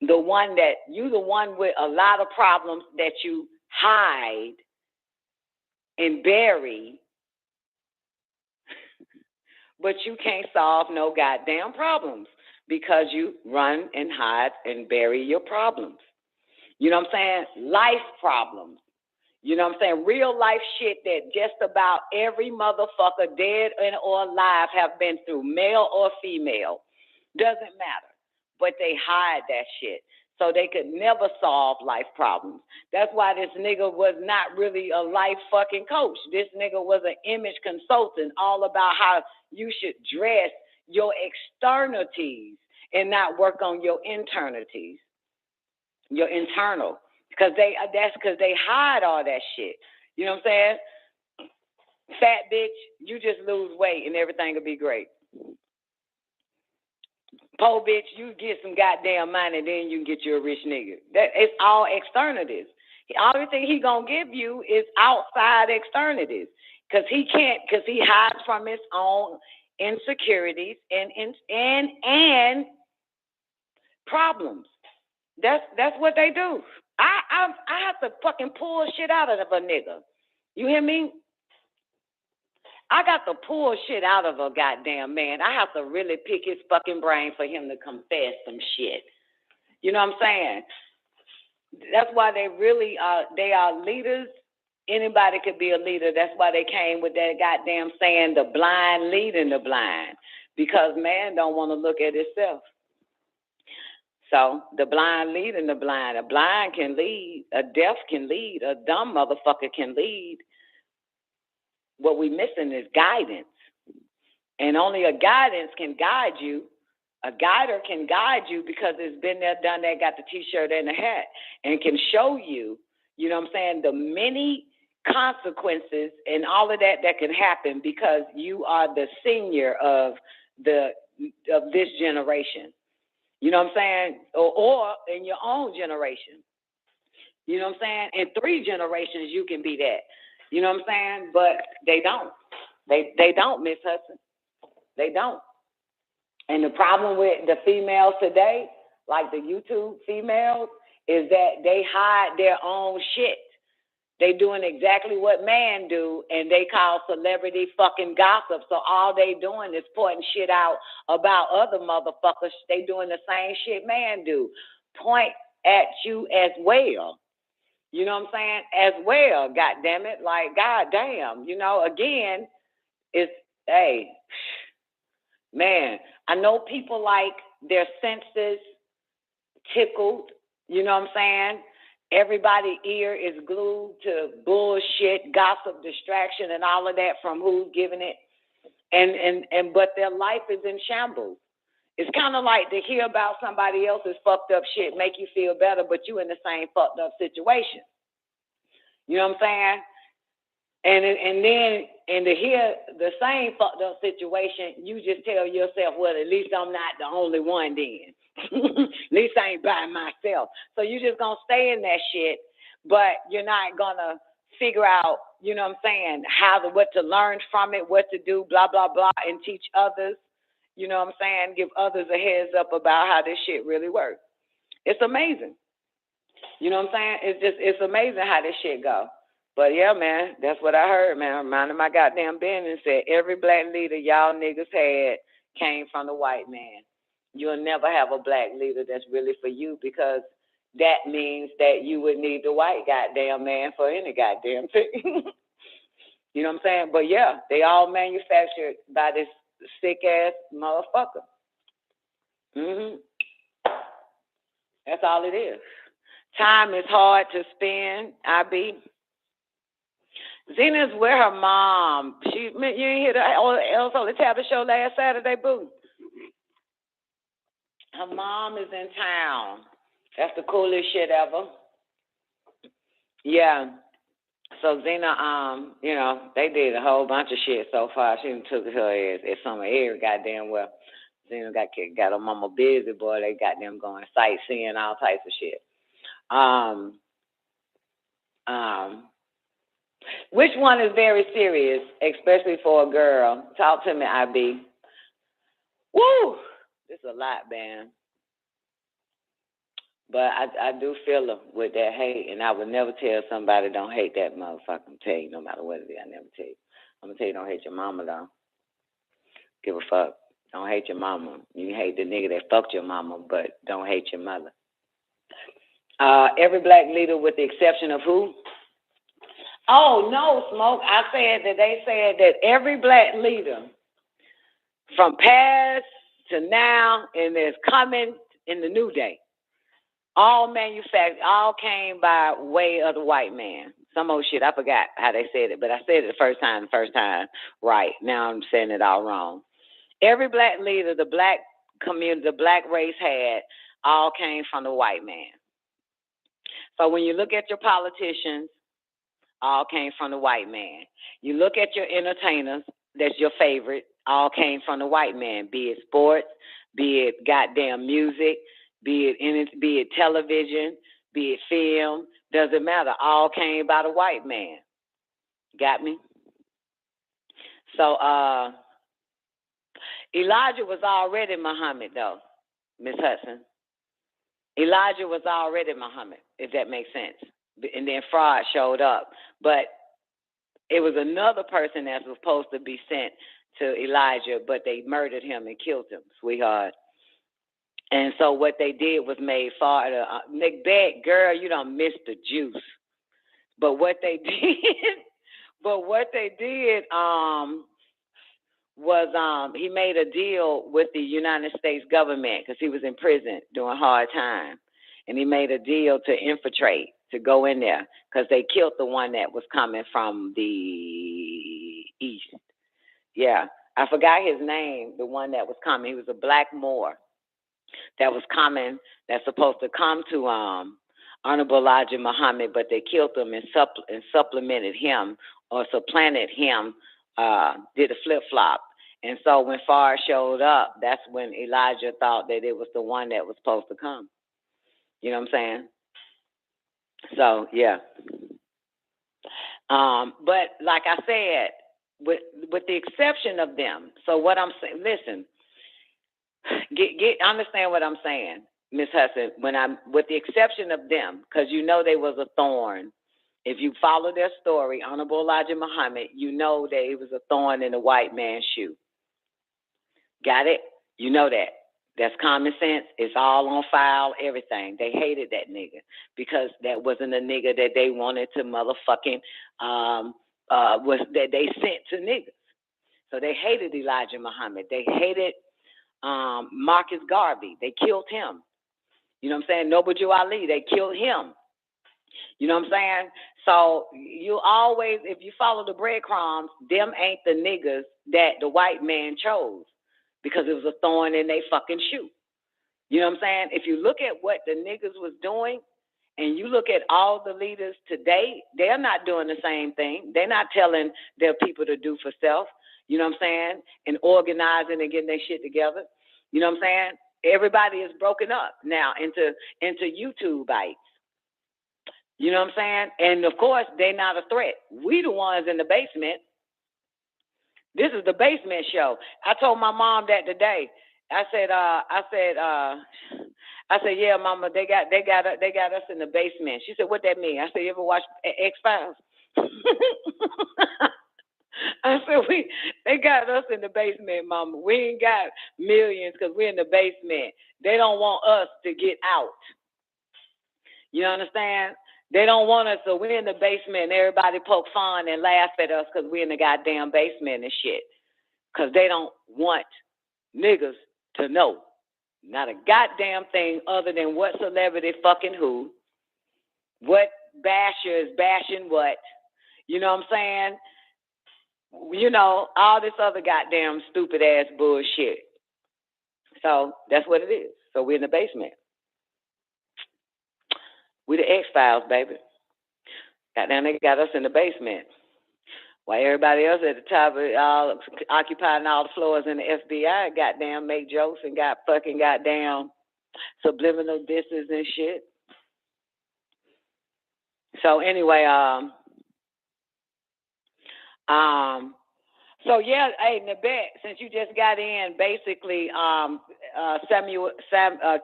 one with a lot of problems that you hide and bury, but you can't solve no goddamn problems because you run and hide and bury your problems. You know what I'm saying? Life problems. You know what I'm saying? Real life shit that just about every motherfucker, dead or alive, have been through, male or female. Doesn't matter. But they hide that shit. So they could never solve life problems. That's why this nigga was not really a life fucking coach. This nigga was an image consultant, all about how you should dress your externalities and not work on your internalities, your internal. That's because they hide all that shit. You know what I'm saying? Fat bitch, you just lose weight and everything will be great. Poor bitch, you get some goddamn money, then you can get you a rich nigga. It's all externalities. The only thing he gonna give you is outside externalities, because he hides from his own insecurities and problems. That's what they do. I have to fucking pull shit out of a nigga. You hear me? I got to pull shit out of a goddamn man. I have to really pick his fucking brain for him to confess some shit. You know what I'm saying? That's why they are leaders. Anybody could be a leader. That's why they came with that goddamn saying, the blind leading the blind. Because man don't want to look at himself. So the blind leading the blind. A blind can lead. A deaf can lead. A dumb motherfucker can lead. What we missing is guidance. And only a guidance can guide you. A guider can guide you because it's been there, done that, got the t-shirt and the hat, and can show you, you know what I'm saying, the many consequences and all of that can happen because you are the senior of this generation. You know what I'm saying? Or in your own generation. You know what I'm saying? In 3 generations, you can be that. You know what I'm saying? But they don't. They don't, Miss Hudson. They don't. And the problem with the females today, like the YouTube females, is that they hide their own shit. They doing exactly what man do, and they call celebrity fucking gossip. So all they doing is pointing shit out about other motherfuckers. They doing the same shit man do. Point at you as well. You know what I'm saying? As well, God damn it. Like, God damn. You know, again, it's, hey, man, I know people like their senses tickled. You know what I'm saying? Everybody's ear is glued to bullshit, gossip, distraction, and all of that from who's giving it. But their life is in shambles. It's kind of like to hear about somebody else's fucked up shit make you feel better, but you in the same fucked up situation. You know what I'm saying? And to hear the same fucked up situation, you just tell yourself, well, at least I'm not the only one then. At least I ain't by myself. So you just gonna stay in that shit. but you're not gonna figure out, you know what I'm saying, what to learn from it, what to do, blah, blah, blah, and teach others, you know what I'm saying, give others a heads up about how this shit really works. It's amazing. You know what I'm saying? It's amazing how this shit go. But yeah, man, that's what I heard, man. I'm minding my goddamn business. Said every black leader y'all niggas had came from the white man. You'll never have a black leader that's really for you, because that means that you would need the white goddamn man for any goddamn thing. You know what I'm saying? But yeah, they all manufactured by this sick ass motherfucker. That's all it is. Time is hard to spend, IB. Zena's with her mom. You ain't hear the Els on the Tablet show last Saturday, boo? Her mom is in town. That's the coolest shit ever. Yeah. So Zena, you know, they did a whole bunch of shit so far. She took her as some every goddamn well. Zena got her mama busy, boy. They got them going sightseeing, all types of shit. Which one is very serious, especially for a girl? Talk to me, IB. Woo! This is a lot, man. But I do feel her with that hate, and I would never tell somebody don't hate that motherfucker. I'm tell you, no matter what it is, I never tell you. I'm gonna tell you don't hate your mama, though. Give a fuck. Don't hate your mama. You can hate the nigga that fucked your mama, but don't hate your mother. Every black leader with the exception of who? Oh, no, Smoke. I said that they said that every black leader from past to now and is coming in the new day, all manufactured, all came by way of the white man. Some old shit, I forgot how they said it, but I said it the first time right. Now I'm saying it all wrong. Every black leader, the black community, the black race had, all came from the white man. So when you look at your politicians, all came from the white man. You look at your entertainers, that's your favorite, all came from the white man, be it sports, be it goddamn music, be it television, be it film, doesn't matter, all came by the white man. Got me? So Elijah was already Muhammad, though, Miss Hudson. Elijah was already Muhammad, if that makes sense. And then fraud showed up. But it was another person that was supposed to be sent to Elijah, but they murdered him and killed him, sweetheart. And so what they did was made farther. Macbeth, girl, you done missed the juice. But what they did, was he made a deal with the United States government because he was in prison during hard time. And he made a deal to infiltrate, to go in there, because they killed the one that was coming from the east. Yeah, I forgot his name, the one that was coming. He was a black Moor that was coming, that's supposed to come to Honorable Elijah Muhammad, but they killed him and supplemented him or supplanted him, did a flip-flop. And so when Farr showed up, that's when Elijah thought that it was the one that was supposed to come. You know what I'm saying? So, yeah. But like I said, with the exception of them, so what I'm saying, listen, understand what I'm saying, Miss Hudson, with the exception of them, because you know they was a thorn. If you follow their story, Honorable Elijah Muhammad, you know that it was a thorn in the white man's shoe. Got it? You know that. That's common sense. It's all on file, everything. They hated that nigga because that wasn't a nigga that they wanted to motherfucking, that they sent to niggas. So they hated Elijah Muhammad. They hated Marcus Garvey. They killed him. You know what I'm saying? Noble Jew Ali, they killed him. You know what I'm saying? So you always, if you follow the breadcrumbs, them ain't the niggas that the white man chose because it was a thorn in their fucking shoe. You know what I'm saying? If you look at what the niggas was doing and you look at all the leaders today, they're not doing the same thing. They're not telling their people to do for self. You know what I'm saying? And organizing and getting their shit together. You know what I'm saying? Everybody is broken up now into YouTubeites. You know what I'm saying? And of course, they're not a threat. We the ones in the basement. This is the basement show. I told my mom that today. I said, yeah, Mama, they got us in the basement. She said, what that mean? I said, you ever watch X-Files? I said, they got us in the basement, Mama. We ain't got millions because we're in the basement. They don't want us to get out. You understand? They don't want us, so we're in the basement and everybody poke fun and laugh at us because we're in the goddamn basement and shit. Because they don't want niggas to know. Not a goddamn thing other than what celebrity fucking who, what basher is bashing what. You know what I'm saying? You know, all this other goddamn stupid ass bullshit. So that's what it is. So we're in the basement. We the X-Files, baby. Goddamn, they got us in the basement. While everybody else at the top of it, all occupying all the floors in the FBI, goddamn, make jokes and got fucking goddamn subliminal disses and shit. So anyway, so yeah, hey, Nabet, since you just got in, basically,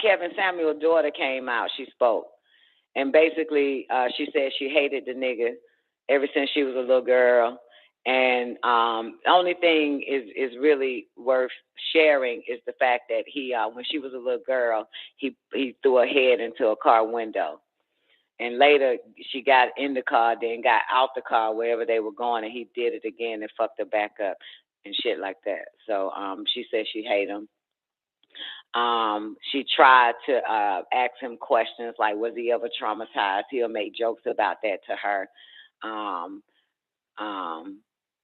Kevin Samuel's daughter came out. She spoke, and basically, she said she hated the nigga ever since she was a little girl. And the only thing is really worth sharing is the fact that he, when she was a little girl, he threw her head into a car window. And later, she got in the car, then got out the car wherever they were going, and he did it again and fucked her back up and shit like that. So she said she hated him. She tried to ask him questions like, was he ever traumatized? He'll make jokes about that to her.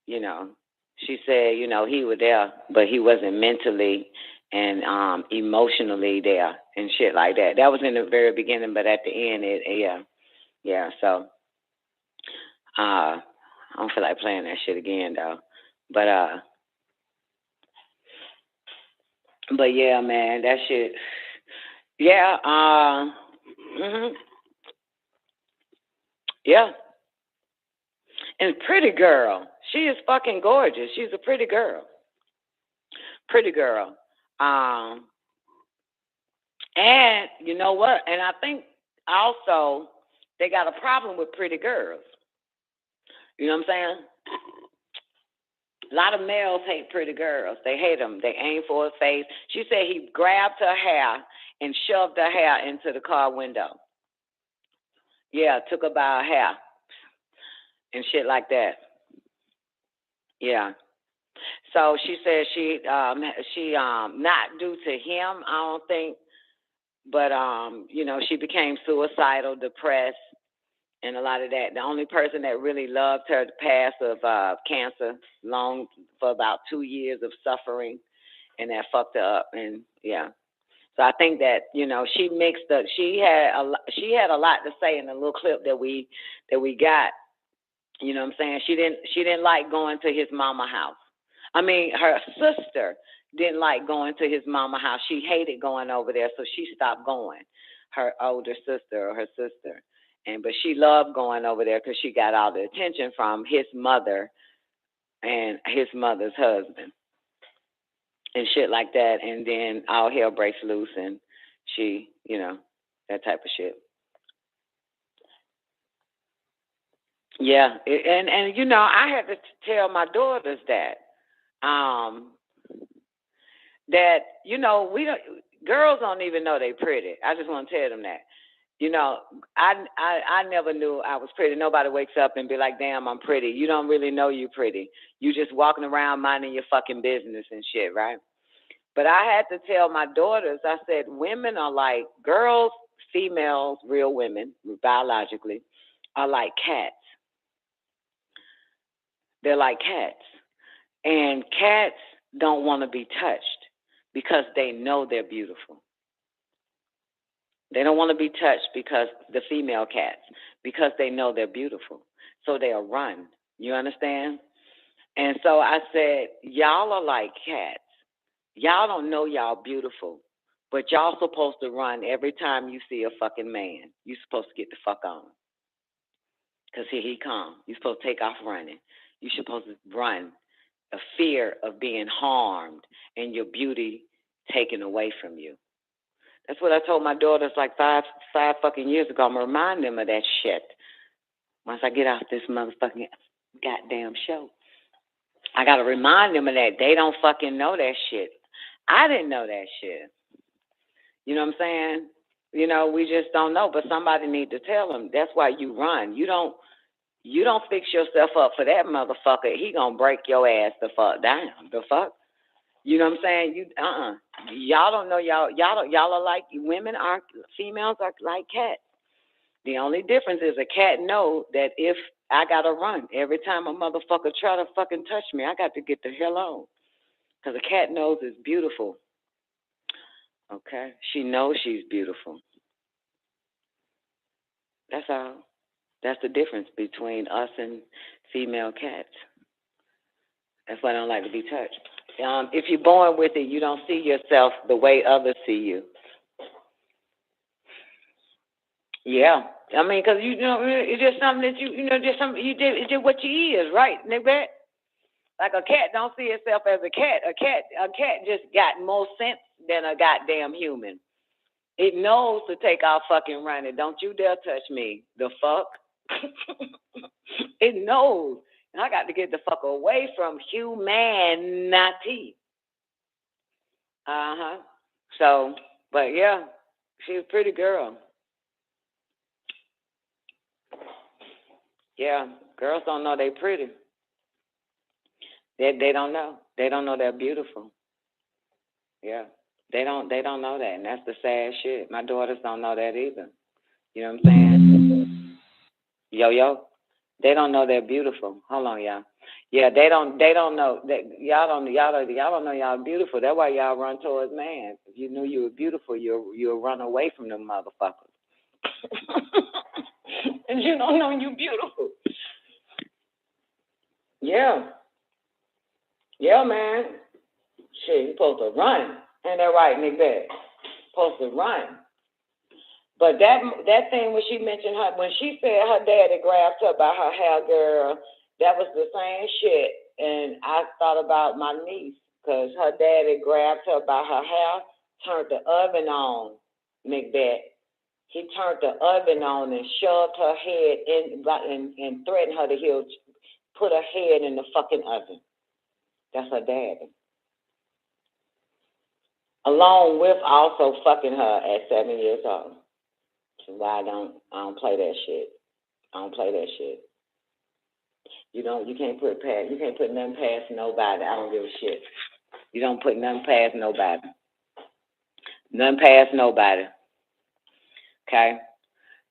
You know, she said, you know, he was there, but he wasn't mentally and emotionally there and shit like that. That was in the very beginning, but at the end, yeah. So I don't feel like playing that shit again, though. But yeah, man, that shit. Yeah. Yeah. And pretty girl. She is fucking gorgeous. She's a pretty girl. Pretty girl. And you know what? And I think also they got a problem with pretty girls. You know what I'm saying? A lot of males hate pretty girls. They hate them. They aim for her face. She said he grabbed her hair and shoved her hair into the car window. Yeah, took her by her hair and shit like that. Yeah. So she said she not due to him, I don't think, but you know, she became suicidal, depressed, and a lot of that. The only person that really loved her passed of cancer, long for about 2 years of suffering, and that fucked her up. And yeah, so I think that, you know, she mixed up. She had a lot to say in the little clip that we got. You know what I'm saying? She didn't like going to his mama house. I mean, her sister didn't like going to his mama house. She hated going over there, so she stopped going. Her older sister or her sister. But she loved going over there because she got all the attention from his mother and his mother's husband and shit like that. And then all hell breaks loose and she, you know, that type of shit. Yeah, and you know, I had to tell my daughters that that, you know, girls don't even know they pretty. I just want to tell them that. You know, I never knew I was pretty. Nobody wakes up and be like, damn, I'm pretty. You don't really know you pretty. You just walking around minding your fucking business and shit, right? But I had to tell my daughters, I said, women are like, girls, females, real women, biologically, are like cats. They're like cats. And cats don't want to be touched because they know they're beautiful. They don't want to be touched because the female cats, because they know they're beautiful. So they'll run. You understand? And so I said, y'all are like cats. Y'all don't know y'all beautiful, but y'all supposed to run every time you see a fucking man. You're supposed to get the fuck on. Because here he comes. You're supposed to take off running. You're supposed to run a fear of being harmed and your beauty taken away from you. That's what I told my daughters like five fucking years ago. I'm going to remind them of that shit. Once I get off this motherfucking goddamn show, I got to remind them of that. They don't fucking know that shit. I didn't know that shit. You know what I'm saying? You know, we just don't know, but somebody need to tell them. That's why you run. You don't fix yourself up for that motherfucker. He gonna break your ass the fuck down. The fuck? You know what I'm saying? Y'all don't know y'all are like females are like cats. The only difference is a cat know that if I gotta run every time a motherfucker try to fucking touch me, I got to get the hell on. Because a cat knows it's beautiful. Okay? She knows she's beautiful. That's all. That's the difference between us and female cats. That's why I don't like to be touched. If you're born with it, you don't see yourself the way others see you. Yeah. I mean, because, you know, it's just something that just something you did. It's just what you is, right, nigga? Like a cat don't see itself as a cat. A cat just got more sense than a goddamn human. It knows to take off fucking running. Don't you dare touch me. The fuck? It knows. And I got to get the fuck away from humanity. So, but yeah, she's a pretty girl. Yeah, girls don't know they pretty. They don't know. They don't know they're beautiful. Yeah. They don't know that, and that's the sad shit. My daughters don't know that either. You know what I'm saying? Yo. They don't know they're beautiful. Hold on, y'all. Yeah, they don't know that y'all don't know y'all beautiful. That's why y'all run towards man. If you knew you were beautiful, you'll run away from them motherfuckers. And you don't know you beautiful. Yeah. Yeah, man. Shit, you supposed to run. Ain't that right, nigga? Supposed to run. But that thing when she mentioned her, when she said her daddy grabbed her by her hair, girl, that was the same shit. And I thought about my niece, because her daddy grabbed her by her hair, turned the oven on, Macbeth. He turned the oven on and shoved her head in and threatened her to put her head in the fucking oven. That's her daddy. Along with also fucking her at 7 years old. So why I don't play that shit. I don't play that shit. You can't put nothing past nobody. I don't give a shit. You don't put nothing past nobody. Nothing past nobody. Okay?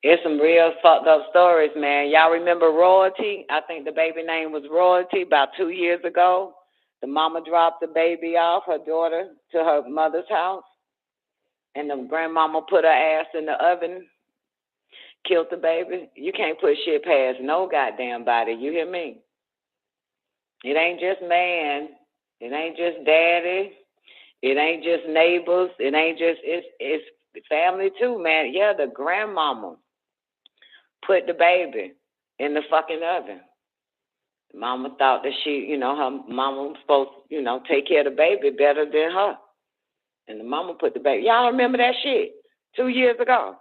It's some real fucked up stories, man. Y'all remember Royalty? I think the baby name was Royalty about 2 years ago. The mama dropped the baby off, her daughter, to her mother's house. And the grandmama put her ass in the oven, killed the baby. You can't put shit past no goddamn body. You hear me? It ain't just man. It ain't just daddy. It ain't just neighbors. It ain't just, it's family too, man. Yeah, the grandmama put the baby in the fucking oven. Mama thought that her mama was supposed to, take care of the baby better than her. And the mama put the baby. Y'all remember that shit 2 years ago?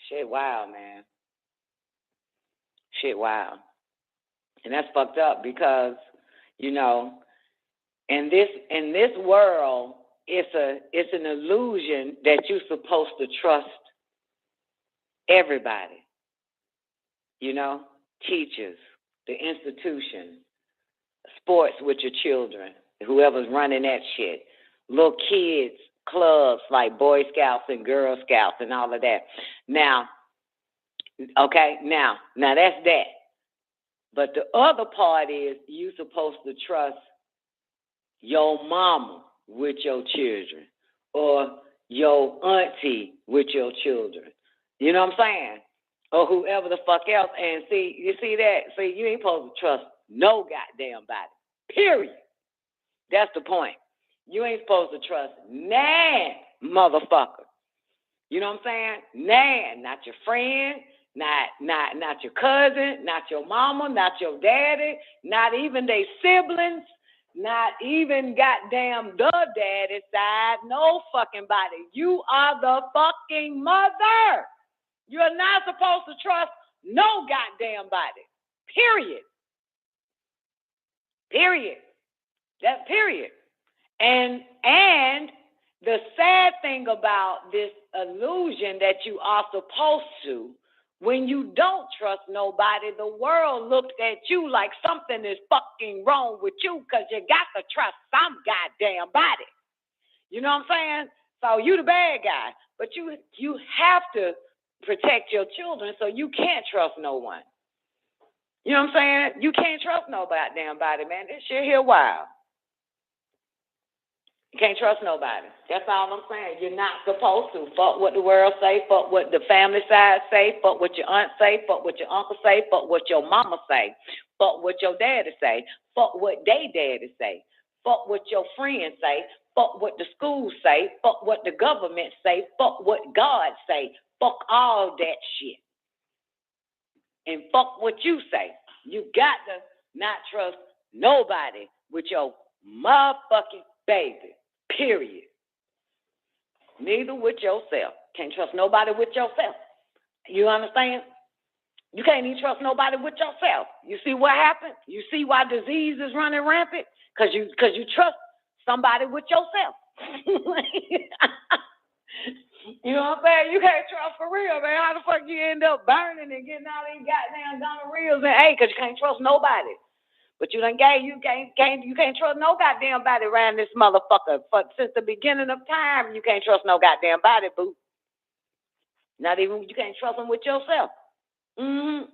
Shit wild, man. Shit wild. And that's fucked up because, in this world, it's an illusion that you're supposed to trust everybody. Teachers, the institution, sports with your children, whoever's running that shit, little kids, clubs like Boy Scouts and Girl Scouts and all of that. Now that's that. But the other part is you supposed to trust your mama with your children or your auntie with your children. You know what I'm saying? Or whoever the fuck else. And you see that? See, you ain't supposed to trust no goddamn body. Period. That's the point. You ain't supposed to trust nan motherfucker. You know what I'm saying? Nan, not your friend, Not your cousin, not your mama, not your daddy, not even their siblings, not even goddamn the daddy side, no fucking body. You are the fucking mother. You're not supposed to trust no goddamn body. Period. Period. That's period. And the sad thing about this illusion that you are supposed to, when you don't trust nobody, the world looks at you like something is fucking wrong with you because you got to trust some goddamn body. You know what I'm saying? So you the bad guy, but you have to protect your children, so you can't trust no one. You know what I'm saying? You can't trust no goddamn body, man. This shit here wild. You can't trust nobody. That's all I'm saying. You're not supposed to. Fuck what the world say. Fuck what the family side say. Fuck what your aunt say. Fuck what your uncle say. Fuck what your mama say. Fuck what your daddy say. Fuck what they daddy say. Fuck what your friends say. Fuck what the schools say. Fuck what the government say. Fuck what God say. Fuck all that shit. And fuck what you say. You got to not trust nobody with your motherfucking baby. Period. Neither with yourself. Can't trust nobody with yourself. You understand? You can't even trust nobody with yourself. You see what happened? You see why disease is running rampant? Because you trust somebody with yourself. You know what I'm saying? You can't trust for real, man. How the fuck you end up burning and getting all these goddamn gonorrheas and AIDS? Because you can't trust nobody. But you can't trust no goddamn body around this motherfucker. Since the beginning of time, you can't trust no goddamn body, boo. Not even you can't trust them with yourself. I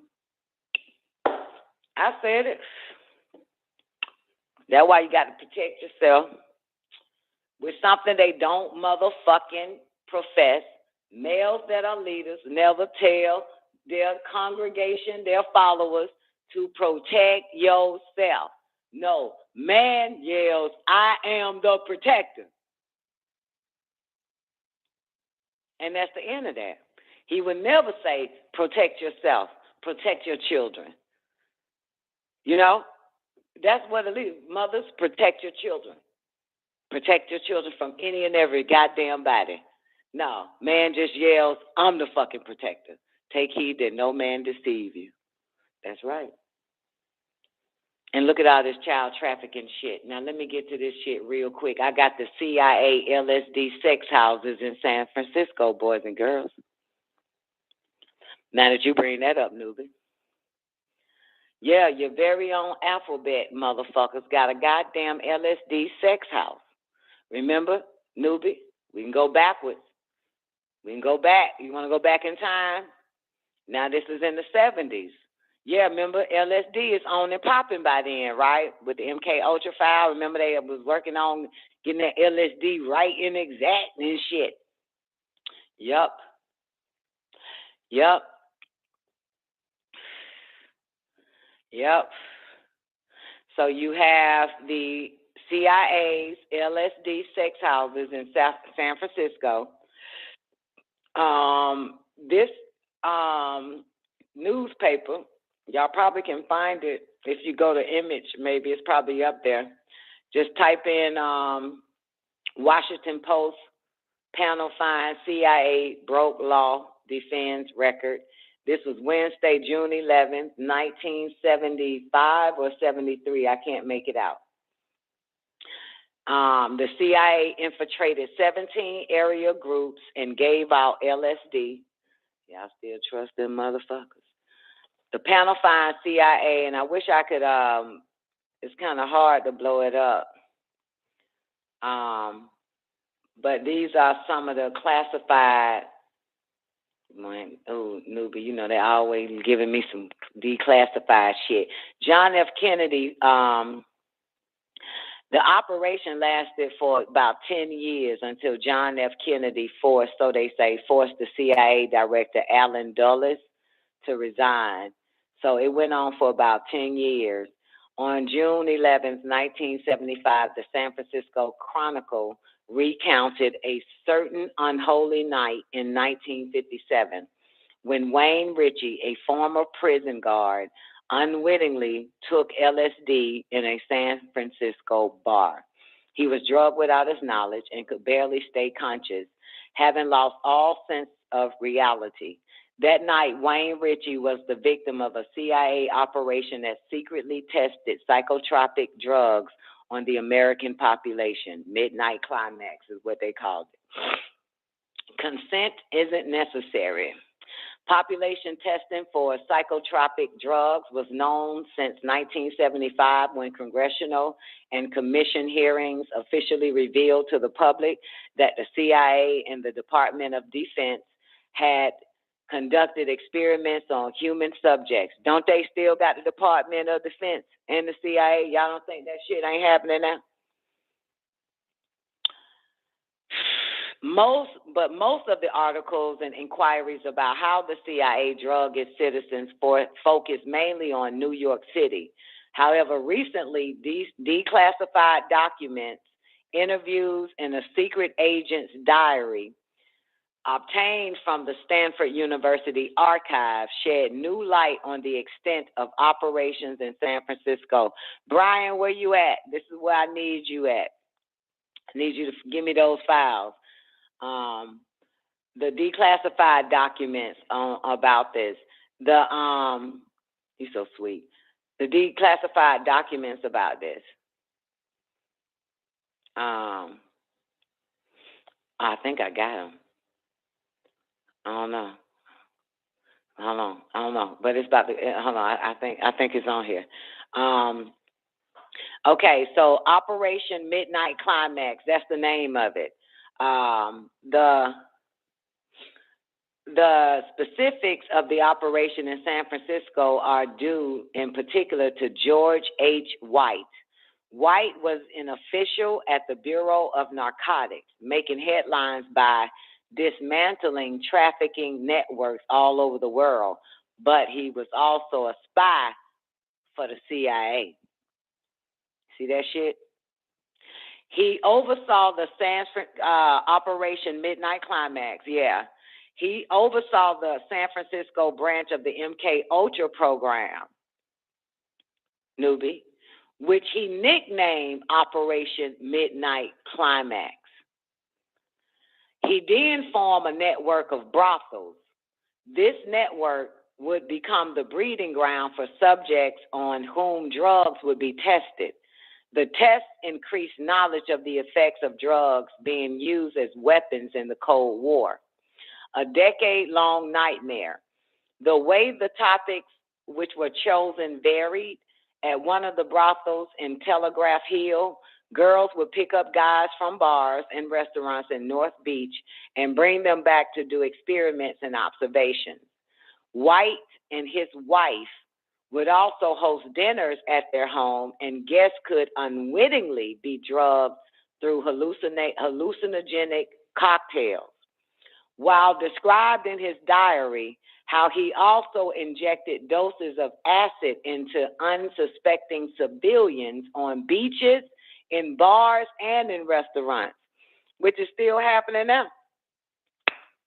said it. That's why you got to protect yourself with something they don't motherfucking profess. Males that are leaders never tell their congregation, their followers, to protect yourself. No, man yells, I am the protector. And that's the end of that. He would never say, protect yourself, protect your children. You know, that's what it is. Mothers, protect your children. Protect your children from any and every goddamn body. No, man just yells, I'm the fucking protector. Take heed that no man deceive you. That's right. And look at all this child trafficking shit. Now, let me get to this shit real quick. I got the CIA LSD sex houses in San Francisco, boys and girls. Now that you bring that up, newbie. Yeah, your very own alphabet motherfuckers got a goddamn LSD sex house. Remember, newbie? We can go backwards. We can go back. You want to go back in time? Now, this is in the 70s. Yeah, remember, LSD is on and popping by then, right? With the MK Ultra file. Remember, they was working on getting that LSD right and exact and shit. Yup. So you have the CIA's LSD sex houses in San Francisco. This newspaper, y'all probably can find it if you go to Image. Maybe it's probably up there. Just type in Washington Post panel finds CIA broke law defends record. This was Wednesday, June 11th, 1975 or 73. I can't make it out. The CIA infiltrated 17 area groups and gave out LSD. Y'all still trust them motherfuckers. The panel finds CIA, and I wish I could, it's kind of hard to blow it up. But these are some of the classified, newbie, you know, they're always giving me some declassified shit. John F. Kennedy, the operation lasted for about 10 years until John F. Kennedy forced the CIA director, Allen Dulles, to resign. So it went on for about 10 years. On June 11th, 1975, the San Francisco Chronicle recounted a certain unholy night in 1957 when Wayne Ritchie, a former prison guard, unwittingly took LSD in a San Francisco bar. He was drugged without his knowledge and could barely stay conscious, having lost all sense of reality. That night, Wayne Ritchie was the victim of a CIA operation that secretly tested psychotropic drugs on the American population. Midnight climax is what they called it. Consent isn't necessary. Population testing for psychotropic drugs was known since 1975 when congressional and commission hearings officially revealed to the public that the CIA and the Department of Defense had conducted experiments on human subjects. Don't they still got the Department of Defense and the CIA? Y'all don't think that shit ain't happening now? Most of the articles and inquiries about how the CIA drug its citizens focus mainly on New York City. However, recently, these declassified documents, interviews, and a secret agent's diary obtained from the Stanford University archive shed new light on the extent of operations in San Francisco. Brian, where you at? This is where I need you at. I need you to give me those files. The declassified documents about this. You're so sweet. The declassified documents about this. I think I got them. I don't know. Hold on. I don't know. But it's about to, hold on. I think it's on here. Okay, so Operation Midnight Climax, that's the name of it. The specifics of the operation in San Francisco are due in particular to George H. White. White was an official at the Bureau of Narcotics, making headlines by dismantling trafficking networks all over the world, but he was also a spy for the CIA. See that shit? He oversaw the Operation Midnight Climax, yeah. He oversaw the San Francisco branch of the MK Ultra program, newbie, which he nicknamed Operation Midnight Climax. He then formed a network of brothels. This network would become the breeding ground for subjects on whom drugs would be tested. The tests increased knowledge of the effects of drugs being used as weapons in the Cold War. A decade-long nightmare. The way the topics which were chosen varied. At one of the brothels in Telegraph Hill, girls would pick up guys from bars and restaurants in North Beach and bring them back to do experiments and observations. White and his wife would also host dinners at their home, and guests could unwittingly be drugged through hallucinogenic cocktails. While described in his diary how he also injected doses of acid into unsuspecting civilians on beaches, in bars, and in restaurants, which is still happening now.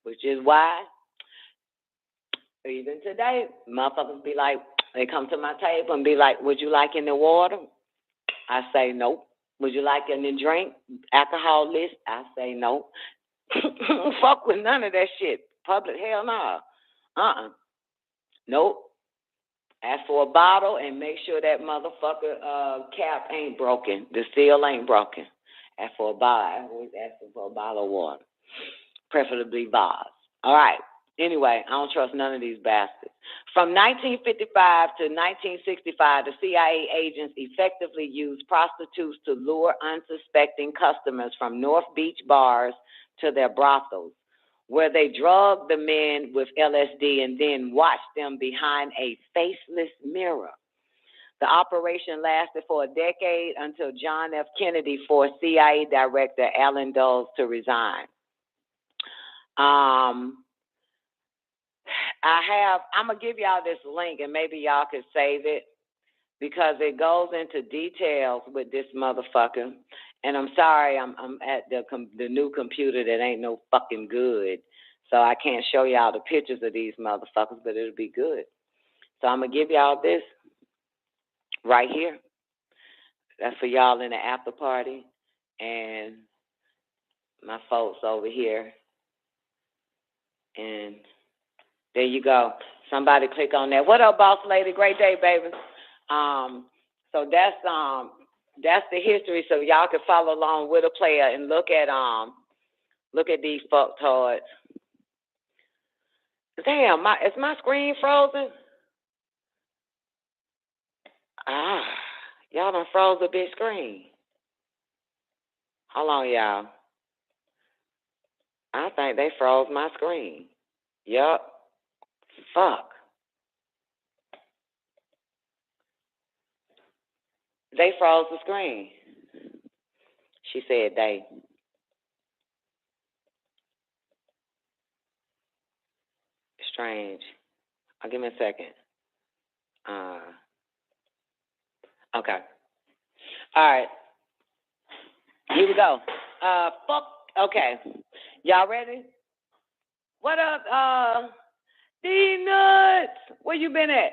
Which is why, even today, motherfuckers be like, they come to my table and be like, would you like any water? I say no. Would you like any drink? Alcohol list? I say no. Fuck with none of that shit. Public, hell no. Nope. Ask for a bottle and make sure that motherfucker cap ain't broken. The seal ain't broken. Ask for a bottle. I always ask for a bottle of water. Preferably vase. All right. Anyway, I don't trust none of these bastards. From 1955 to 1965, the CIA agents effectively used prostitutes to lure unsuspecting customers from North Beach bars to their brothels, where they drugged the men with LSD and then watched them behind a faceless mirror. The operation lasted for a decade until John F. Kennedy forced CIA Director Alan Dulles to resign. I'm going to give y'all this link, and maybe y'all could save it, because it goes into details with this motherfucker. And I'm sorry, I'm at the new computer that ain't no fucking good. So I can't show y'all the pictures of these motherfuckers, but it'll be good. So I'm going to give y'all this right here. That's for y'all in the after party. And my folks over here. And there you go. Somebody click on that. What up, boss lady? Great day, baby. So that's the history. So y'all can follow along with a player and look at these fucktards. Damn, is my screen frozen? Y'all done froze a big screen. Hold on, y'all. I think they froze my screen. Yup. Fuck. They froze the screen. She said they. Strange. Give me a second. Okay. All right. Here we go. Fuck. Okay. Y'all ready? What up, D-Nuts? Where you been at?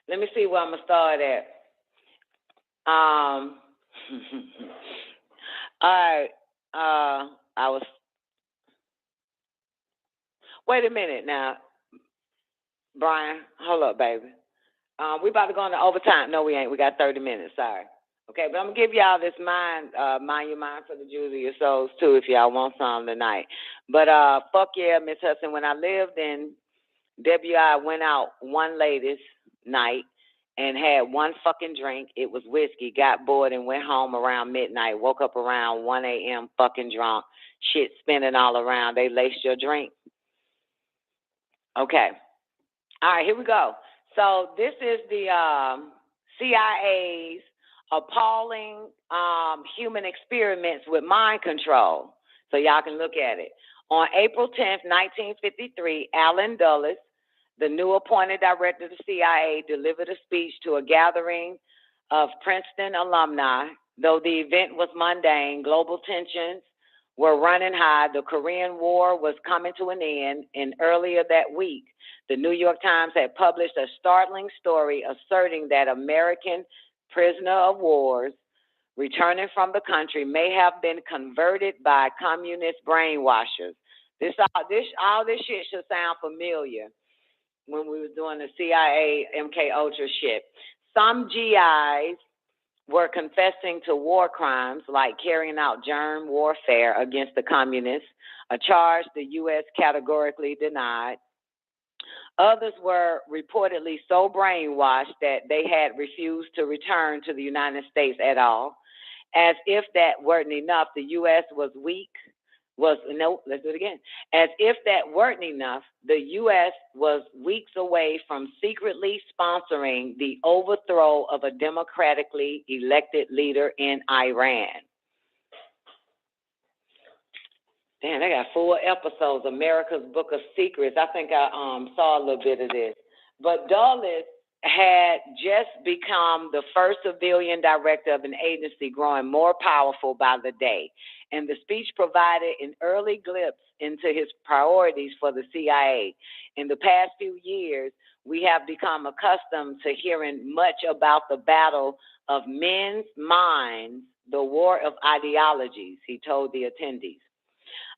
Let me see where I'm going to start at. All right. Wait a minute now. Brian, hold up, baby. We about to go into overtime. No, we ain't. We got 30 minutes. Sorry. Okay, but I'm going to give y'all this mind your mind for the Jews of your souls, too, if y'all want some tonight. But fuck yeah, Miss Hudson. When I lived in WI, went out one ladies' night and had one fucking drink. It was whiskey. Got bored and went home around midnight. Woke up around 1 a.m. fucking drunk. Shit spinning all around. They laced your drink. Okay. All right, here we go. So this is the CIA's appalling human experiments with mind control. So y'all can look at it. On April 10th, 1953, Allen Dulles, the new appointed director of the CIA, delivered a speech to a gathering of Princeton alumni. Though the event was mundane, global tensions were running high. The Korean War was coming to an end, and earlier that week, the New York Times had published a startling story asserting that American prisoner of wars returning from the country may have been converted by communist brainwashers. All this shit should sound familiar when we was doing the CIA MK Ultra shit. Some GIs were confessing to war crimes like carrying out germ warfare against the communists, a charge the U.S. categorically denied. Others were reportedly so brainwashed that they had refused to return to the United States at all. As if that weren't enough, the U.S. let's do it again. As if that weren't enough, the U.S. was weeks away from secretly sponsoring the overthrow of a democratically elected leader in Iran. Damn, they got 4 episodes, America's Book of Secrets. I think I saw a little bit of this. But Dulles had just become the first civilian director of an agency growing more powerful by the day. And the speech provided an early glimpse into his priorities for the CIA. In the past few years, we have become accustomed to hearing much about the battle of men's minds, the war of ideologies, he told the attendees.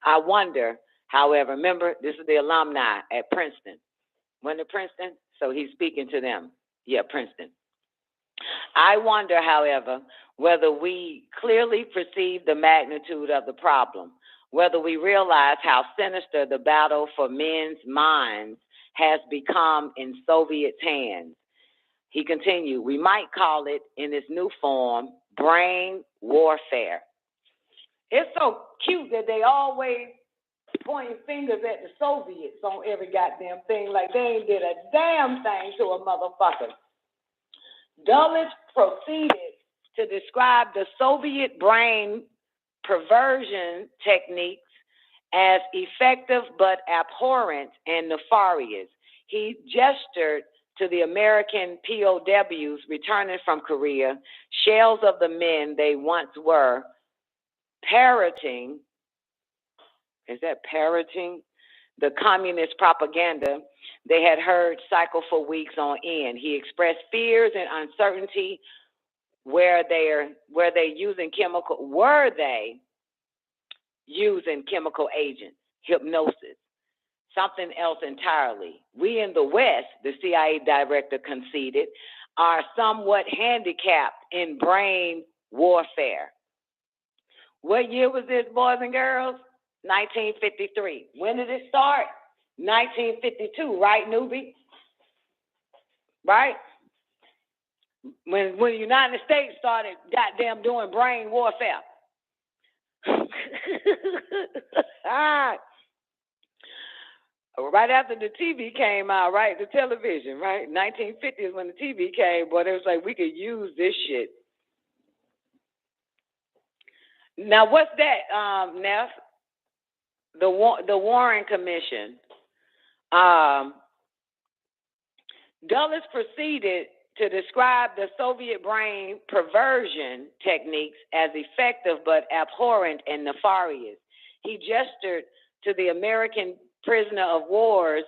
I wonder, however, remember, this is the alumni at Princeton. Went to Princeton? So he's speaking to them. Yeah, Princeton. I wonder, however, whether we clearly perceive the magnitude of the problem, whether we realize how sinister the battle for men's minds has become in Soviet hands. He continued, we might call it in its new form, brain warfare. It's so cute that they always pointing fingers at the Soviets on every goddamn thing like they ain't did a damn thing to a motherfucker. Dulles proceeded to describe the Soviet brain perversion techniques as effective but abhorrent and nefarious. He gestured to the American POWs returning from Korea, shells of the men they once were, parroting, is that parroting? The communist propaganda they had heard cycle for weeks on end. He expressed fears and uncertainty were they using chemical agents, hypnosis, something else entirely. We in the West, the CIA director conceded, are somewhat handicapped in brain warfare. What year was this, boys and girls? 1953. When did it start? 1952, right, newbie? Right? When the United States started goddamn doing brain warfare. Right after the TV came out, right? The television, right? 1950 is when the TV came, but it was like we could use this shit. Now, what's that, Neff? The Warren Commission. Dulles proceeded to describe the Soviet brain perversion techniques as effective but abhorrent and nefarious. He gestured to the American prisoner of wars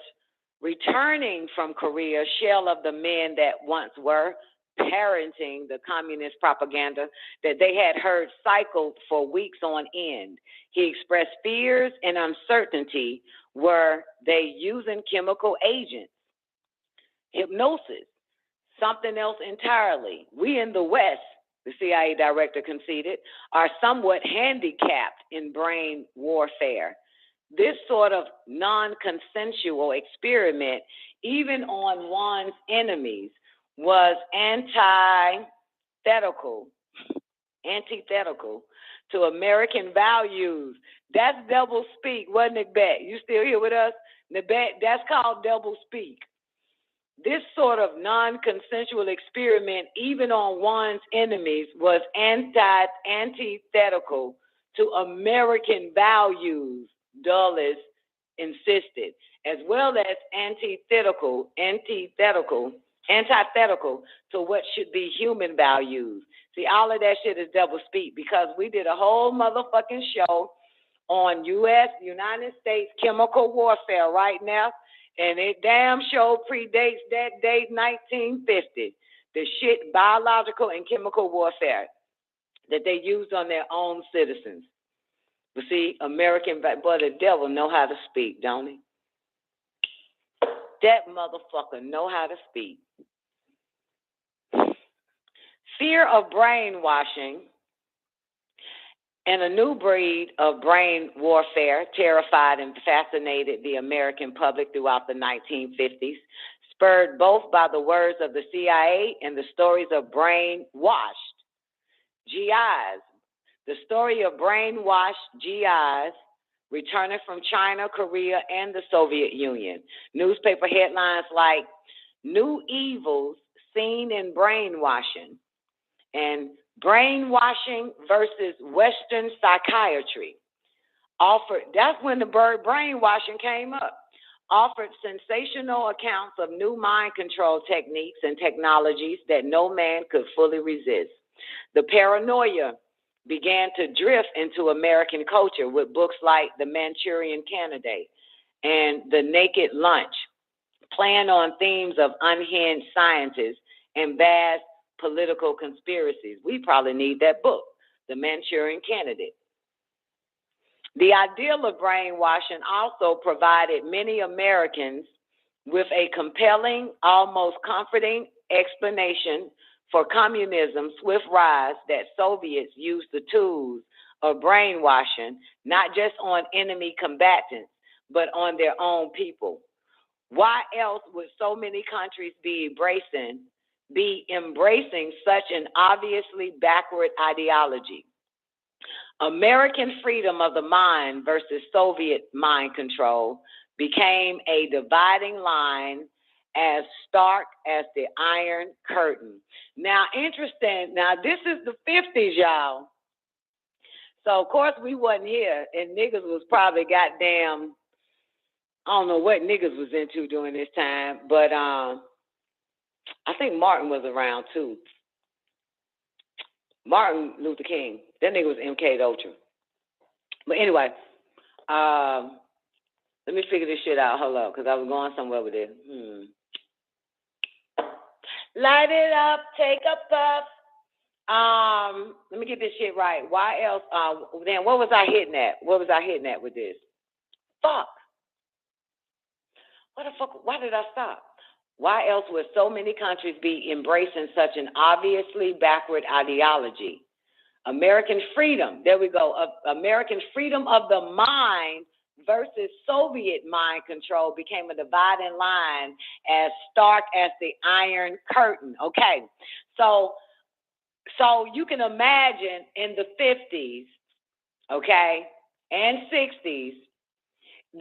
returning from Korea, shell of the men that once were, parroting the communist propaganda that they had heard cycled for weeks on end. He expressed fears and uncertainty. Were they using chemical agents? Hypnosis, something else entirely. We in the West, the CIA director conceded, are somewhat handicapped in brain warfare. This sort of non-consensual experiment, even on one's enemies, was antithetical to American values. That's double speak, wasn't it, Bet? You still here with us? That's called double speak. This sort of non-consensual experiment, even on one's enemies, was antithetical to American values, Dulles insisted, as well as antithetical to what should be human values. See, all of that shit is double speak because we did a whole motherfucking show on United States chemical warfare right now, and it damn sure predates that date, 1950. The shit, biological and chemical warfare that they used on their own citizens. But see, but the devil know how to speak, don't he? That motherfucker know how to speak. Fear of brainwashing and a new breed of brain warfare terrified and fascinated the American public throughout the 1950s, spurred both by the words of the CIA and the stories of brainwashed GIs. The story of brainwashed GIs returning from China, Korea, and the Soviet Union. Newspaper headlines like "New Evils Seen in Brainwashing" and "Brainwashing versus Western Psychiatry" that's when the word brainwashing came up, offered sensational accounts of new mind control techniques and technologies that no man could fully resist. The paranoia began to drift into American culture with books like The Manchurian Candidate and The Naked Lunch, playing on themes of unhinged scientists and vast political conspiracies. We probably need that book, The Manchurian Candidate. The ideal of brainwashing also provided many Americans with a compelling, almost comforting explanation for communism's swift rise, that Soviets used the tools of brainwashing not just on enemy combatants, but on their own people. Why else would so many countries be embracing such an obviously backward ideology? American freedom of the mind versus Soviet mind control became a dividing line as stark as the Iron Curtain. Now, interesting. Now, this is the 50s, y'all. So, of course, we wasn't here, and niggas was probably goddamn, I don't know what niggas was into during this time, but I think Martin was around, too. Martin Luther King. That nigga was MK Ultra. But anyway, let me figure this shit out. Hold up, because I was going somewhere with it. Light it up, take a puff. Let me get this shit right. Why else? Then what was I hitting at? What was I hitting at with this? Fuck. What the fuck? Why did I stop? Why else would so many countries be embracing such an obviously backward ideology? American freedom. There we go. American freedom of the mind versus Soviet mind control became a dividing line as stark as the Iron Curtain. Okay, so you can imagine in the 50s, okay, and 60s,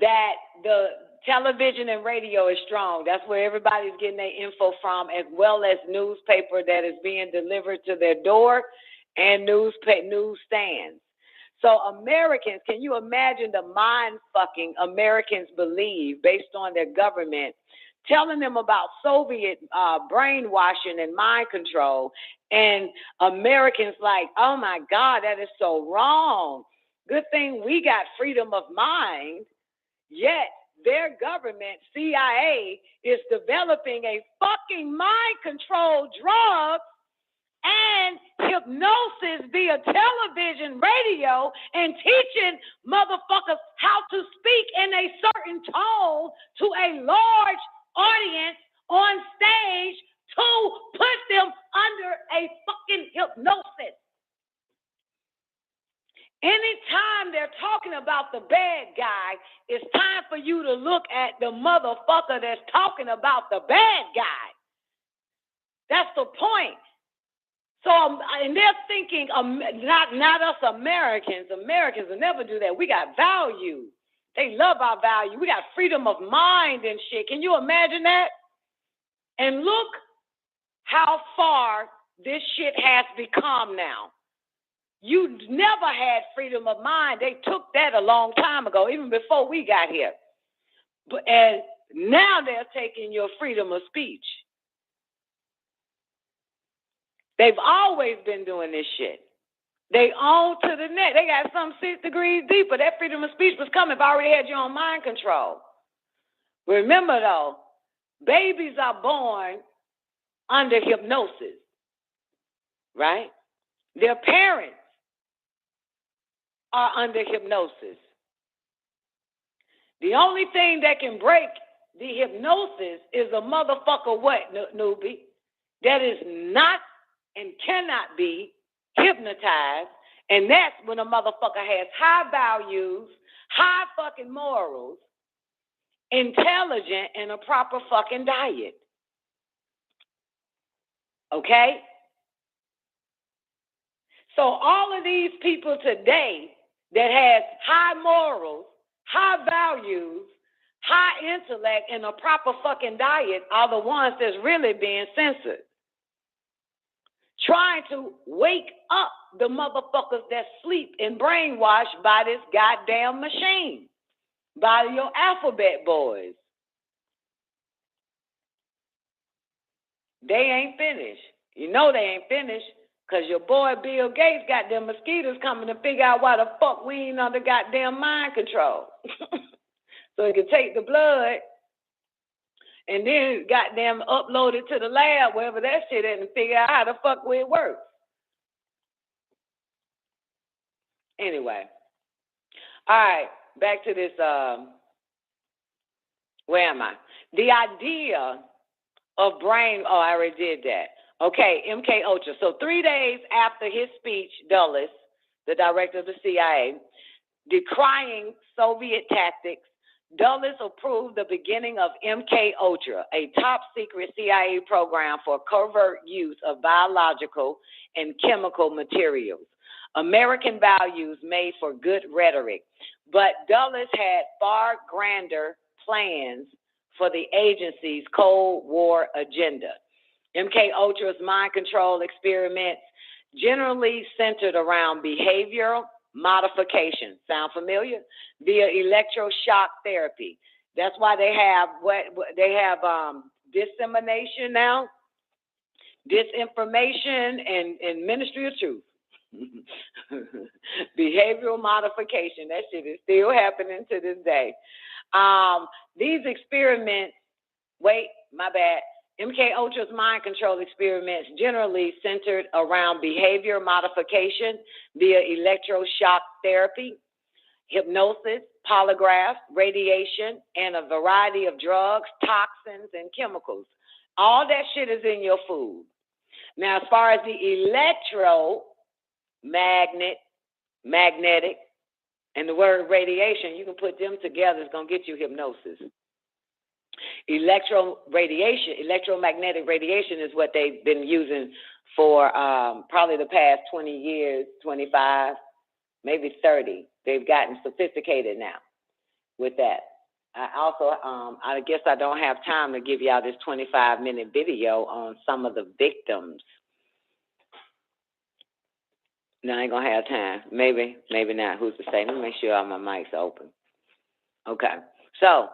that the television and radio is strong. That's where everybody's getting their info from, as well as newspaper that is being delivered to their door and newsstands. So Americans, can you imagine the mind-fucking Americans believe based on their government telling them about Soviet brainwashing and mind control, and Americans like, oh my God, that is so wrong. Good thing we got freedom of mind, yet their government, CIA, is developing a fucking mind control drug and hypnosis via television, radio, and teaching motherfuckers how to speak in a certain tone to a large audience on stage to put them under a fucking hypnosis. Anytime they're talking about the bad guy, it's time for you to look at the motherfucker that's talking about the bad guy. That's the point. So, and they're thinking, not us Americans. Americans will never do that. We got value. They love our value. We got freedom of mind and shit. Can you imagine that? And look how far this shit has become now. You never had freedom of mind. They took that a long time ago, even before we got here. And now they're taking your freedom of speech. They've always been doing this shit. They own to the net. They got some 6 degrees deeper. That freedom of speech was coming if I already had you on mind control. Remember, though, babies are born under hypnosis, right? Their parents are under hypnosis. The only thing that can break the hypnosis is a motherfucker what, newbie? That is not and cannot be hypnotized, and that's when a motherfucker has high values, high fucking morals, intelligent, and a proper fucking diet. Okay? So all of these people today that has high morals, high values, high intellect, and a proper fucking diet are the ones that's really being censored. Trying to wake up the motherfuckers that sleep and brainwashed by this goddamn machine, by your alphabet boys. They ain't finished. You know they ain't finished because your boy Bill Gates got them mosquitoes coming to figure out why the fuck we ain't under goddamn mind control. So he can take the blood and then goddamn upload it to the lab, wherever that shit is, and figure out how the fuck it works. Anyway. All right, back to this, where am I? The idea of brain, I already did that. Okay, MK Ultra. So 3 days after his speech, Dulles, the director of the CIA, decrying Soviet tactics, Dulles approved the beginning of MK Ultra, a top-secret CIA program for covert use of biological and chemical materials. American values made for good rhetoric, but Dulles had far grander plans for the agency's Cold War agenda. MK Ultra's mind control experiments generally centered around behavioral modification. Sound familiar? Via electroshock therapy. That's why they have dissemination now, disinformation, and Ministry of Truth. Behavioral modification. That shit is still happening to this day. These experiments, my bad. MK Ultra's mind control experiments generally centered around behavior modification via electroshock therapy, hypnosis, polygraph, radiation, and a variety of drugs, toxins, and chemicals. All that shit is in your food. Now, as far as the magnetic, and the word radiation, you can put them together. It's going to get you hypnosis. Electromagnetic radiation is what they've been using for probably the past 20 years, 25, maybe 30. They've gotten sophisticated now with that. I guess I don't have time to give y'all this 25-minute video on some of the victims. No, I ain't gonna have time. Maybe not. Who's to say? Let me make sure all my mics open. Okay. So,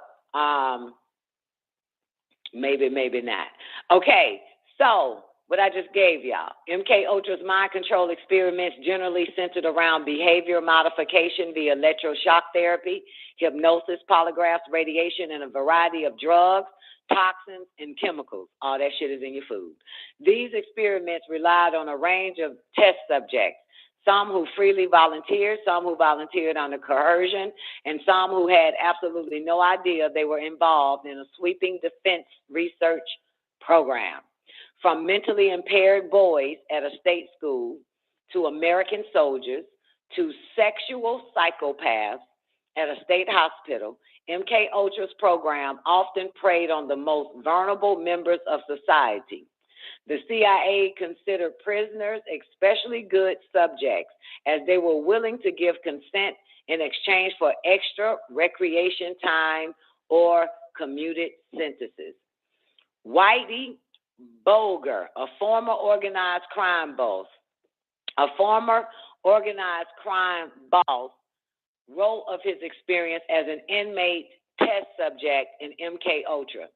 maybe not. Okay. So, what I just gave y'all. MK Ultra's mind control experiments generally centered around behavior modification via electroshock therapy, hypnosis, polygraphs, radiation, and a variety of drugs, toxins, and chemicals. All that shit is in your food. These experiments relied on a range of test subjects, some who freely volunteered, some who volunteered under coercion, and some who had absolutely no idea they were involved in a sweeping defense research program. From mentally impaired boys at a state school to American soldiers to sexual psychopaths at a state hospital, MK Ultra's program often preyed on the most vulnerable members of society. The CIA considered prisoners especially good subjects, as they were willing to give consent in exchange for extra recreation time or commuted sentences. Whitey Bulger, a former organized crime boss, wrote of his experience as an inmate test subject in MK Ultra.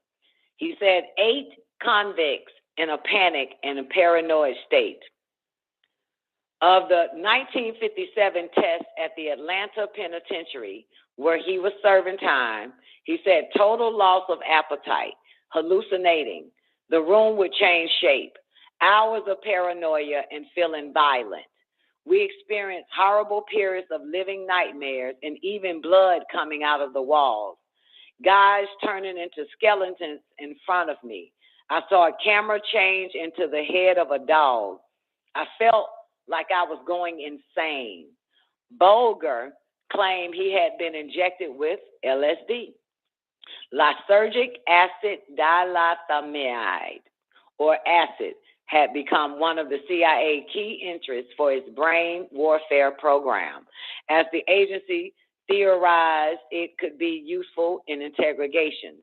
He said 8 convicts in a panic and a paranoid state. Of the 1957 test at the Atlanta Penitentiary, where he was serving time, he said total loss of appetite, hallucinating, the room would change shape, hours of paranoia and feeling violent. We experienced horrible periods of living nightmares and even blood coming out of the walls. Guys turning into skeletons in front of me. I saw a camera change into the head of a dog. I felt like I was going insane. Bulger claimed he had been injected with LSD. Lysergic acid dilithiamide, or acid, had become one of the CIA key interests for its brain warfare program, as the agency theorized it could be useful in interrogations.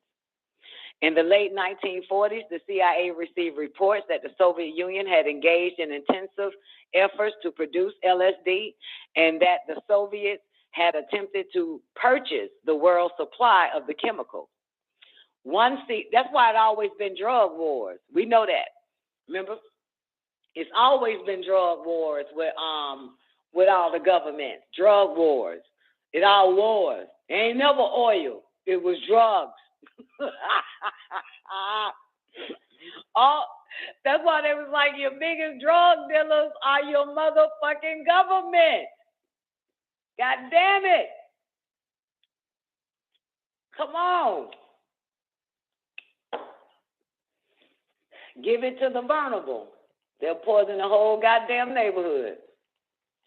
In the late 1940s, the CIA received reports that the Soviet Union had engaged in intensive efforts to produce LSD and that the Soviets had attempted to purchase the world's supply of the chemical. That's why it's always been drug wars. We know that. Remember? It's always been drug wars with all the governments. Drug wars. It all wars. It ain't never oil. It was drugs. That's why they was like, your biggest drug dealers are your motherfucking government. God damn it. Come on. Give it to the vulnerable. They'll poison the whole goddamn neighborhood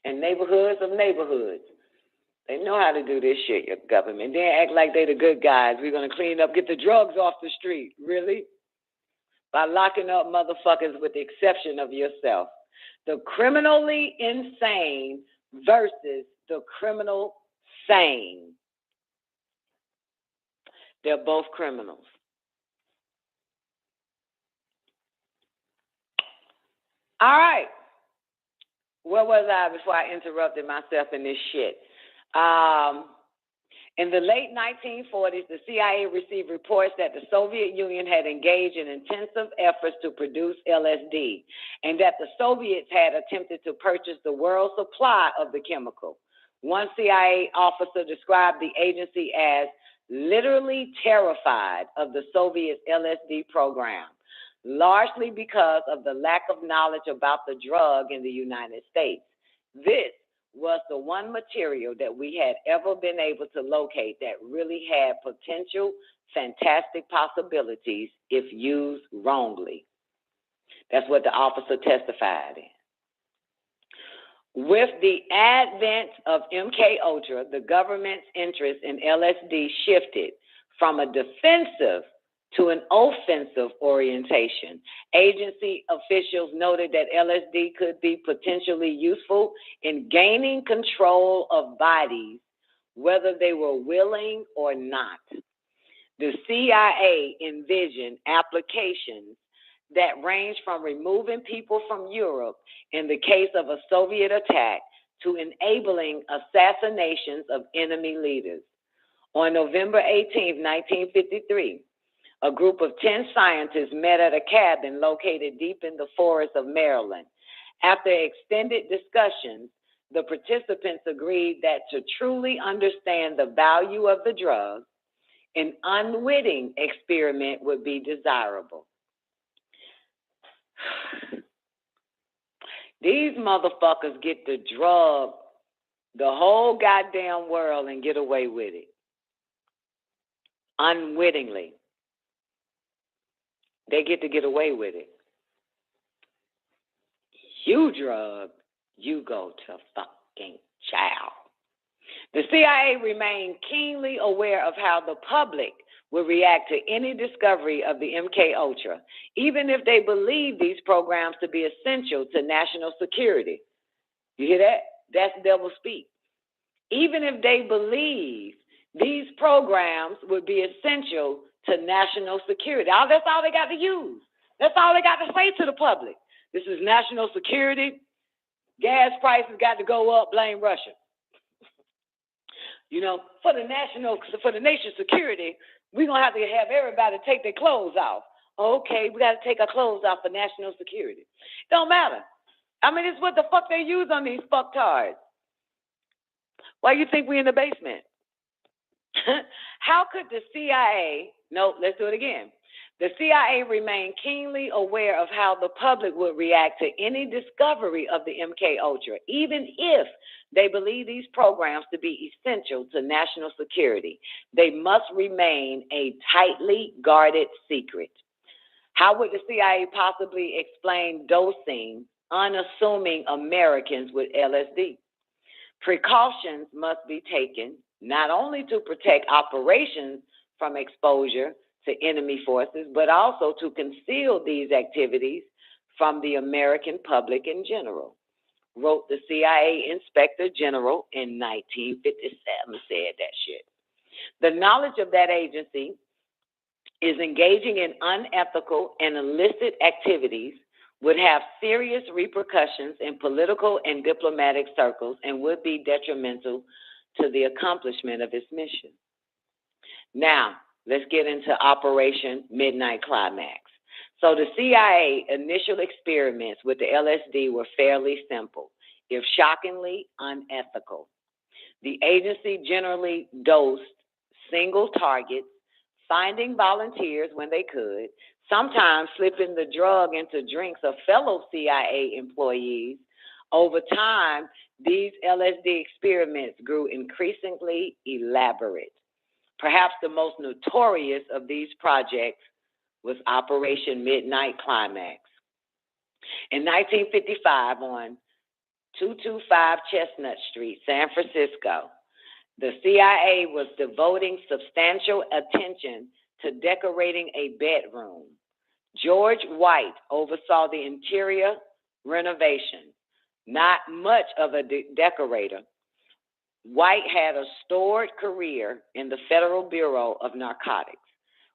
and neighborhoods of neighborhoods. They know how to do this shit, your government. They act like they the good guys. We're going to clean up, get the drugs off the street. Really? By locking up motherfuckers with the exception of yourself. The criminally insane versus the criminal sane. They're both criminals. All right. Where was I before I interrupted myself in this shit? In the late 1940s, the CIA received reports that the Soviet Union had engaged in intensive efforts to produce LSD and that the Soviets had attempted to purchase the world supply of the chemical. One CIA officer described the agency as literally terrified of the Soviet LSD program, largely because of the lack of knowledge about the drug in the United States. This was the one material that we had ever been able to locate that really had potential, fantastic possibilities if used wrongly. That's what the officer testified in. With the advent of MK Ultra, the government's interest in LSD shifted from a defensive to an offensive orientation. Agency officials noted that LSD could be potentially useful in gaining control of bodies, whether they were willing or not. The CIA envisioned applications that range from removing people from Europe in the case of a Soviet attack to enabling assassinations of enemy leaders. On November 18, 1953, a group of 10 scientists met at a cabin located deep in the forest of Maryland. After extended discussions, the participants agreed that to truly understand the value of the drug, an unwitting experiment would be desirable. These motherfuckers get to drug the whole goddamn world and get away with it. Unwittingly. They get away with it. You drug, you go to fucking chow. The CIA remained keenly aware of how the public would react to any discovery of the MK Ultra, even if they believed these programs to be essential to national security. You hear that? That's devil speak. Even if they believe these programs would be essential to national security. That's all they got to use. That's all they got to say to the public. This is national security. Gas prices got to go up, blame Russia. You know, for the nation's security, we're going to have everybody take their clothes off. Okay, we got to take our clothes off for national security. Don't matter. I mean, it's what the fuck they use on these fucktards. Why you think we in the basement? How could the CIA, no, let's do it again. The CIA remained keenly aware of how the public would react to any discovery of the MK Ultra, even if they believe these programs to be essential to national security. They must remain a tightly guarded secret. How would the CIA possibly explain dosing unassuming Americans with LSD? Precautions must be taken, not only to protect operations from exposure to enemy forces, but also to conceal these activities from the American public in general, wrote the CIA Inspector General in 1957, said that shit. The knowledge of that agency is engaging in unethical and illicit activities would have serious repercussions in political and diplomatic circles and would be detrimental to the accomplishment of its mission. Now, let's get into Operation Midnight Climax. So the CIA initial experiments with the LSD were fairly simple, if shockingly unethical. The agency generally dosed single targets, finding volunteers when they could, sometimes slipping the drug into drinks of fellow CIA employees. Over time, these LSD experiments grew increasingly elaborate. Perhaps the most notorious of these projects was Operation Midnight Climax. In 1955, on 225 Chestnut Street, San Francisco, the CIA was devoting substantial attention to decorating a bedroom. George White oversaw the interior renovation. Not much of a decorator, White had a storied career in the Federal Bureau of Narcotics.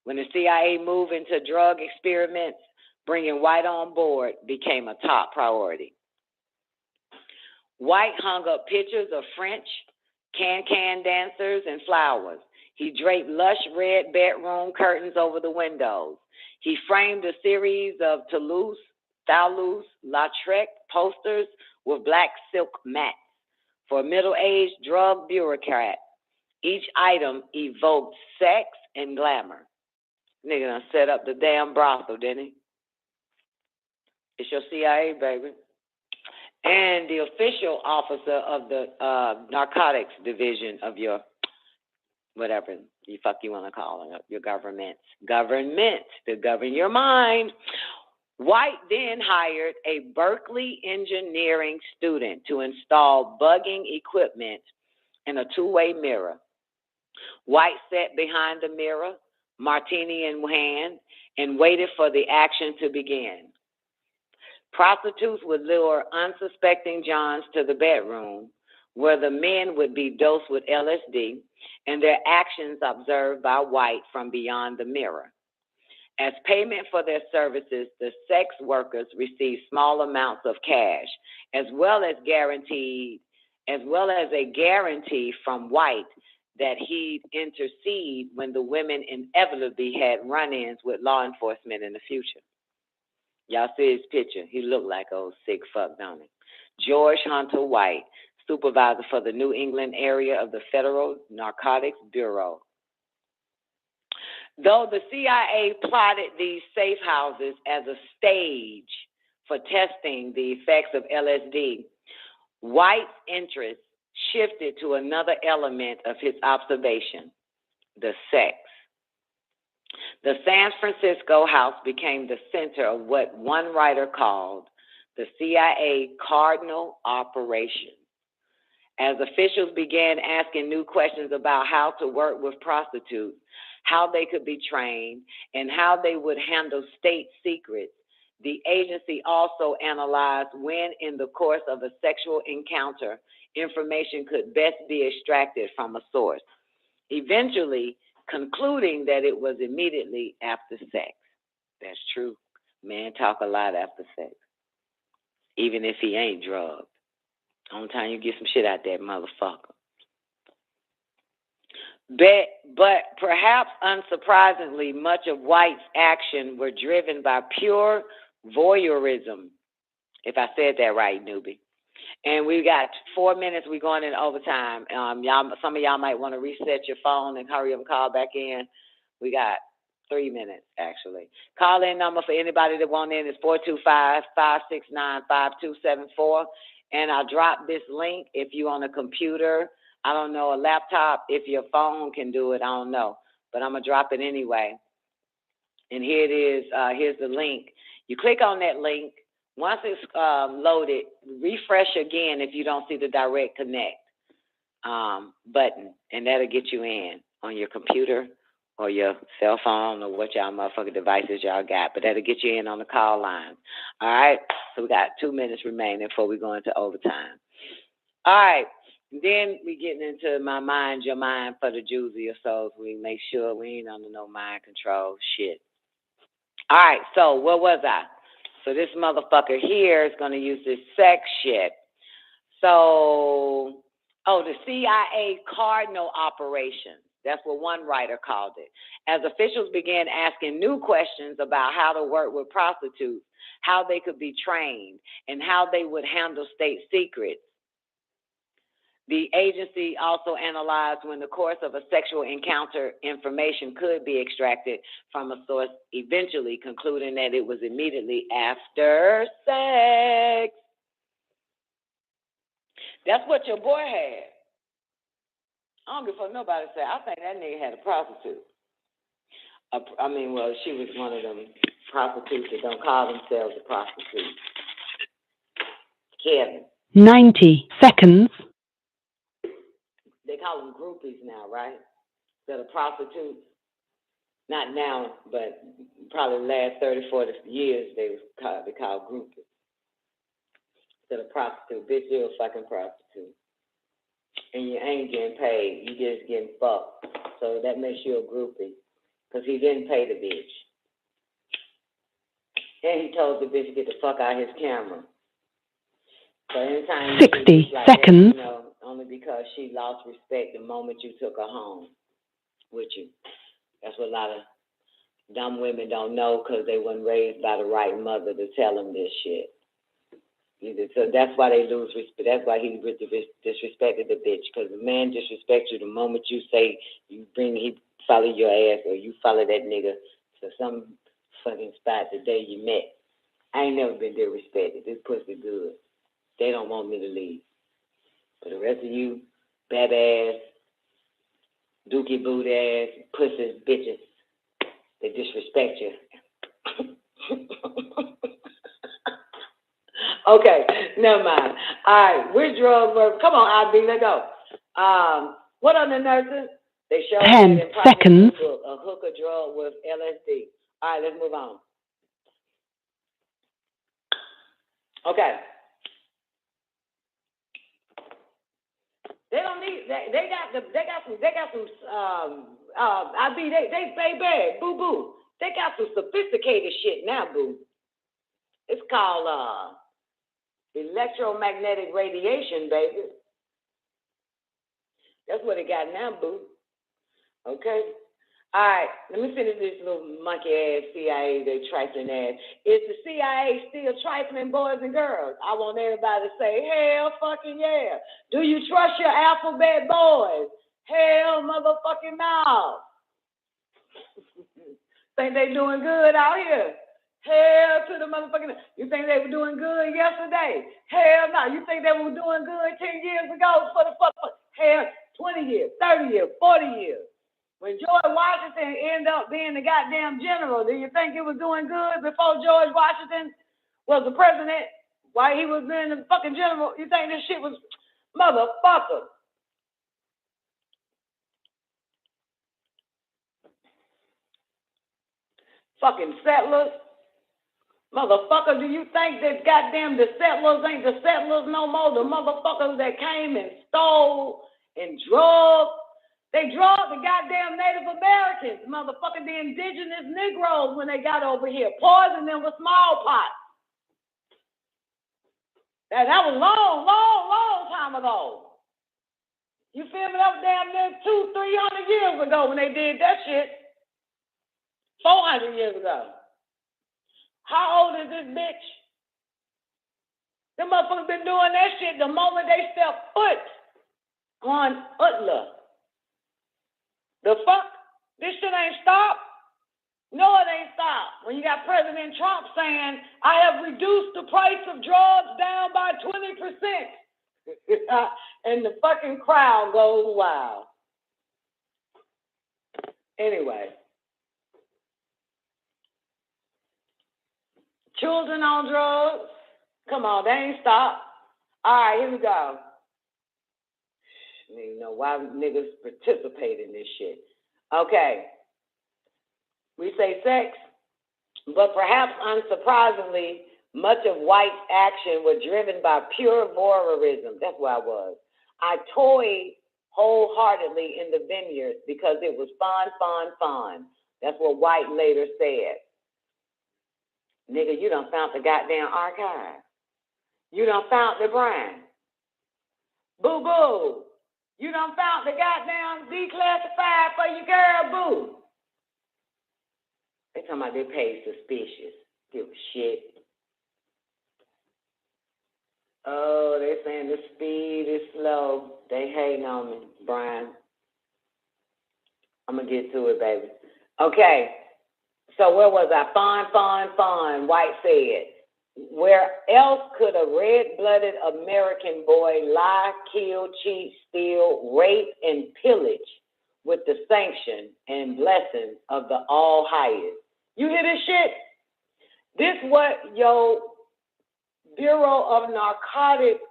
When the CIA moved into drug experiments, bringing White on board became a top priority. White hung up pictures of French, can dancers, and flowers. He draped lush red bedroom curtains over the windows. He framed a series of Toulouse-Lautrec posters with black silk mats for a middle-aged drug bureaucrat. Each item evoked sex and glamour. Nigga done set up the damn brothel, didn't he? It's your CIA, baby. And the official officer of the narcotics division of your, whatever you want to call it, your government to govern your mind. White then hired a Berkeley engineering student to install bugging equipment and a two-way mirror. White sat behind the mirror, martini in hand, and waited for the action to begin. Prostitutes would lure unsuspecting Johns to the bedroom, where the men would be dosed with LSD and their actions observed by White from beyond the mirror. As payment for their services, the sex workers received small amounts of cash, as well as a guarantee from White that he'd intercede when the women inevitably had run-ins with law enforcement in the future. Y'all see his picture. He looked like old sick fuck, don't he? George Hunter White, supervisor for the New England area of the Federal Narcotics Bureau. Though the CIA plotted these safe houses as a stage for testing the effects of LSD, White's interest shifted to another element of his observation, the sex. The San Francisco house became the center of what one writer called the CIA Cardinal Operation. As officials began asking new questions about how to work with prostitutes, how they could be trained, and how they would handle state secrets, the agency also analyzed when, in the course of a sexual encounter, information could best be extracted from a source, eventually concluding that it was immediately after sex. That's true. Men talk a lot after sex, even if he ain't drugged. Only time you get some shit out that motherfucker. But perhaps unsurprisingly, much of White's action were driven by pure voyeurism, if I said that right, newbie. And we got 4 minutes. We're going in overtime. Some of y'all might want to reset your phone and hurry up and call back in. We got 3 minutes, actually. Call-in number for anybody that wants in is 425-569-5274. And I'll drop this link if you're on a computer, I don't know, a laptop. If your phone can do it, I don't know. But I'm going to drop it anyway. And here it is. Here's the link. You click on that link. Once it's loaded, refresh again if you don't see the direct connect button, and that'll get you in on your computer or your cell phone or what y'all motherfucking devices y'all got, but that'll get you in on the call line. All right, so we got 2 minutes remaining before we go into overtime. All right, then we getting into my mind, your mind for the juicier souls. We make sure we ain't under no mind control shit. All right, so where was I? So this motherfucker here is going to use this sex shit. So, the CIA Cardinal Operation. That's what one writer called it. As officials began asking new questions about how to work with prostitutes, how they could be trained, and how they would handle state secrets. The agency also analyzed when the course of a sexual encounter information could be extracted from a source, eventually concluding that it was immediately after sex. That's what your boy had. I don't give a fuck nobody say. I think that nigga had a prostitute. She was one of them prostitutes that don't call themselves a prostitute. Kevin. 90 seconds. They call them groupies now, right? Instead of prostitutes. Not now, but probably the last 30, 40 years they call groupies. Instead of prostitute. Bitch, you're a fucking prostitute. And you ain't getting paid. You just getting fucked. So that makes you a groupie. Because he didn't pay the bitch. And he told the bitch to get the fuck out of his camera. So anytime you 60 do like seconds. that, you know, only because she lost respect the moment you took her home with you. That's what a lot of dumb women don't know because they weren't raised by the right mother to tell them this shit. So that's why they lose respect. That's why he disrespected the bitch, because the man disrespects you the moment you say he follow your ass or you follow that nigga to some fucking spot the day you met. I ain't never been disrespected. This pussy good. They don't want me to leave. But the rest of you, bad ass, dookie boot ass, pussy bitches, they disrespect you. Okay, never mind. All right, which drugs were? Come on, IB, let's go. What are the nurses? They showed 10 seconds. a hooker drug with LSD. All right, let's move on. Okay. They don't need. They got some. IB, they baby, boo boo. They got some sophisticated shit now, boo. It's called electromagnetic radiation, baby. That's what it got now, boo. Okay? All right, let me finish this little monkey ass CIA, they trifling ass. Is the CIA still trifling boys and girls? I want everybody to say, hell fucking yeah. Do you trust your alphabet boys? Hell motherfucking no. Think they doing good out here? Hell to the motherfucking... You think they were doing good yesterday? Hell no. You think they were doing good 10 years ago for the fuck? Hell, 20 years, 30 years, 40 years. When George Washington ended up being the goddamn general, do you think he was doing good before George Washington was the president? While he was being the fucking general, you think this shit was... Motherfucker. Fucking settlers. Motherfucker, do you think that goddamn the settlers ain't the settlers no more? The motherfuckers that came and stole and drugged. They drugged the goddamn Native Americans, motherfucker, the indigenous Negroes when they got over here. Poisoned them with smallpox. That was long time ago. You feel me? That was damn near 200-300 years ago when they did that shit. 400 years ago. How old is this bitch? Them motherfuckers been doing that shit the moment they step foot on Utla. The fuck? This shit ain't stopped? No, it ain't stopped. When you got President Trump saying, I have reduced the price of drugs down by 20%. And the fucking crowd goes wild. Anyway. Children on drugs. Come on, they ain't stopped. All right, here we go. I don't even know why niggas participate in this shit. Okay. We say sex, but perhaps unsurprisingly, much of white action was driven by pure voyeurism. That's where I was. I toyed wholeheartedly in the vineyards because it was fun. That's what White later said. Nigga, you done found the goddamn archive. You done found the brand. Boo-boo. You done found the goddamn declassified for your girl, boo. They talking about they paid suspicious. Give a shit. Oh, they saying the speed is slow. They hating on me, Brian. I'm going to get to it, baby. Okay. So where was I? Fun. White said. Where else could a red-blooded American boy lie, kill, cheat, steal, rape, and pillage with the sanction and blessing of the All-Highest? You hear this shit? This what your Bureau of Narcotics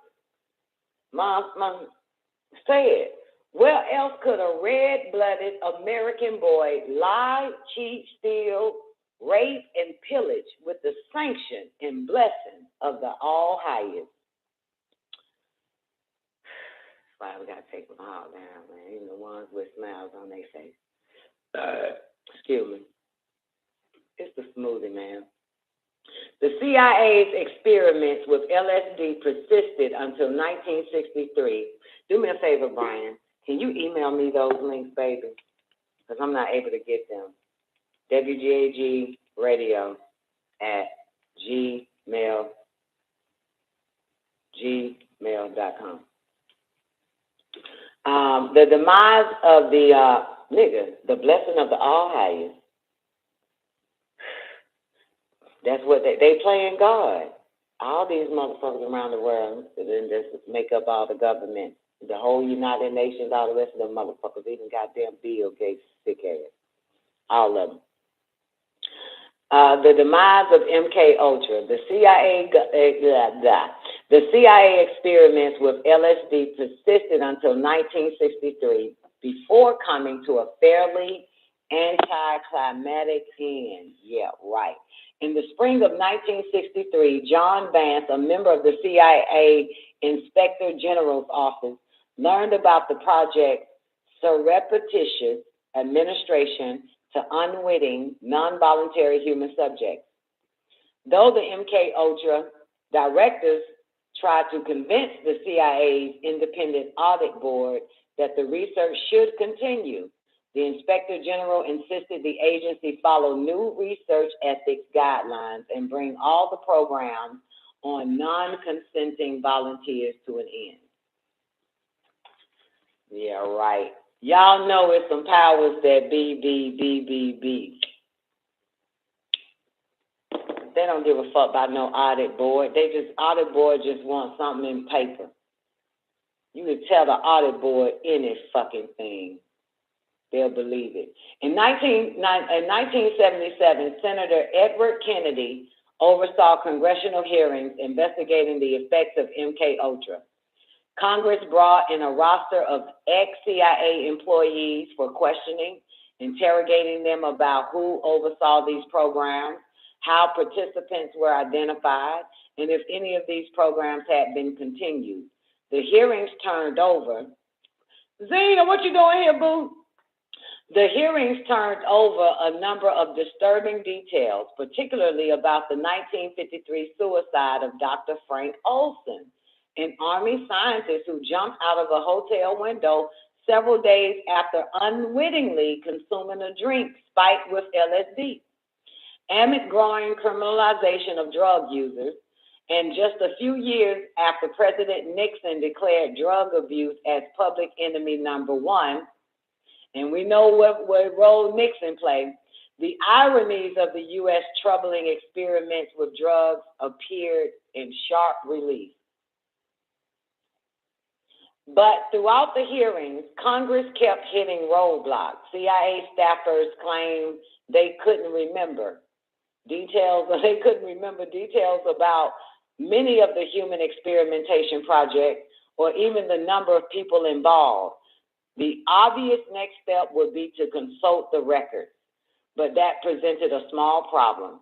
said. Where else could a red-blooded American boy lie, cheat, steal, rape, and pillage with the sanction and blessing of the All-Highest? That's why we got to take them all down, man. Even the ones with smiles on their face. Excuse me. It's the smoothie, man. The CIA's experiments with LSD persisted until 1963. Do me a favor, Brian. Can you email me those links, baby? Because I'm not able to get them. WGAG Radio at gmail.com. The demise of the blessing of the all highest. That's what they playing God. All these motherfuckers around the world, and then just make up all the government, the whole United Nations, all the rest of them motherfuckers, even goddamn Bill Gates, sick ass, all of them. The demise of MK Ultra, the CIA experiments with LSD persisted until 1963 before coming to a fairly anticlimactic end. Yeah, right. In the spring of 1963, John Vance, a member of the CIA Inspector General's office, learned about the project surreptitious administration to unwitting, non-voluntary human subjects. Though the MK Ultra directors tried to convince the CIA's independent audit board that the research should continue, the Inspector General insisted the agency follow new research ethics guidelines and bring all the programs on non-consenting volunteers to an end. Yeah, right. Y'all know it's some powers that be. They don't give a fuck about no audit board. Audit board just wants something in paper. You can tell the audit board any fucking thing. They'll believe it. In 1977, Senator Edward Kennedy oversaw congressional hearings investigating the effects of MK Ultra. Congress brought in a roster of ex-CIA employees for questioning, interrogating them about who oversaw these programs, how participants were identified, and if any of these programs had been continued. The hearings turned over. Zena, what you doing here, boo? The hearings turned over a number of disturbing details, particularly about the 1953 suicide of Dr. Frank Olson, an Army scientist who jumped out of a hotel window several days after unwittingly consuming a drink spiked with LSD. Amid growing criminalization of drug users, and just a few years after President Nixon declared drug abuse as public enemy number one, and we know what role Nixon played, the ironies of the U.S. troubling experiments with drugs appeared in sharp relief. But throughout the hearings, Congress kept hitting roadblocks. CIA staffers claimed they couldn't remember details about many of the human experimentation projects or even the number of people involved. The obvious next step would be to consult the records, but that presented a small problem.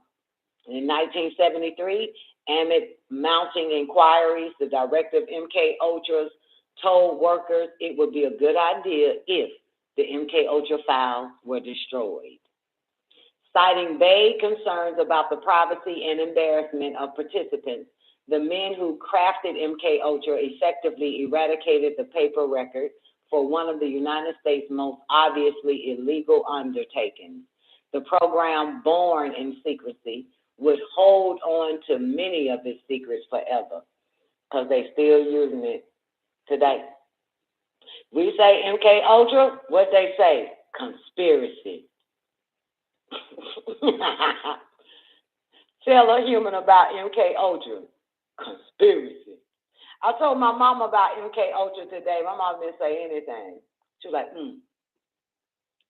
In 1973, amid mounting inquiries, the director of MK Ultra told workers it would be a good idea if the MK Ultra files were destroyed. Citing vague concerns about the privacy and embarrassment of participants, the men who crafted MK Ultra effectively eradicated the paper record for one of the United States' most obviously illegal undertakings. The program, born in secrecy, would hold on to many of its secrets forever, because they're still using it today. We say MK Ultra, what they say? Conspiracy. Tell a human about MK Ultra. Conspiracy. I told my mom about MK Ultra today. My mom didn't say anything. She was like,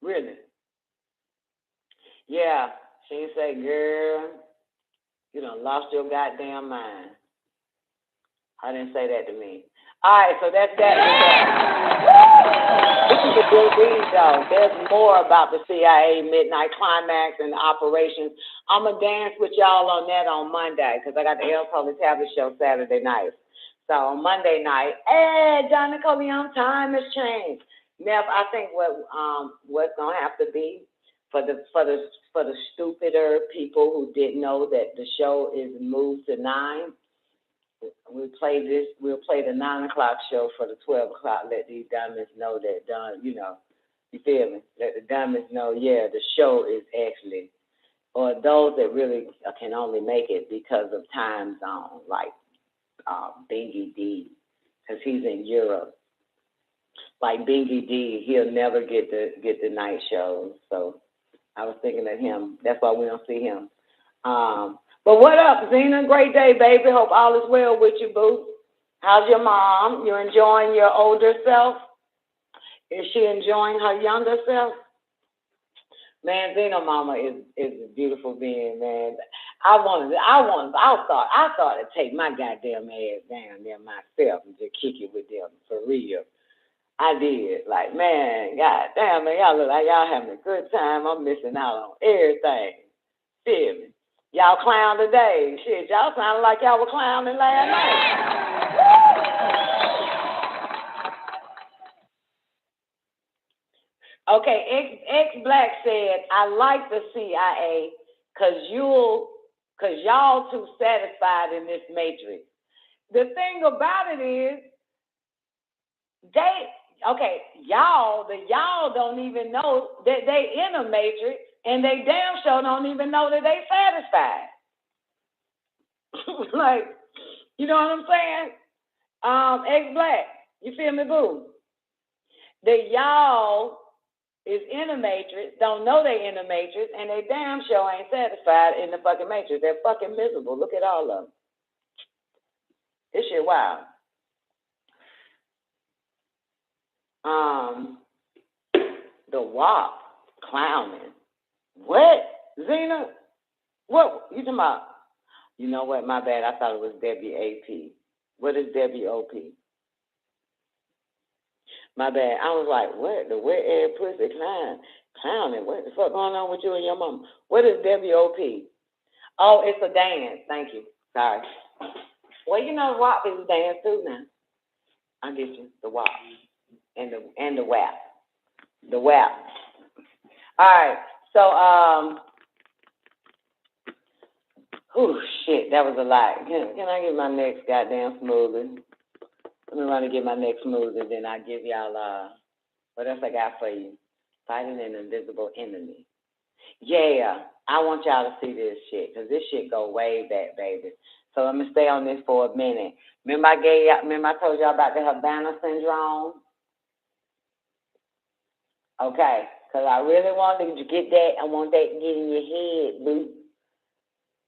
really? Yeah. She didn't say, girl, you done lost your goddamn mind. I didn't say that to me. All right, so that's that. This is a good read, though. There's more about the CIA Midnight Climax and operations. I'm going to dance with y'all on that on Monday, because I got the El Holy Tablet show Saturday night. So on Monday night, hey, John Nicoleone, time has changed. Neff, I think what's going to have to be For the stupider people who didn't know that the show is moved to 9, we'll play the 9 o'clock show for the 12 o'clock. Let these dummies know that, you feel me? Let the dummies know, yeah, the show is actually, or those that really can only make it because of time zone, like Bingy D, because he's in Europe. Like Bingy D, he'll never get the night shows. So I was thinking of him. That's why we don't see him. But what up, Zena? Great day, baby. Hope all is well with you, boo. How's your mom? You enjoying your older self? Is she enjoying her younger self? Man, Zena mama is a beautiful being, man. I thought to take my goddamn ass down there myself and just kick it with them for real. I did. Like, man, goddamn, man, y'all look like y'all having a good time. I'm missing out on everything. Feel me? Y'all clown today. Shit, y'all sounded like y'all were clowning last night. Okay, X Black said, I like the CIA because y'all too satisfied in this matrix. The thing about it is, y'all don't even know that they in a matrix, and they damn sure don't even know that they satisfied. Like, you know what I'm saying? X Black, you feel me, boo? The y'all is in a matrix, don't know they in a matrix, and they damn sure ain't satisfied in the fucking matrix. They're fucking miserable. Look at all of them. This shit wild. The WAP clowning. What? Zena? What you talking about? You know what? My bad. I thought it was WAP. What is WOP? My bad. I was like, what? The wet air pussy clowning. What the fuck going on with you and your mama? What is WOP? Oh, it's a dance. Thank you. Sorry. Well, you know, WAP is a dance too now. I get you. The WAP. And the WAP. The WAP. All right. So, oh shit, that was a lot. Can I get my next goddamn smoothie? Let me run and get my next smoothie, then I give y'all what else I got for you? Fighting an invisible enemy. Yeah, I want y'all to see this shit, because this shit go way back, baby. So let me stay on this for a minute. Remember I told y'all about the Havana syndrome? Okay, because I really wanted to get that. I want that to get in your head, boo.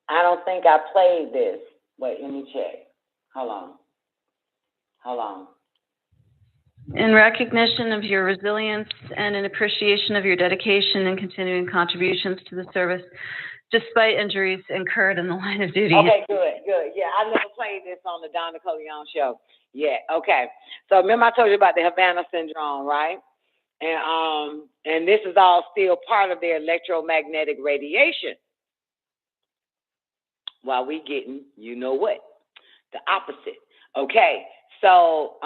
I don't think I played this. Wait, let me check. Hold on. In recognition of your resilience and in appreciation of your dedication and continuing contributions to the service, despite injuries incurred in the line of duty. Okay, good. Yeah, I never played this on the Don Nicoleone show. Yeah, okay. So remember I told you about the Havana syndrome, right? And this is all still part of their electromagnetic radiation. While we getting, you know what? The opposite. Okay. So,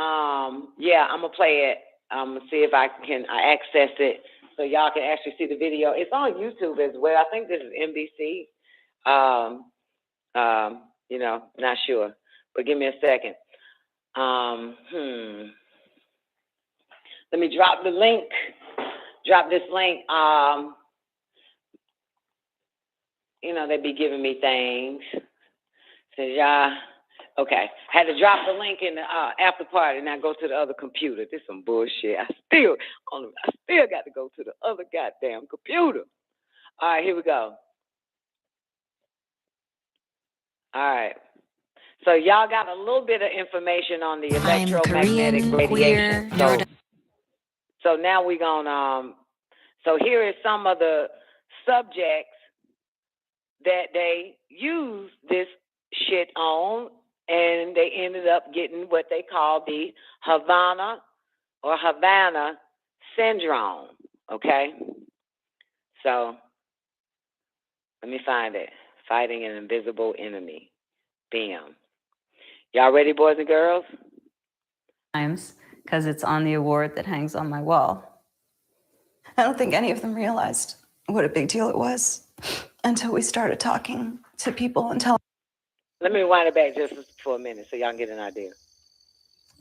yeah, I'm going to play it. I'm going to see if I can access it so y'all can actually see the video. It's on YouTube as well. I think this is NBC. Not sure. But give me a second. Let me drop the link. Drop this link. They be giving me things. So y'all... Okay, had to drop the link in the after party and I go to the other computer. This is some bullshit. I still got to go to the other goddamn computer. All right, here we go. All right. So y'all got a little bit of information on the electromagnetic radiation. So now we're going so here is some of the subjects that they use this shit on. And they ended up getting what they call the Havana syndrome, okay? So, let me find it. Fighting an invisible enemy. Bam. Y'all ready, boys and girls? Times, because it's on the award that hangs on my wall. I don't think any of them realized what a big deal it was until we started talking to people and telling. Let me wind it back just for a minute so y'all can get an idea.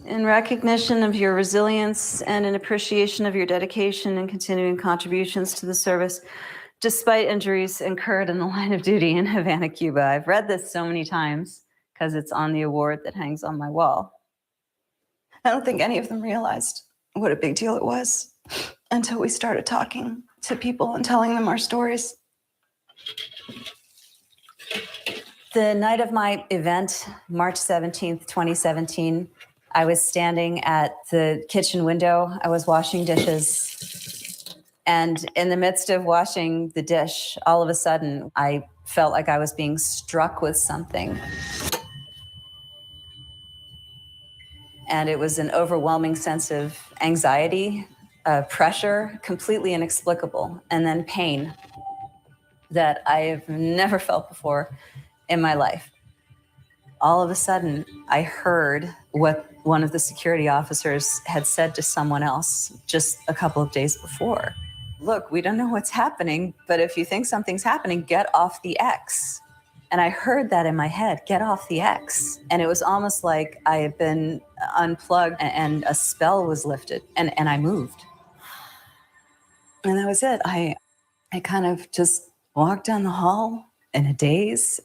In recognition of your resilience and in appreciation of your dedication and continuing contributions to the service, despite injuries incurred in the line of duty in Havana, Cuba. I've read this so many times because it's on the award that hangs on my wall. I don't think any of them realized what a big deal it was until we started talking to people and telling them our stories. The night of my event, March 17th, 2017, I was standing at the kitchen window. I was washing dishes. And in the midst of washing the dish, all of a sudden, I felt like I was being struck with something. And it was an overwhelming sense of anxiety, pressure, completely inexplicable, and then pain that I've never felt before in my life. All of a sudden, I heard what one of the security officers had said to someone else just a couple of days before. Look, we don't know what's happening, but if you think something's happening, get off the X. And I heard that in my head, get off the X. And it was almost like I had been unplugged and a spell was lifted and I moved. And that was it. I kind of just walked down the hall in a daze.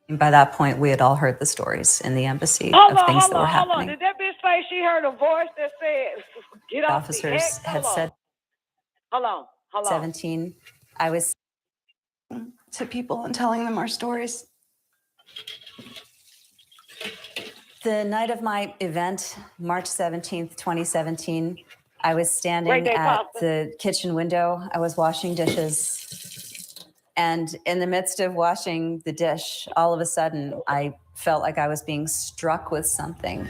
And by that point, we had all heard the stories in the embassy of things that were happening. Did that bitch say she heard a voice that said, get off the Officers X? had said, Hold on. 17, I was to people and telling them our stories. The night of my event, March 17th, 2017, I was standing at the kitchen window. I was washing dishes. And in the midst of washing the dish, all of a sudden, I felt like I was being struck with something.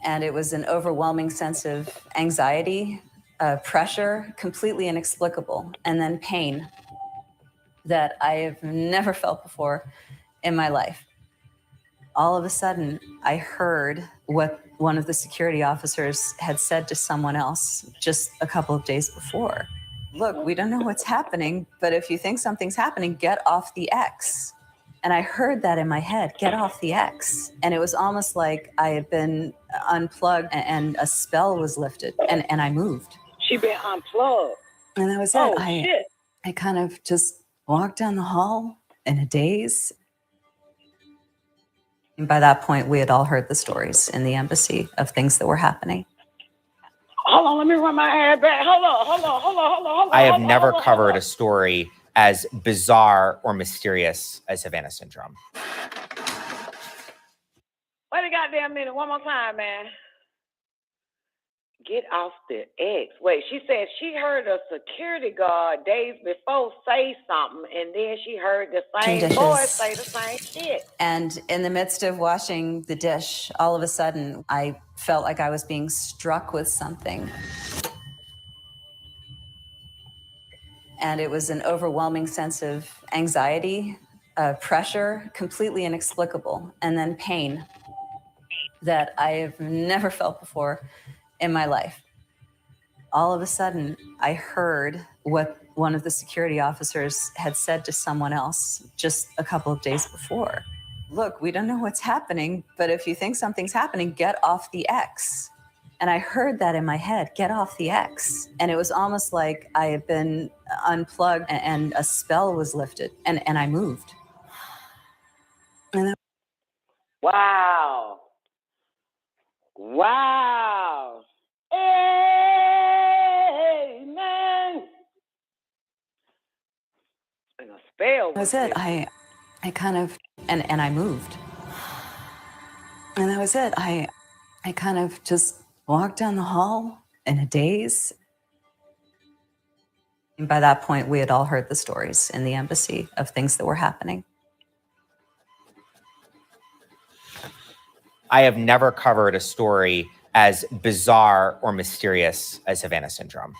And it was an overwhelming sense of anxiety, pressure, completely inexplicable, and then pain that I have never felt before in my life. All of a sudden, I heard what one of the security officers had said to someone else just a couple of days before. Look, we don't know what's happening, but if you think something's happening, get off the X. And I heard that in my head, get off the X. And it was almost like I had been unplugged and a spell was lifted and I moved. She been unplugged. And that was it. I kind of just walked down the hall in a daze. And by that point, we had all heard the stories in the embassy of things that were happening. Hold on, let me run my hair back. Hold on. I have never covered a story as bizarre or mysterious as Havana Syndrome. Wait a goddamn minute, one more time, man. Get off the X. Wait, she said she heard a security guard days before say something, and then she heard the same voice say the same shit. And in the midst of washing the dish, all of a sudden, I felt like I was being struck with something. And it was an overwhelming sense of anxiety, pressure, completely inexplicable, and then pain that I have never felt before in my life. All of a sudden, I heard what one of the security officers had said to someone else just a couple of days before. Look, we don't know what's happening, but if you think something's happening, get off the X. And I heard that in my head, get off the X. And it was almost like I had been unplugged and a spell was lifted and I moved. And Wow. Amen. And a spell. That was it. I kind of, and I moved. And that was it. I kind of just walked down the hall in a daze. And by that point, we had all heard the stories in the embassy of things that were happening. I have never covered a story as bizarre or mysterious as Havana Syndrome.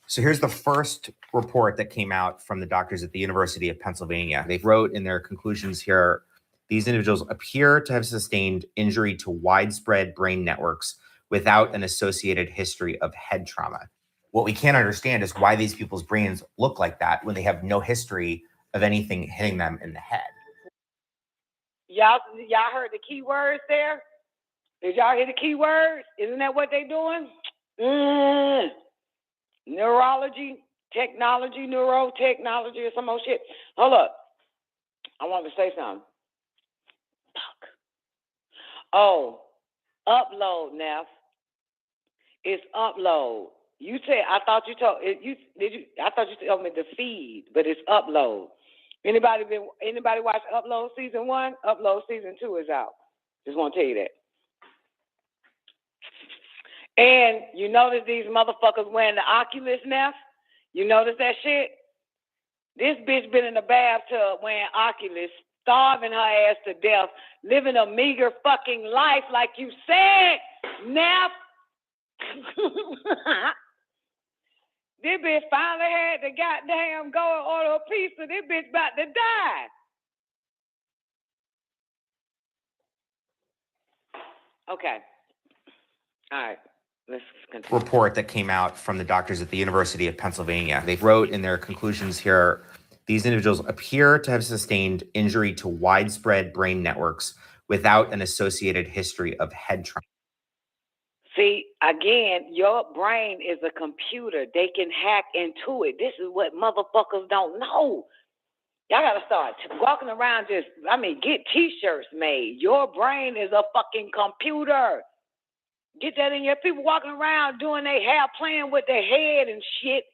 So here's the first report that came out from the doctors at the University of Pennsylvania. They wrote in their conclusions here, these individuals appear to have sustained injury to widespread brain networks without an associated history of head trauma. What we can't understand is why these people's brains look like that when they have no history of anything hitting them in the head. Y'all heard the key words there? Did y'all hear the key words? Isn't that what they doing? Neurology, technology, neurotechnology, or some more shit. Hold up. I want to say something. Fuck. Oh, upload, Neff. It's upload. You said I thought you told me the feed, but it's upload. Anybody watch Upload season 1? Upload season 2 is out. Just want to tell you that. And you notice these motherfuckers wearing the Oculus now? You notice that shit? This bitch been in the bathtub wearing Oculus, starving her ass to death, living a meager fucking life like you said, Neff. This bitch finally had to goddamn go and order a pizza. This bitch about to die. Okay. All right. Let's continue. Report that came out from the doctors at the University of Pennsylvania. They wrote in their conclusions here, these individuals appear to have sustained injury to widespread brain networks without an associated history of head trauma. See, again, your brain is a computer. They can hack into it. This is what motherfuckers don't know. Y'all got to start walking around get T-shirts made. Your brain is a fucking computer. Get that in your people walking around doing their hair, playing with their head and shit,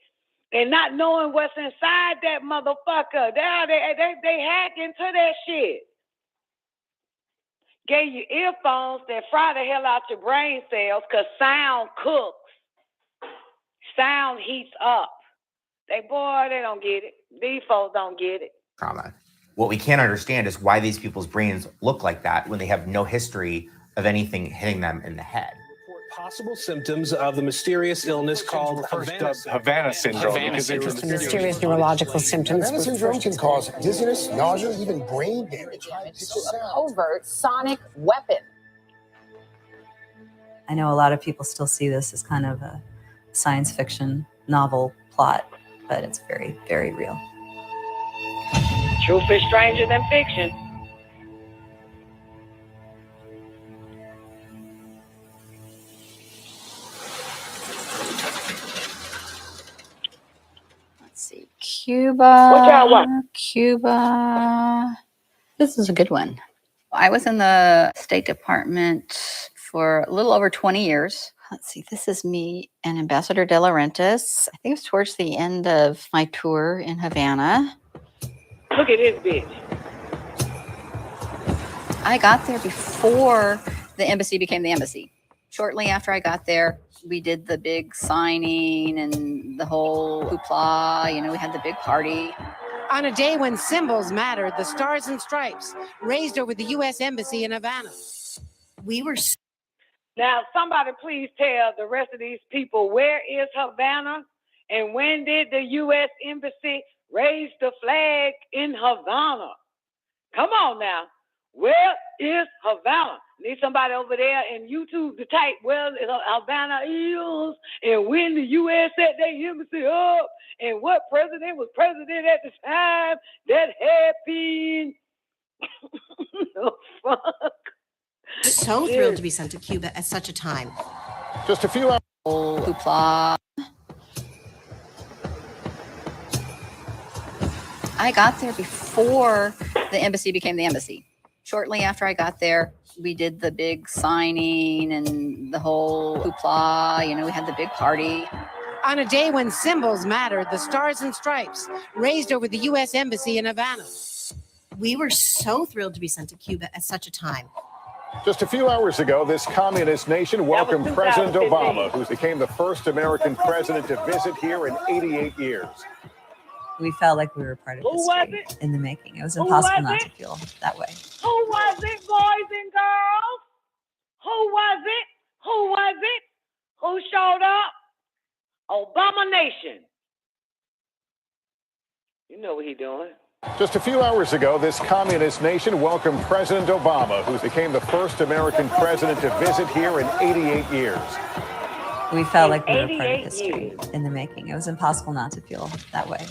and not knowing what's inside that motherfucker. They hack into that shit. Gave you earphones that fry the hell out your brain cells because sound cooks. Sound heats up. They don't get it. These folks don't get it. Trauma. What we can't understand is why these people's brains look like that when they have no history of anything hitting them in the head. Possible symptoms of the mysterious illness called Havana syndrome. The mysterious neurological symptoms. Havana syndrome can cause dizziness, nausea, even brain damage. It's a covert sonic weapon. I know a lot of people still see this as kind of a science fiction novel plot, but it's very, very real. Truth is stranger than fiction. Cuba. What y'all want? Cuba. This is a good one. I was in the State Department for a little over 20 years. Let's see, this is me and Ambassador De Laurentiis. I think it was towards the end of my tour in Havana. Look at this bitch. I got there before the embassy became the embassy. Shortly after I got there, we did the big signing and the whole hoopla. We had the big party. On a day when symbols mattered, the Stars and Stripes raised over the U.S. Embassy in Havana. We were... Now, somebody please tell the rest of these people, where is Havana? And when did the U.S. Embassy raise the flag in Havana? Come on now. Where is Havana? Need somebody over there in YouTube to type, well, Havana is, and when the U.S. set their embassy up, and what president was president at the time that happened. Oh, fuck. So thrilled to be sent to Cuba at such a time. Just a few hours. Hoopla. I got there before the embassy became the embassy. Shortly after I got there, we did the big signing and the whole hoopla. We had the big party. On a day when symbols mattered, the Stars and Stripes raised over the U.S. Embassy in Havana. We were so thrilled to be sent to Cuba at such a time. Just a few hours ago, this communist nation welcomed President Obama, who became the first American president to visit here in 88 years. We felt like we were part of history in the making. It was impossible not to feel that way. Who was it, boys and girls? Who was it? Who was it? Who showed up? Obama Nation. You know what he doing. Just a few hours ago, this communist nation welcomed President Obama, who became the first American president to visit here in 88 years. We felt like we were part of history in the making. It was impossible not to feel that way.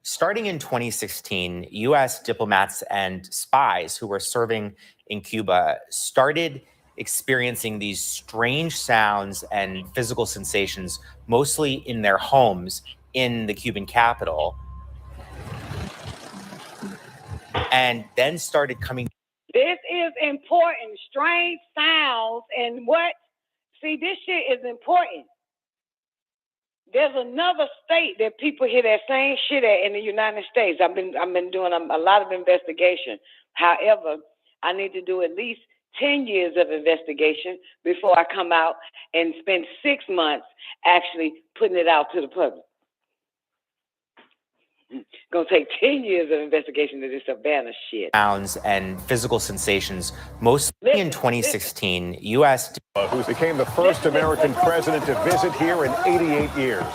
Starting in 2016, U.S. diplomats and spies who were serving in Cuba started experiencing these strange sounds and physical sensations, mostly in their homes in the Cuban capital, and then started coming. This is important. Strange sounds and what? See, this shit is important. There's another state that people hear that same shit at in the United States. I've been doing a lot of investigation. However, I need to do at least 10 years of investigation before I come out and spend 6 months actually putting it out to the public. It's gonna take 10 years of investigation to this Havana shit. Sounds and physical sensations, mostly in 2016, U.S. Who became the first American president to visit here in 88 years.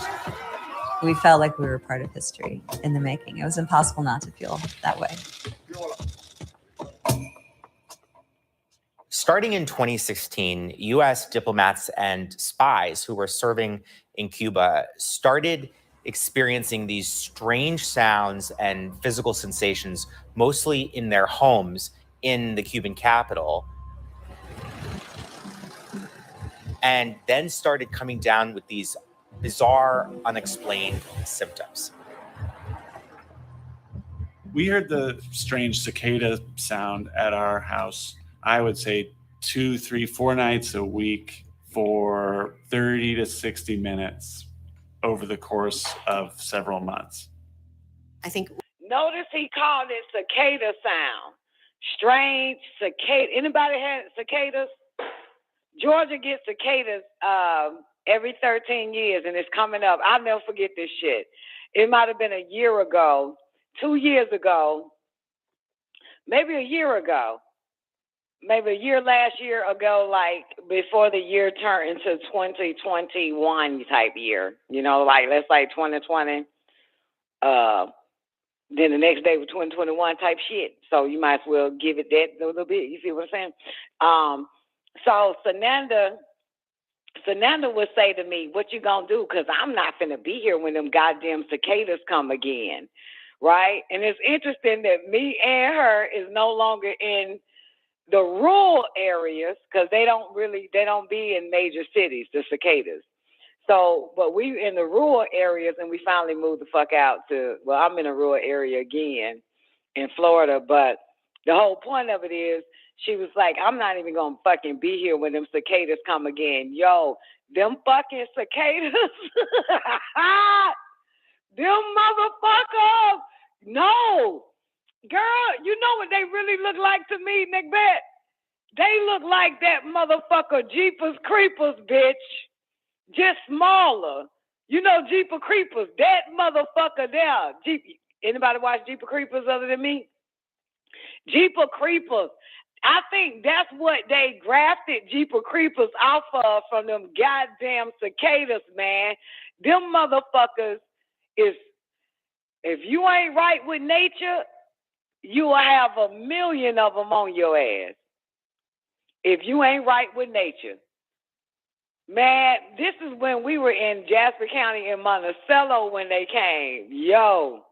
We felt like we were part of history in the making. It was impossible not to feel that way. Starting in 2016, U.S. diplomats and spies who were serving in Cuba started experiencing these strange sounds and physical sensations, mostly in their homes in the Cuban capital, and then started coming down with these bizarre, unexplained symptoms. We heard the strange cicada sound at our house, I would say 2, 3, 4 nights a week for 30 to 60 minutes over the course of several months. I think. Notice he called it cicada sound. Strange cicada. Anybody had cicadas? Georgia gets cicadas every 13 years, and it's coming up. I'll never forget this shit. It might have been a year ago, 2 years ago, maybe a year ago, maybe a year last year ago, like before the year turned into 2021 type year, you know, like let's say 2020. Then the next day was 2021 type shit. So you might as well give it that little bit. You see what I'm saying? So Sananda would say to me, "What you gonna do? Because I'm not finna be here when them goddamn cicadas come again." Right? And it's interesting that me and her is no longer in the rural areas because they don't be in major cities, the cicadas. So, but we in the rural areas, and we finally moved the fuck out to, well, I'm in a rural area again in Florida, but the whole point of it is she was like, I'm not even gonna fucking be here when them cicadas come again. Yo, them fucking cicadas, them motherfuckers, no. Girl, you know what they really look like to me, Nickbet? They look like that motherfucker Jeepers Creepers, bitch. Just smaller. You know Jeepers Creepers, that motherfucker there. Anybody watch Jeepers Creepers other than me? Jeepers Creepers. I think that's what they grafted Jeepers Creepers off of from them goddamn cicadas, man. Them motherfuckers is, if you ain't right with nature, you will have 1 million of them on your ass. If you ain't right with nature. Man, this is when we were in Jasper County in Monticello when they came. Yo.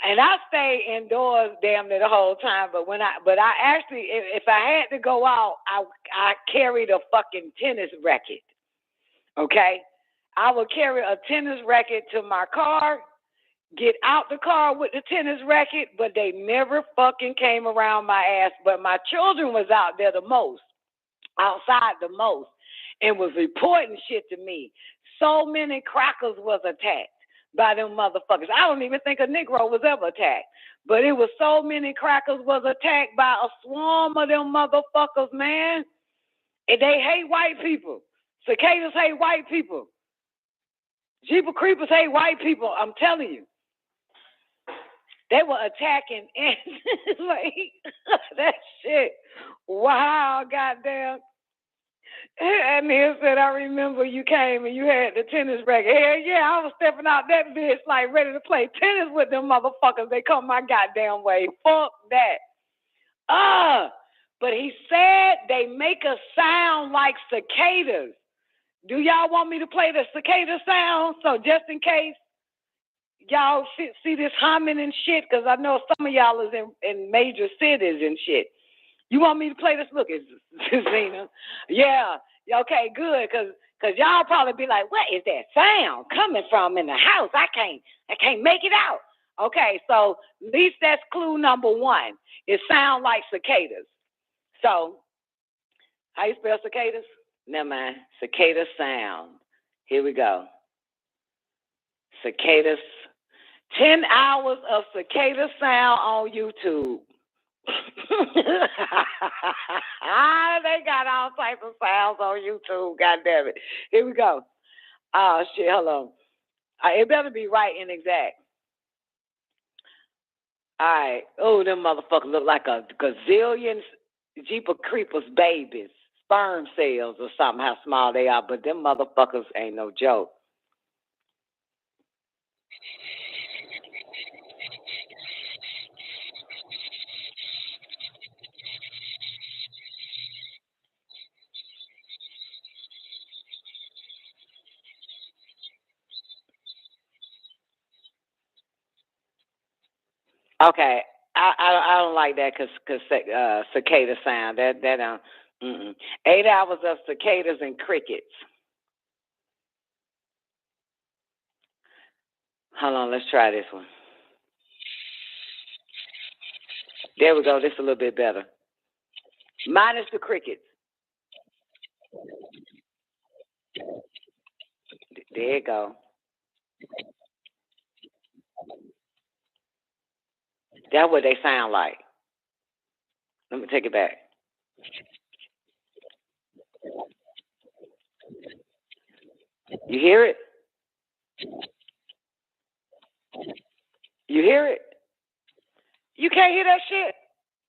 And I stayed indoors damn near the whole time, but I actually, if I had to go out, I carried a fucking tennis racket. Okay? I would carry a tennis racket to my car, get out the car with the tennis racket, but they never fucking came around my ass. But my children was out there the most, outside the most, and was reporting shit to me. So many crackers was attacked by them motherfuckers. I don't even think a Negro was ever attacked. But it was so many crackers was attacked by a swarm of them motherfuckers, man. And they hate white people. Cicadas hate white people. Jeepers Creepers hate white people. I'm telling you. They were attacking like that shit. Wow, goddamn. And he said, I remember you came and you had the tennis racket. Hell yeah, I was stepping out that bitch like ready to play tennis with them motherfuckers. They come my goddamn way. Fuck that. But he said they make a sound like cicadas. Do y'all want me to play the cicada sound? So just in case y'all see this humming and shit, because I know some of y'all is in major cities and shit. You want me to play this? Look, it's Zena. Yeah. Okay, good. Cause y'all probably be like, what is that sound coming from in the house? I can't make it out. Okay, so at least that's clue number one. It sounds like cicadas. So, how you spell cicadas? Never mind. Cicada sound. Here we go. Cicadas. 10 hours of cicada sound on YouTube. They got all types of sounds on YouTube. God damn it. Here we go. Oh, shit. Hold on. It better be right and exact. All right. Oh, them motherfuckers look like a gazillion Jeepers Creepers babies. Sperm cells or something, how small they are. But them motherfuckers ain't no joke. Okay, I don't like that because cicada sound that don't. 8 hours of cicadas and crickets. Hold on, let's try this one. There we go. This is a little bit better. Minus the crickets. There you go. That's what they sound like. Let me take it back. You hear it? You hear it? You can't hear that shit?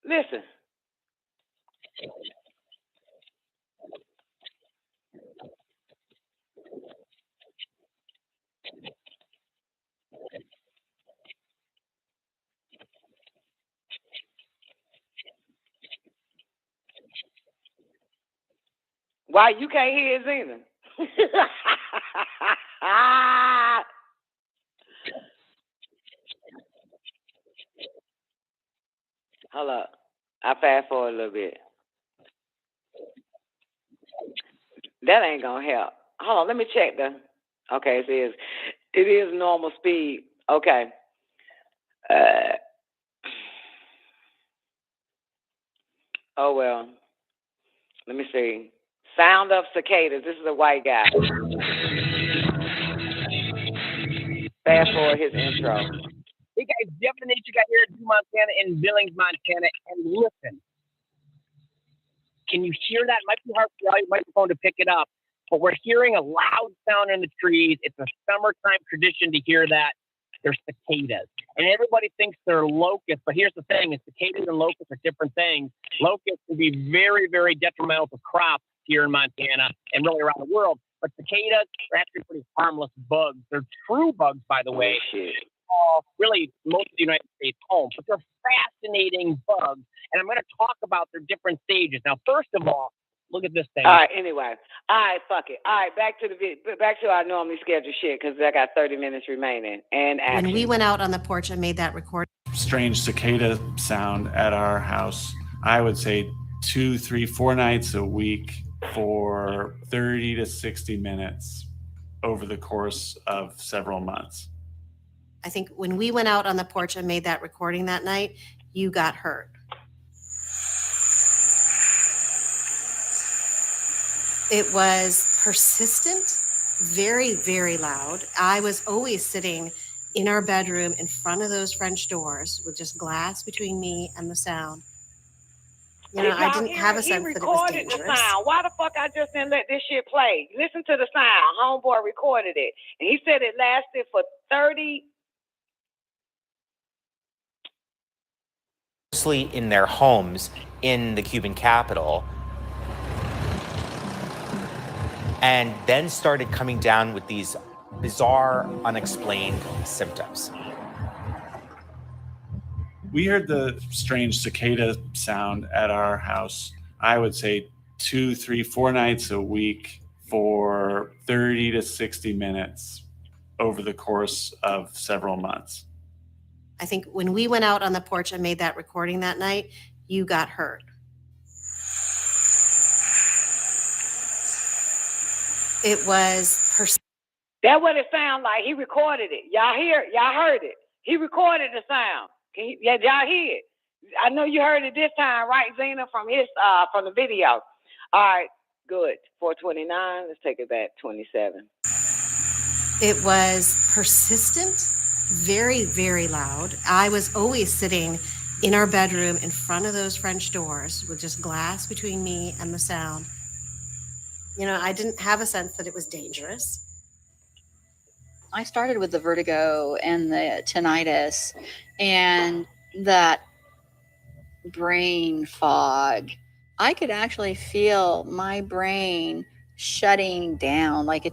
Listen. Why you can't hear it either? Hold up. I fast forward a little bit. That ain't gonna help. Hold on, let me check okay, it is normal speed. Okay. Oh well. Let me see. Sound of cicadas. This is a white guy. Fast forward his intro. Hey guys, Jeff the Nature Guy here at Montana in Billings, Montana, and listen. Can you hear that? It might be hard for your microphone to pick it up, but we're hearing a loud sound in the trees. It's a summertime tradition to hear that. They're cicadas. And everybody thinks they're locusts, but here's the thing, cicadas and locusts are different things. Locusts can be very, very detrimental to crops here in Montana and really around the world. But cicadas are actually pretty harmless bugs. They're true bugs, by the way. Really, most of the United States home. But they're fascinating bugs. And I'm going to talk about their different stages. Now, first of all, look at this thing. All right, anyway. All right, fuck it. All right, back to our normally scheduled shit because I got 30 minutes remaining. And action. When we went out on the porch and made that recording. Strange cicada sound at our house. I would say 2, 3, 4 nights a week for 30 to 60 minutes over the course of several months. I think when we went out on the porch and made that recording that night, you got hurt. It was persistent, very, very loud. I was always sitting in our bedroom in front of those French doors with just glass between me and the sound. You know, I didn't have a sense that it was dangerous. The sound. Why the fuck I just didn't let this shit play? Listen to the sound. Homeboy recorded it. And he said it lasted for 30. Mostly in their homes in the Cuban capital. and then started coming down with these bizarre, unexplained symptoms. We heard the strange cicada sound at our house, I would say 2, 3, 4 nights a week for 30 to 60 minutes over the course of several months. I think when we went out on the porch and made that recording that night, you got hurt. It was That's what it sounded like. He recorded it. Y'all heard it. He recorded the sound. Y'all hear it? I know you heard it this time, right, Zena, from the video. All right, good. 429. Let's take it back. 27. It was persistent, very, very loud. I was always sitting in our bedroom in front of those French doors with just glass between me and the sound. You know, I didn't have a sense that it was dangerous. I started with the vertigo and the tinnitus and that brain fog. I could actually feel my brain shutting down, like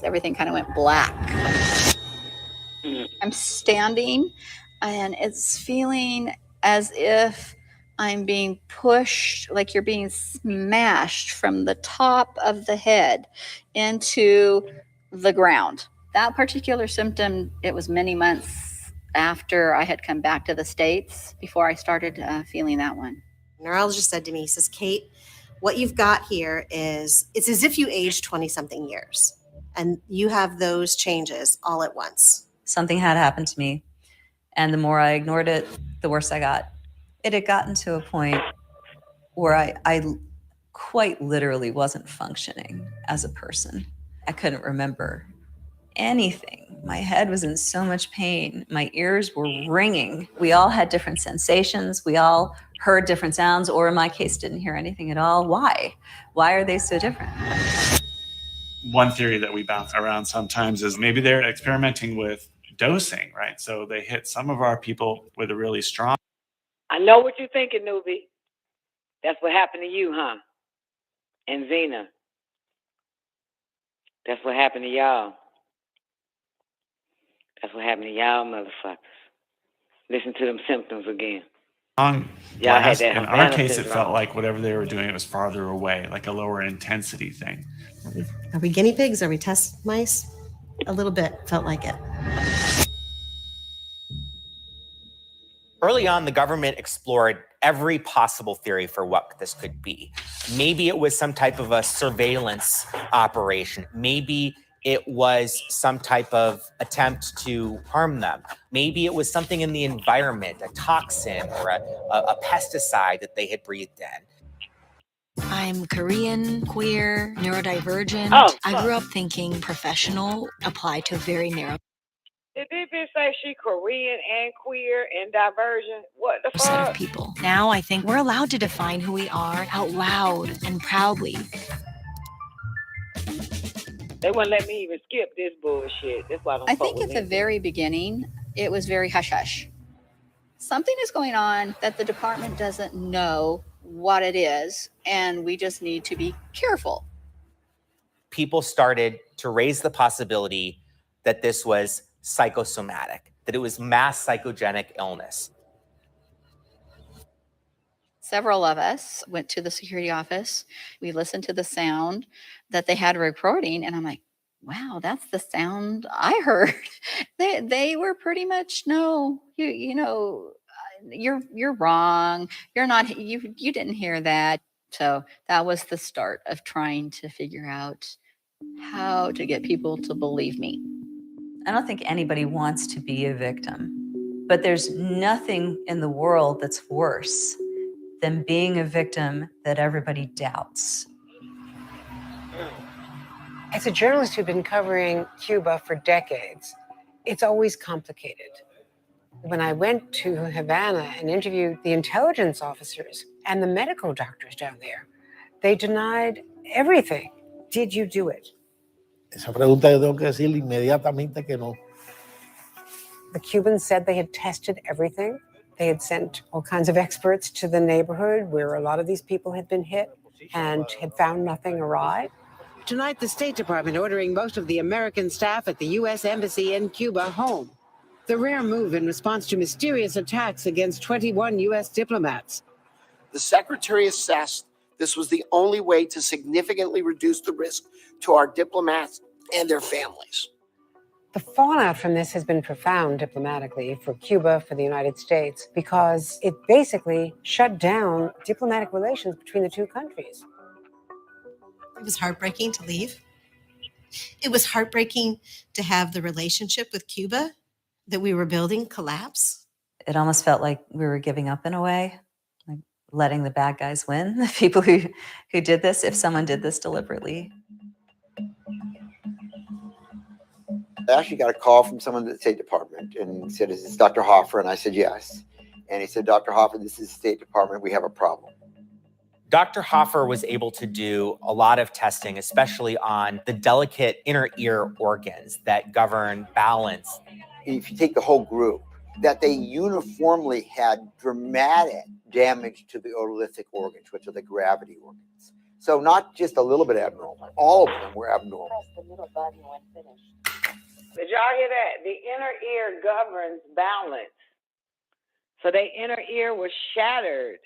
everything kind of went black. I'm standing and it's feeling as if I'm being pushed, like you're being smashed from the top of the head into the ground. That particular symptom, it was many months after I had come back to the States before I started feeling that one. Neurologist said to me, he says, Kate, what you've got here is, it's as if you aged 20-something years and you have those changes all at once. Something had happened to me, and the more I ignored it, the worse I got. It had gotten to a point where I quite literally wasn't functioning as a person. I couldn't remember anything. My head was in so much pain. My ears were ringing. We all had different sensations. We all heard different sounds, or in my case, didn't hear anything at all. Why? Why are they so different? One theory that we bounce around sometimes is maybe they're experimenting with dosing, right? So they hit some of our people with a really strong. I know what you're thinking, newbie. That's what happened to you, huh? And Zena. That's what happened to y'all. That's what happened to y'all, motherfuckers. Listen to them symptoms again. On Y'all had blast. that In our Havana case, syndrome. it felt like whatever they were doing, it was farther away, like a lower intensity thing. Are we guinea pigs? Are we test mice? A little bit, felt like it. Early on, the government explored every possible theory for what this could be. Maybe it was some type of a surveillance operation. Maybe it was some type of attempt to harm them. Maybe it was something in the environment, a toxin or a pesticide that they had breathed in. I'm Korean, queer, neurodivergent. I grew up thinking professional applied to a very narrow Did this bitch say she Korean and queer and divergent? What the set of fuck? people. Now I think we're allowed to define who we are out loud and proudly. They wouldn't let me even skip this bullshit. That's why I don't I fuck think with at the me. very beginning, it was very hush-hush. Something is going on that the department doesn't know what it is, and we just need to be careful. People started to raise the possibility that this was psychosomatic, that it was mass psychogenic illness. Several of us went to the security office. We listened to the sound that they had recording, and I'm like, wow, that's the sound I heard. They were pretty much, no, you're wrong. You're not, you didn't hear that. So that was the start of trying to figure out how to get people to believe me. I don't think anybody wants to be a victim, but there's nothing in the world that's worse than being a victim that everybody doubts. As a journalist who's been covering Cuba for decades, it's always complicated. When I went to Havana and interviewed the intelligence officers and the medical doctors down there, they denied everything. Did you do it? Esa pregunta yo tengo que decirle inmediatamente que no. The Cubans said they had tested everything. They had sent all kinds of experts to the neighborhood where a lot of these people had been hit and had found nothing awry. Tonight, the State Department ordering most of the American staff at the U.S. Embassy in Cuba home. The rare move in response to mysterious attacks against 21 U.S. diplomats. The Secretary assessed this was the only way to significantly reduce the risk to our diplomats and their families. The fallout from this has been profound diplomatically for Cuba, for the United States, because it basically shut down diplomatic relations between the two countries. It was heartbreaking to leave. It was heartbreaking to have the relationship with Cuba that we were building collapse. It almost felt like we were giving up in a way, like letting the bad guys win, the people who did this, if someone did this deliberately. I actually got a call from someone at the State Department and said, "Is this Dr. Hoffer?" And I said, "Yes." And he said, "Dr. Hoffer, this is the State Department. We have a problem." Dr. Hoffer was able to do a lot of testing, especially on the delicate inner ear organs that govern balance. If you take the whole group, that they uniformly had dramatic damage to the otolithic organs, which are the gravity organs. So not just a little bit abnormal, all of them were abnormal. Did y'all hear that? The inner ear governs balance. So their inner ear was shattered.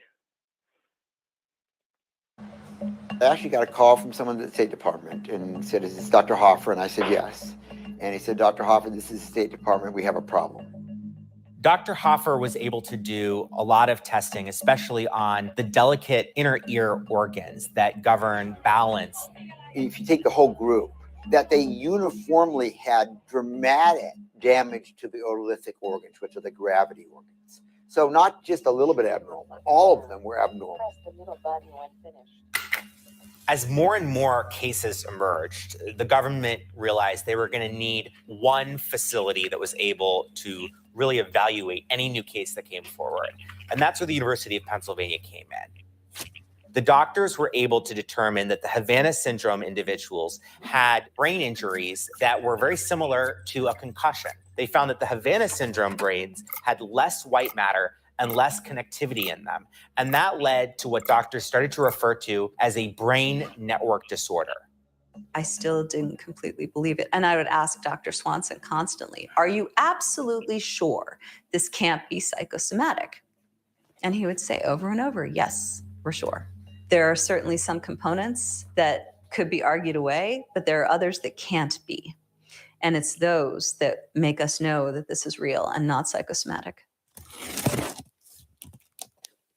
I actually got a call from someone at the State Department and said, "Is this Dr. Hoffer?" And I said, "Yes." And he said, "Dr. Hoffer, this is the State Department. We have a problem." Dr. Hoffer was able to do a lot of testing, especially on the delicate inner ear organs that govern balance. If you take the whole group, that they uniformly had dramatic damage to the otolithic organs, which are the gravity organs. So not just a little bit abnormal, all of them were abnormal. As more and more cases emerged, the government realized they were going to need one facility that was able to really evaluate any new case that came forward. And that's where the University of Pennsylvania came in. The doctors were able to determine that the Havana syndrome individuals had brain injuries that were very similar to a concussion. They found that the Havana syndrome brains had less white matter and less connectivity in them. And that led to what doctors started to refer to as a brain network disorder. I still didn't completely believe it. And I would ask Dr. Swanson constantly, are you absolutely sure this can't be psychosomatic? And he would say over and over, yes, we're sure. There are certainly some components that could be argued away, but there are others that can't be. And it's those that make us know that this is real and not psychosomatic.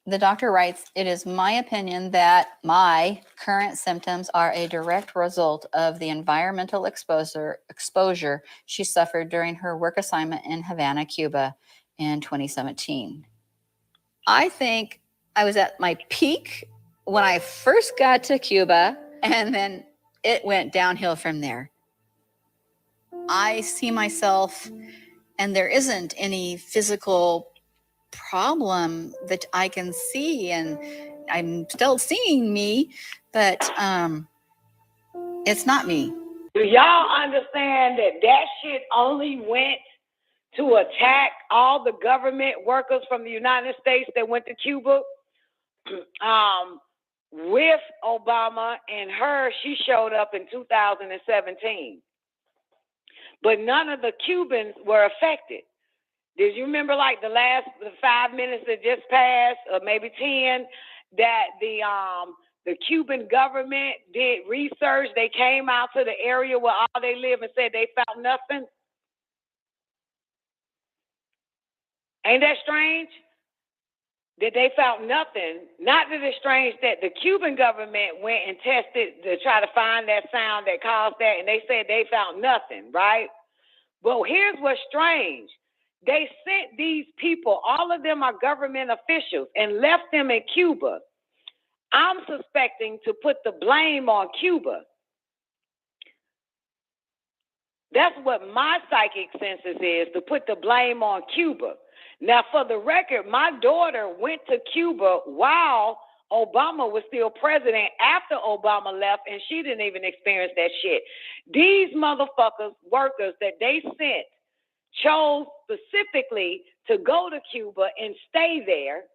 The doctor writes, "It is my opinion that my current symptoms are a direct result of the environmental exposure she suffered during her work assignment in Havana, Cuba in 2017. I think I was at my peak when I first got to Cuba, and then it went downhill from there. I see myself, and there isn't any physical problem that I can see, and I'm still seeing me, but it's not me." Do y'all understand that that shit only went to attack all the government workers from the United States that went to Cuba? With Obama and her, she showed up in 2017. But none of the Cubans were affected. Did you remember like the 5 minutes that just passed, or maybe 10, that the Cuban government did research? They came out to the area where all they live and said they found nothing. Ain't that strange? That they found nothing. Not that it's strange that the Cuban government went and tested to try to find that sound that caused that, and they said they found nothing, right? But here's what's strange. They sent these people, all of them are government officials, and left them in Cuba. I'm suspecting to put the blame on Cuba. That's what my psychic census is, to put the blame on Cuba. Now, for the record, my daughter went to Cuba while Obama was still president, after Obama left, and she didn't even experience that shit. These motherfuckers, workers that they sent, chose specifically to go to Cuba and stay there.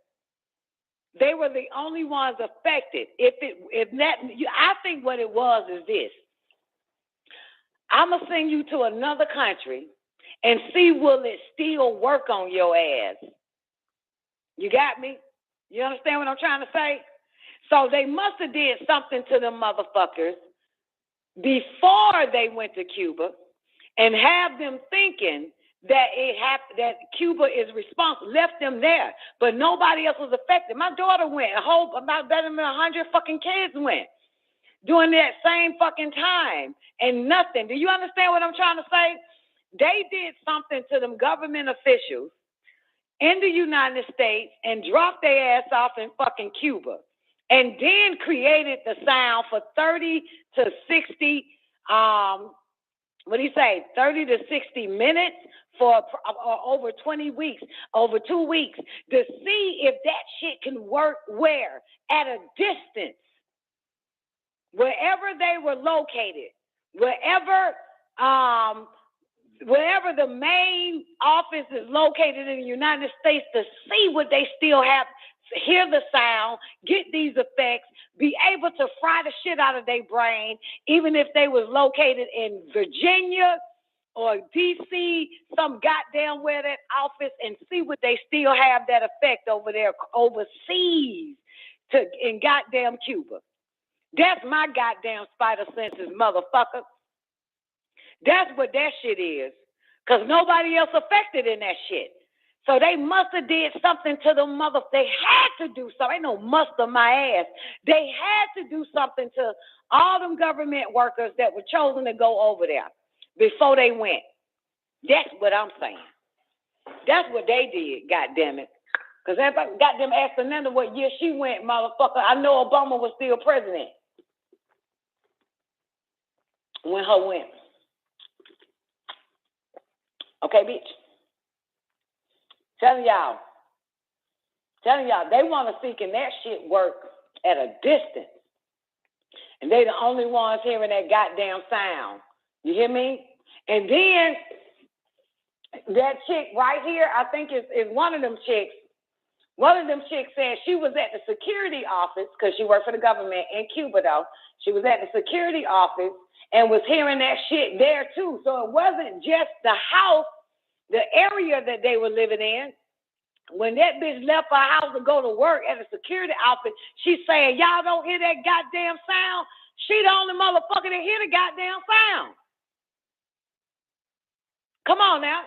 They were the only ones affected. I think what it was is this. I'm going to send you to another country and see will it still work on your ass. You got me? You understand what I'm trying to say? So they must have did something to them motherfuckers before they went to Cuba and have them thinking that that Cuba is responsible, left them there, but nobody else was affected. My daughter went, about better than 100 fucking kids went during that same fucking time and nothing. Do you understand what I'm trying to say? They did something to them government officials in the United States and dropped their ass off in fucking Cuba and then created the sound for 30 to 60, 30 to 60 minutes for over 20 weeks, over 2 weeks, to see if that shit can work where? At a distance. Wherever they were located, wherever the main office is located in the United States, to see what they still have, hear the sound, get these effects, be able to fry the shit out of their brain, even if they was located in Virginia or DC, some goddamn where that office, and see what they still have that effect over there overseas in goddamn Cuba. That's my goddamn spider senses, motherfucker. That's what that shit is. Because nobody else affected in that shit. So they must have did something to them they had to do something. Ain't no must on my ass. They had to do something to all them government workers that were chosen to go over there before they went. That's what I'm saying. That's what they did, goddamn it. Because everybody goddamn asked Fernanda what year she went, motherfucker. I know Obama was still president when her went. Okay, bitch. Telling y'all, they want to see can that shit work at a distance. And they the only ones hearing that goddamn sound. You hear me? And then that chick right here, I think is one of them chicks. One of them chicks said she was at the security office, because she worked for the government in Cuba though. She was at the security office and was hearing that shit there too. So it wasn't just the house, the area that they were living in. When that bitch left her house to go to work at a security office, she saying, y'all don't hear that goddamn sound? She the only motherfucker that hear the goddamn sound. Come on now.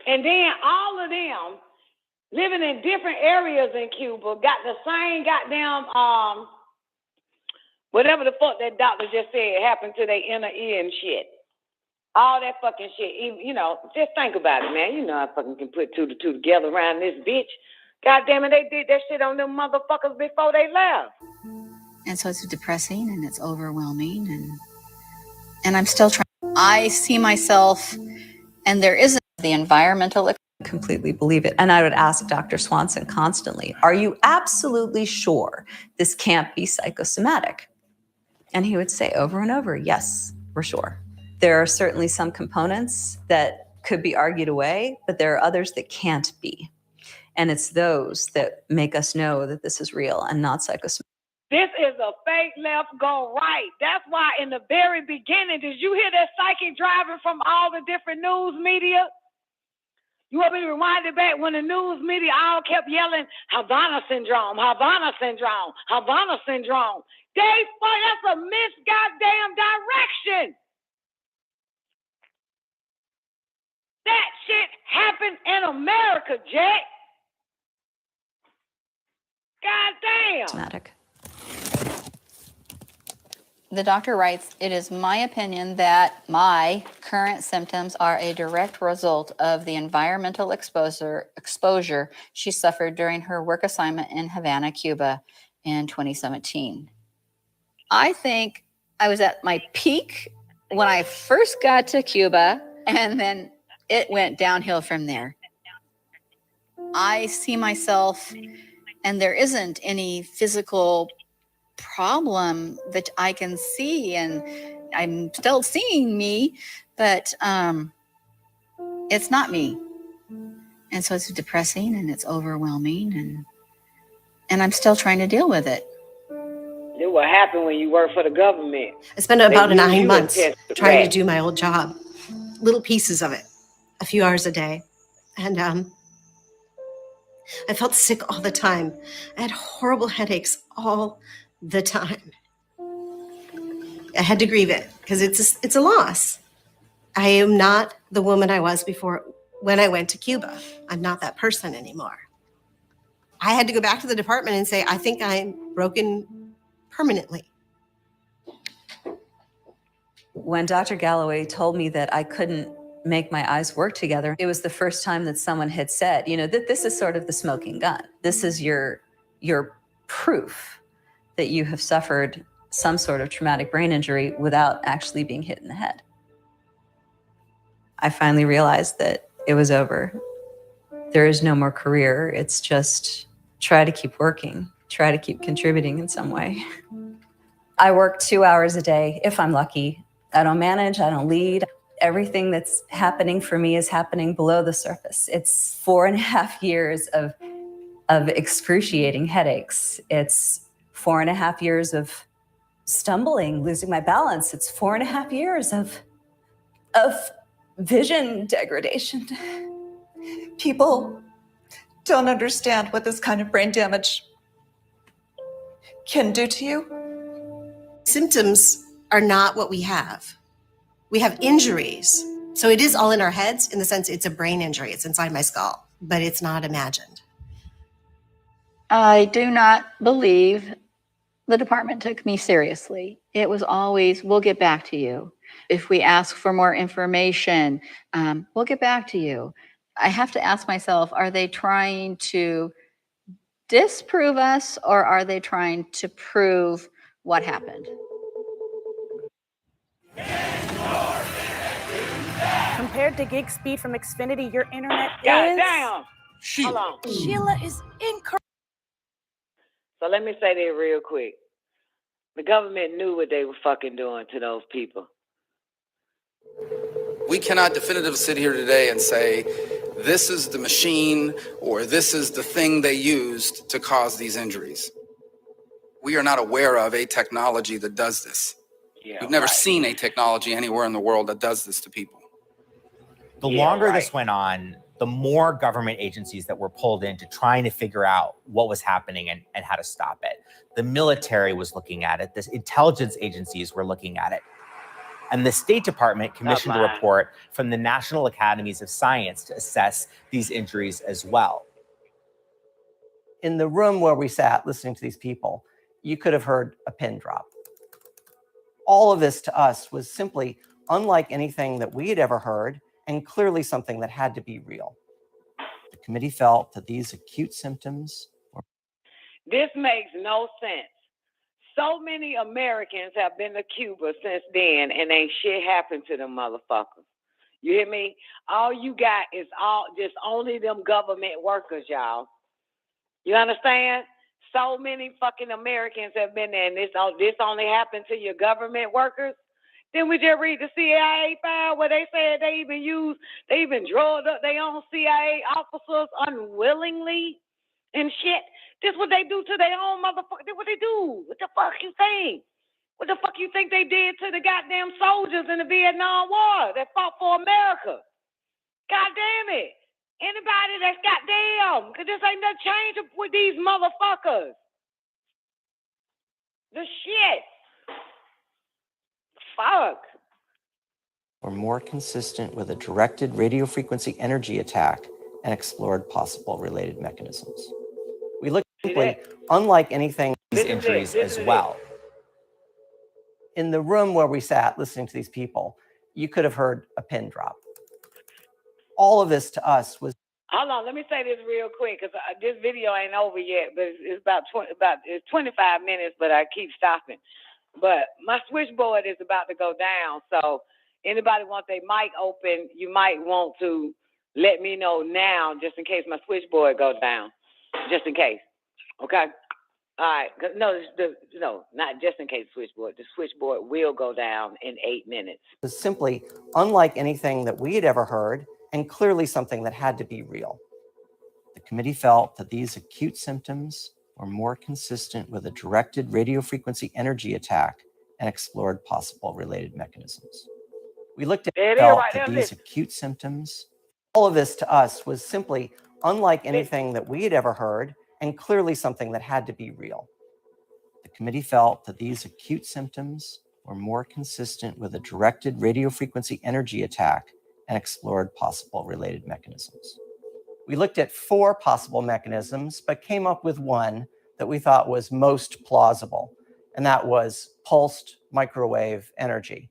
And then all of them living in different areas in Cuba got the same goddamn, whatever the fuck that doctor just said happened to their inner ear and shit. All that fucking shit. You know, just think about it, man. You know I fucking can put 2 to 2 together around this bitch. God damn it, they did that shit on them motherfuckers before they left. And so it's depressing and it's overwhelming and I'm still trying. I see myself, and there isn't the environmental. Completely believe it. And I would ask Dr. Swanson constantly, are you absolutely sure this can't be psychosomatic? And he would say over and over, yes, we're sure. There are certainly some components that could be argued away, but there are others that can't be. And it's those that make us know that this is real and not psychosomatic. This is a fake left go right. That's why in the very beginning, did you hear that psychic driving from all the different news media? You want me to rewind it back when the news media all kept yelling, Havana syndrome, Havana syndrome, Havana syndrome. That's a misgoddamn direction. That shit happened in America, Jack. God damn. The doctor writes, it is my opinion that my current symptoms are a direct result of the environmental exposure she suffered during her work assignment in Havana, Cuba in 2017. I think I was at my peak when I first got to Cuba, and then it went downhill from there. I see myself, and there isn't any physical problem that I can see, and I'm still seeing me, but it's not me. And so it's depressing and it's overwhelming, and I'm still trying to deal with it. You're what happens when you work for the government. I spent about They use 9 you months as test trying to rat. do my old job, little pieces of it, a few hours a day. And I felt sick all the time. I had horrible headaches all the time. I had to grieve it because it's a loss. I am not the woman I was before when I went to Cuba. I'm not that person anymore. I had to go back to the department and say, I think I'm broken permanently. When Dr. Galloway told me that I couldn't make my eyes work together, it was the first time that someone had said, you know, that this is sort of the smoking gun. This is your proof that you have suffered some sort of traumatic brain injury without actually being hit in the head. I finally realized that it was over. There is no more career. It's just try to keep working, try to keep contributing in some way. I work 2 hours a day, if I'm lucky. I don't manage, I don't lead. Everything that's happening for me is happening below the surface. It's 4.5 years of excruciating headaches. It's 4.5 years of stumbling, losing my balance. It's 4.5 years of vision degradation. People don't understand what this kind of brain damage can do to you. Symptoms are not what we have. We have injuries. So it is all in our heads in the sense it's a brain injury. It's inside my skull, but it's not imagined. I do not believe the department took me seriously. It was always, we'll get back to you. If we ask for more information, we'll get back to you. I have to ask myself, are they trying to disprove us or are they trying to prove what happened? Compared to gig speed from Xfinity, your internet God is... damn. Hold on. Sheila is incorrect. So let me say this real quick. The government knew what they were fucking doing to those people. We cannot definitively sit here today and say, this is the machine or this is the thing they used to cause these injuries. We are not aware of a technology that does this. Yeah, We've never seen a technology anywhere in the world that does this to people. The longer this went on, the more government agencies that were pulled into trying to figure out what was happening and how to stop it. The military was looking at it. The intelligence agencies were looking at it. And the State Department commissioned a report from the National Academies of Science to assess these injuries as well. In the room where we sat listening to these people, you could have heard a pin drop. All of this to us was simply unlike anything that we had ever heard, and clearly something that had to be real. The committee felt that these acute symptoms were... This makes no sense. So many Americans have been to Cuba since then, and ain't shit happened to them motherfuckers. You hear me? All you got is just only them government workers, y'all. You understand? So many fucking Americans have been there, and this only happened to your government workers. Then we just read the CIA file where they said they even drugged up their own CIA officers unwillingly and shit. This what they do to their own motherfucker. This what they do. What the fuck you think? What the fuck you think they did to the goddamn soldiers in the Vietnam War that fought for America? God damn it. Anybody that's goddamn, because this ain't nothing change with these motherfuckers. The shit. Fuck. were more consistent with a directed radiofrequency energy attack and explored possible related mechanisms. We looked simply unlike anything these injuries as well. In the room where we sat listening to these people, you could have heard a pin drop. All of this to us was... Hold on, let me say this real quick, because this video ain't over yet, but it's it's 25 minutes, but I keep stopping. But my switchboard is about to go down, so anybody want their mic open, you might want to let me know now, just in case my switchboard goes down, just in case, okay? All right, no, not just in case switchboard. The switchboard will go down in 8 minutes. Was simply unlike anything that we had ever heard, and clearly something that had to be real. The committee felt that these acute symptoms were more consistent with a directed radiofrequency energy attack and explored possible related mechanisms. We looked at these acute symptoms. All of this to us was simply unlike anything that we had ever heard, and clearly something that had to be real. The committee felt that these acute symptoms were more consistent with a directed radiofrequency energy attack and explored possible related mechanisms. We looked at 4 possible mechanisms, but came up with one that we thought was most plausible, and that was pulsed microwave energy.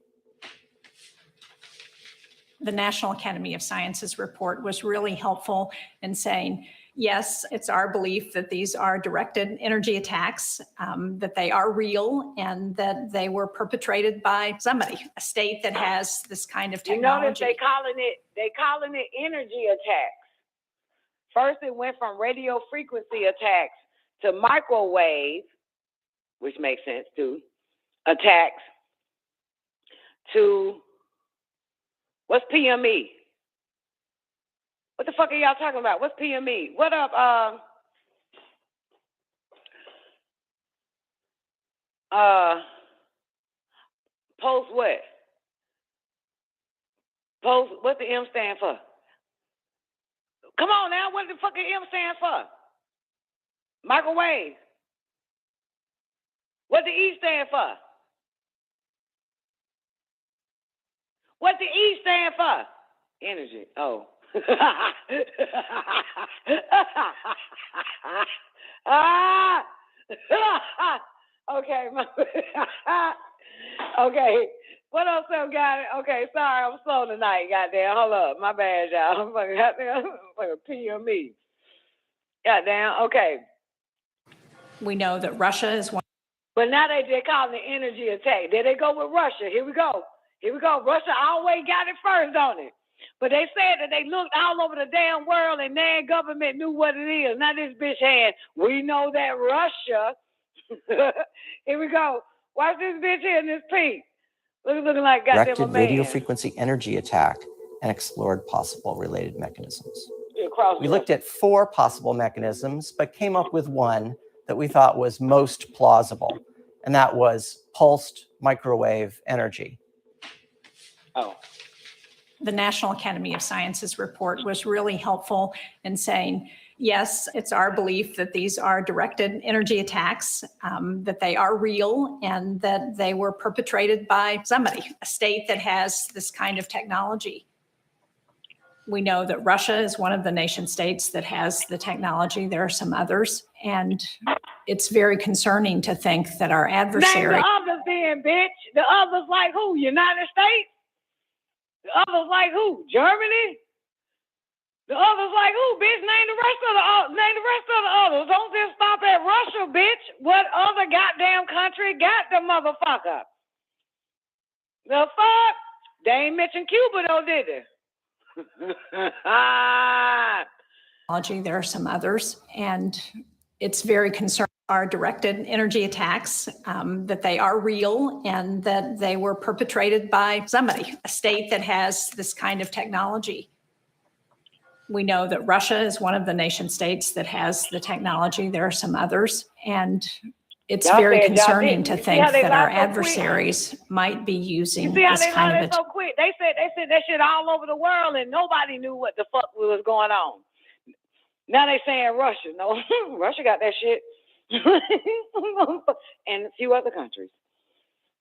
The National Academy of Sciences report was really helpful in saying, yes, it's our belief that these are directed energy attacks, that they are real, and that they were perpetrated by somebody, a state that has this kind of technology. You notice they calling it energy attacks. First, it went from radio frequency attacks to microwave, which makes sense too, attacks, to what's PME? What the fuck are y'all talking about? What's PME? What up, post what? Post, what the M stand for? Come on now, what the fuck the M stand for? Microwave. What the E stand for? What the E stand for? Energy. Oh. Okay. Okay. What else I got? Okay, sorry, I'm slow tonight. Goddamn, hold up. My bad, y'all. I'm fucking PME. Goddamn, okay. We know that Russia is one. But now they call it energy attack. There they go with Russia. Here we go. Russia always got it first, don't it? But they said that they looked all over the damn world and their government knew what it is. Now this bitch had, we know that Russia. Here we go. Watch this bitch here in this pink. Looking like goddamn a man. Radiofrequency energy attack and explored possible related mechanisms. We looked at 4 possible mechanisms, but came up with one that we thought was most plausible, and that was pulsed microwave energy. Oh. The National Academy of Sciences report was really helpful in saying, yes, it's our belief that these are directed energy attacks, that they are real, and that they were perpetrated by somebody, a state that has this kind of technology. We know that Russia is one of the nation states that has the technology. There are some others, and it's very concerning to think that our adversary— Name the others then, bitch. The others like who? United States? The others like who? Germany? The others like who, bitch? Name the rest of the others. Don't just stop at Russia, bitch. What other goddamn country got the motherfucker? The fuck? They ain't mentioned Cuba though, did they? There are some others, and it's very concerning. Are directed energy attacks, that they are real, and that they were perpetrated by somebody, a state that has this kind of technology. We know that Russia is one of the nation states that has the technology. There are some others, and it's very concerning to think that our adversaries might be using this kind of so quick. They said that shit all over the world, and nobody knew what the fuck was going on. Now they saying Russia. No, Russia got that shit. And a few other countries.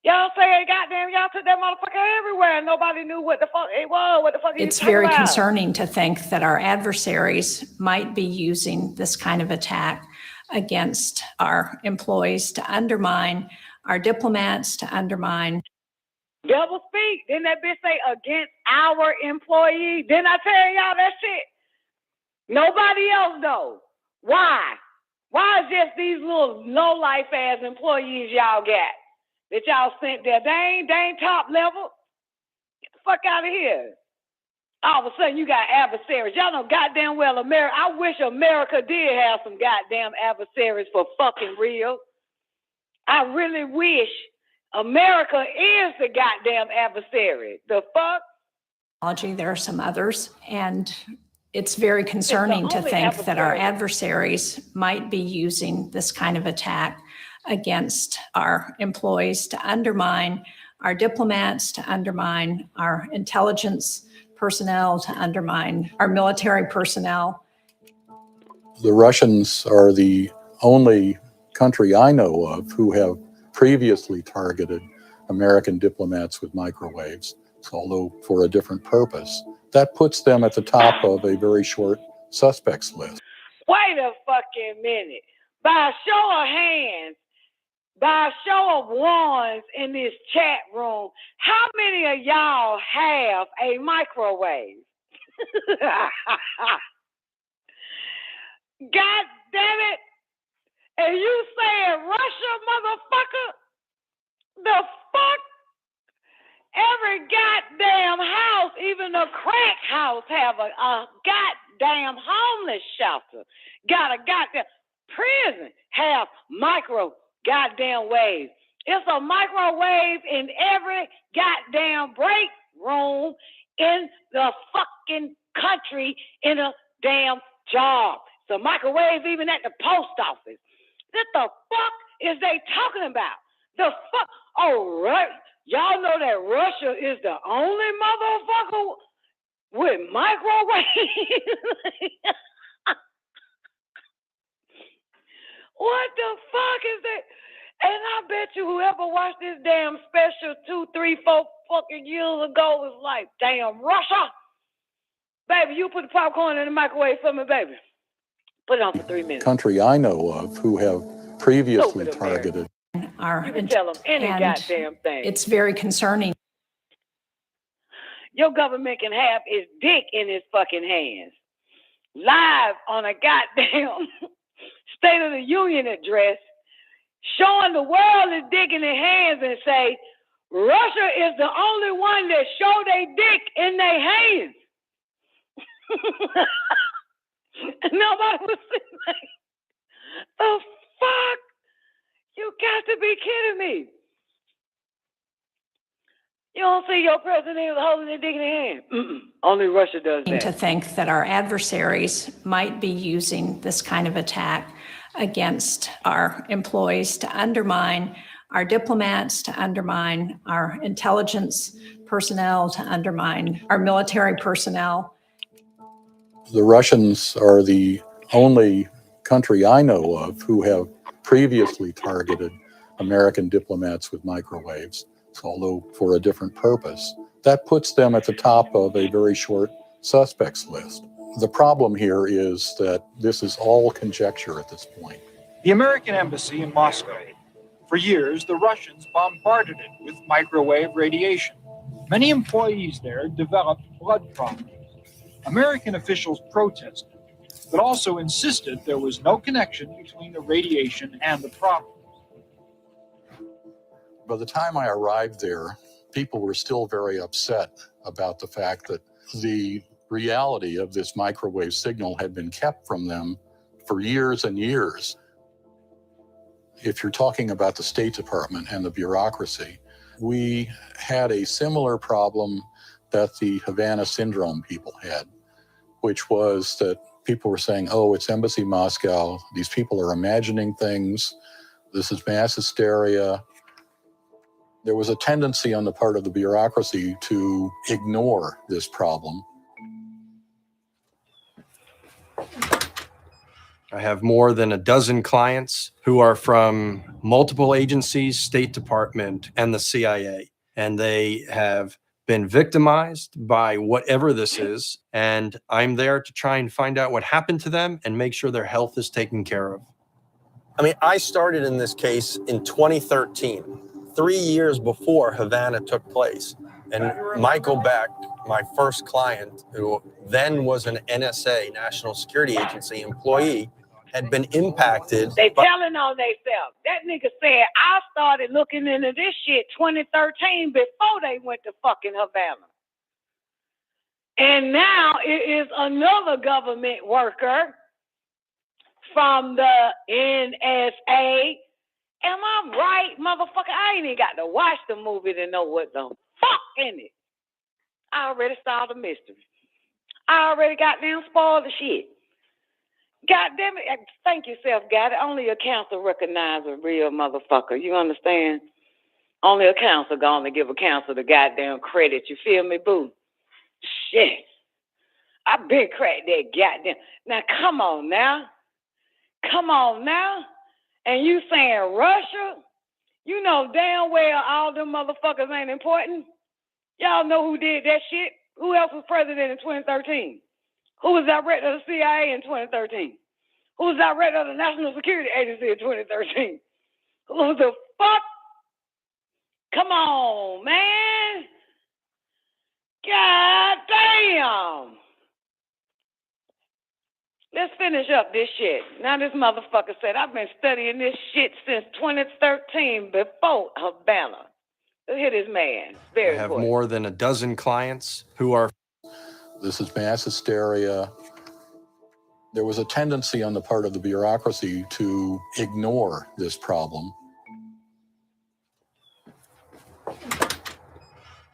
Y'all say, goddamn, y'all took that motherfucker everywhere and nobody knew what the fuck it was. What the fuck It's very concerning to think that our adversaries might be using this kind of attack against our employees to undermine our diplomats, to undermine. Double speak. Didn't that bitch say against our employees? Didn't I tell y'all that shit? Nobody else though. Why? Why is just these little low-life ass employees y'all got that y'all sent there? They ain't top level. Get the fuck out of here. All of a sudden you got adversaries. Y'all know goddamn well America. I wish America did have some goddamn adversaries for fucking real. I really wish America is the goddamn adversary. The fuck? There are some others, and It's very concerning to only think that our adversary. adversaries might be using this kind of attack against our employees to undermine our diplomats, to undermine our intelligence personnel, to undermine our military personnel. The Russians are the only country I know of who have previously targeted American diplomats with microwaves, although for a different purpose. That puts them at the top of a very short suspects list. Wait a fucking minute. By a show of hands, by a show of wands in this chat room, how many of y'all have a microwave? God damn it. And you saying Russia, motherfucker? The fuck? Every goddamn house, even a crack house, have a goddamn homeless shelter. Got a goddamn prison have micro goddamn waves. It's a microwave in every goddamn break room in the fucking country in a damn job. It's a microwave even at the post office. What the fuck is they talking about? The fuck? Oh, right. Y'all know that Russia is the only motherfucker with microwaves? What the fuck is that? And I bet you whoever watched this damn special 2, 3, 4 fucking years ago was like, damn, Russia. Baby, you put the popcorn in the microwave for me, baby. Put it on for 3 minutes. Country I know of who have previously targeted. You can tell them any goddamn thing. It's very concerning. Your government can have its dick in its fucking hands. Live on a goddamn State of the Union address, showing the world its dick in their hands and say, Russia is the only one that show their dick in their hands. Nobody was sitting like, the fuck? You got to be kidding me. You don't see your president holding their dick in their hand. Only Russia does that. To think that our adversaries might be using this kind of attack against our employees to undermine our diplomats, to undermine our intelligence personnel, to undermine our military personnel. The Russians are the only country I know of who have previously targeted American diplomats with microwaves, although for a different purpose. That puts them at the top of a very short suspects list. The problem here is that this is all conjecture at this point. The American embassy in Moscow. For years, the Russians bombarded it with microwave radiation. Many employees there developed blood problems. American officials protested, but also insisted there was no connection between the radiation and the problem. By the time I arrived there, people were still very upset about the fact that the reality of this microwave signal had been kept from them for years and years. If you're talking about the State Department and the bureaucracy, we had a similar problem that the Havana syndrome people had, which was that people were saying, oh, it's Embassy Moscow. These people are imagining things. This is mass hysteria. There was a tendency on the part of the bureaucracy to ignore this problem. I have more than a dozen clients who are from multiple agencies, State Department, and the CIA. And they have been victimized by whatever this is. And I'm there to try and find out what happened to them and make sure their health is taken care of. I mean, I started in this case in 2013, 3 years before Havana took place. And Michael Beck, my first client, who then was an NSA, National Security Agency employee, had been impacted. They telling on themselves. That nigga said, I started looking into this shit 2013 before they went to fucking Havana. And now it is another government worker from the NSA. Am I right, motherfucker? I ain't even got to watch the movie to know what the fuck in it. I already solved the mystery. I already got down spoiled the shit. God damn it. Thank yourself, God. Only a counselor recognizes a real motherfucker. You understand? Only a counselor gonna give a counselor the goddamn credit. You feel me, boo? Shit. I been cracked that goddamn. Now, come on now. Come on now. And you saying Russia? You know damn well all them motherfuckers ain't important. Y'all know who did that shit? Who else was president in 2013? Who was director of the CIA in 2013? Who was director of the National Security Agency in 2013? Who the fuck? Come on, man. God damn. Let's finish up this shit. Now this motherfucker said, I've been studying this shit since 2013 before Havana. Let's hear this man. It's very I have important. more than a dozen clients who are. This is mass hysteria. There was a tendency on the part of the bureaucracy to ignore this problem.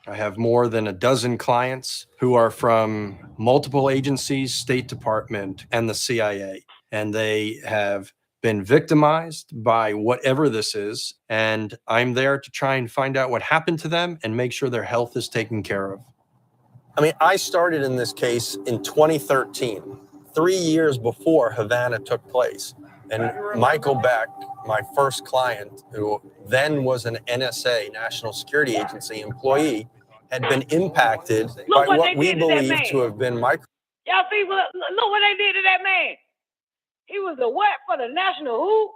I have more than a dozen clients who are from multiple agencies, State Department, and the CIA. And they have been victimized by whatever this is. And I'm there to try and find out what happened to them and make sure their health is taken care of. I mean, I started in this case in 2013, 3 years before Havana took place. And Michael Beck, my first client, who then was an NSA, National Security Agency employee, had been impacted by what we believe to have been micro. Y'all see, look what they did to that man. He was a what for the national who?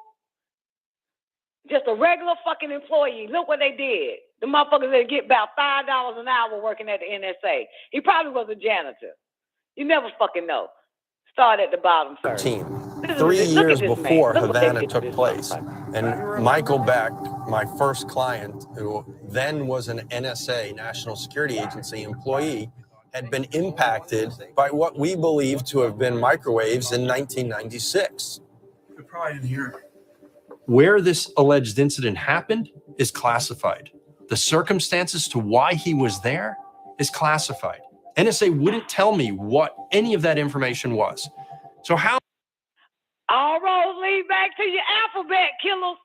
Just a regular fucking employee. Look what they did. The motherfuckers that get about $5 an hour working at the NSA. He probably was a janitor. You never fucking know. Start at the bottom first. 3 years before Havana took place. And Michael Beck, my first client, who then was an NSA, National Security Agency employee, had been impacted by what we believe to have been microwaves in 1996. You probably didn't hear it. Where this alleged incident happened is classified. The circumstances to why he was there is classified. NSA wouldn't tell me what any of that information was. So how? All roads lead back to your alphabet, killers.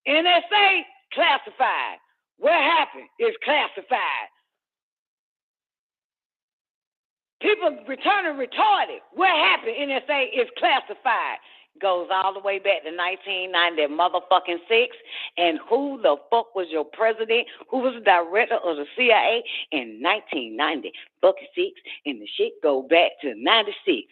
NSA, classified. What happened is classified. People returning retarded. What happened, NSA, is classified. Goes all the way back to 1990, motherfucking 6. And who the fuck was your president? Who was the director of the CIA in 1990? Fucking 6. And the shit go back to 96.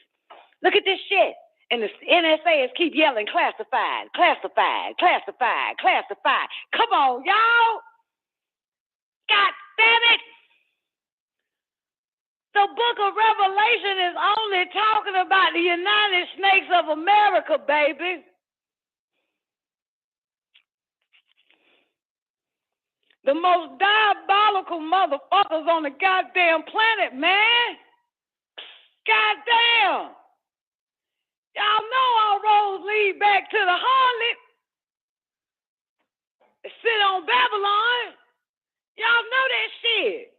Look at this shit. And the NSA is keep yelling, classified, classified, classified, classified. Come on, y'all. God damn it. The book of Revelation is only talking about the United States of America, baby. The most diabolical motherfuckers on the goddamn planet, man. Goddamn. Y'all know all roads lead back to the harlot. They sit on Babylon. Y'all know that shit.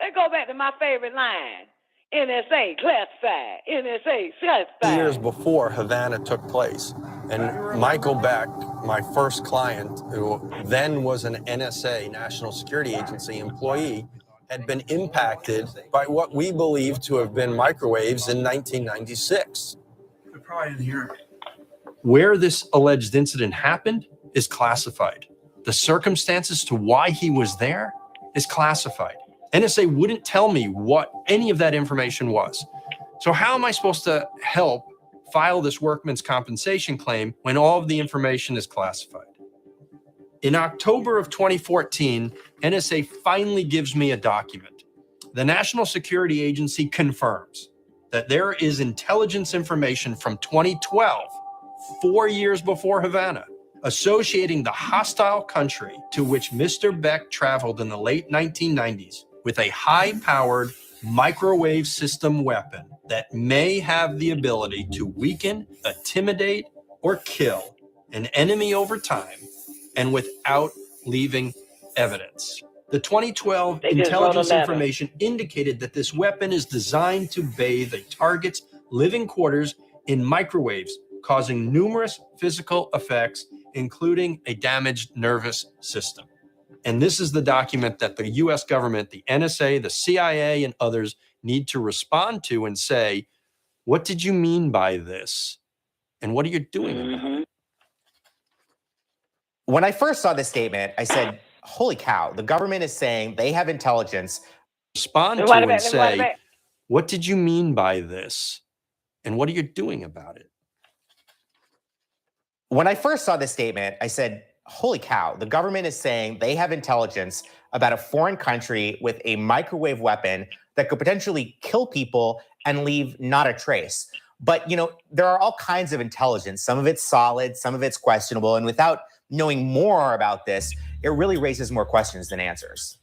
Let's go back to my favorite line. NSA classified. NSA classified. Years before Havana took place. And Michael Beck, my first client, who then was an NSA, National Security Agency employee, had been impacted by what we believe to have been microwaves in 1996. You probably didn't hear it. Where this alleged incident happened is classified. The circumstances to why he was there is classified. NSA wouldn't tell me what any of that information was. So how am I supposed to help file this workman's compensation claim when all of the information is classified? In October of 2014, NSA finally gives me a document. The National Security Agency confirms that there is intelligence information from 2012, 4 years before Havana, associating the hostile country to which Mr. Beck traveled in the late 1990s with a high-powered microwave system weapon that may have the ability to weaken, intimidate, or kill an enemy over time and without leaving evidence. The 2012 They just wrote a intelligence letter. information indicated that this weapon is designed to bathe a target's living quarters in microwaves, causing numerous physical effects, including a damaged nervous system. And this is the document that the US government, the NSA, the CIA, and others need to respond to and say, what did you mean by this? And what are you doing about it? When I first saw this statement, I said, holy cow, the government is saying they have intelligence. Respond to and say, what did you mean by this? And what are you doing about it? When I first saw this statement, I said, holy cow, the government is saying they have intelligence about a foreign country with a microwave weapon that could potentially kill people and leave not a trace. But, you know, there are all kinds of intelligence. Some of it's solid, some of it's questionable. And without knowing more about this, it really raises more questions than answers.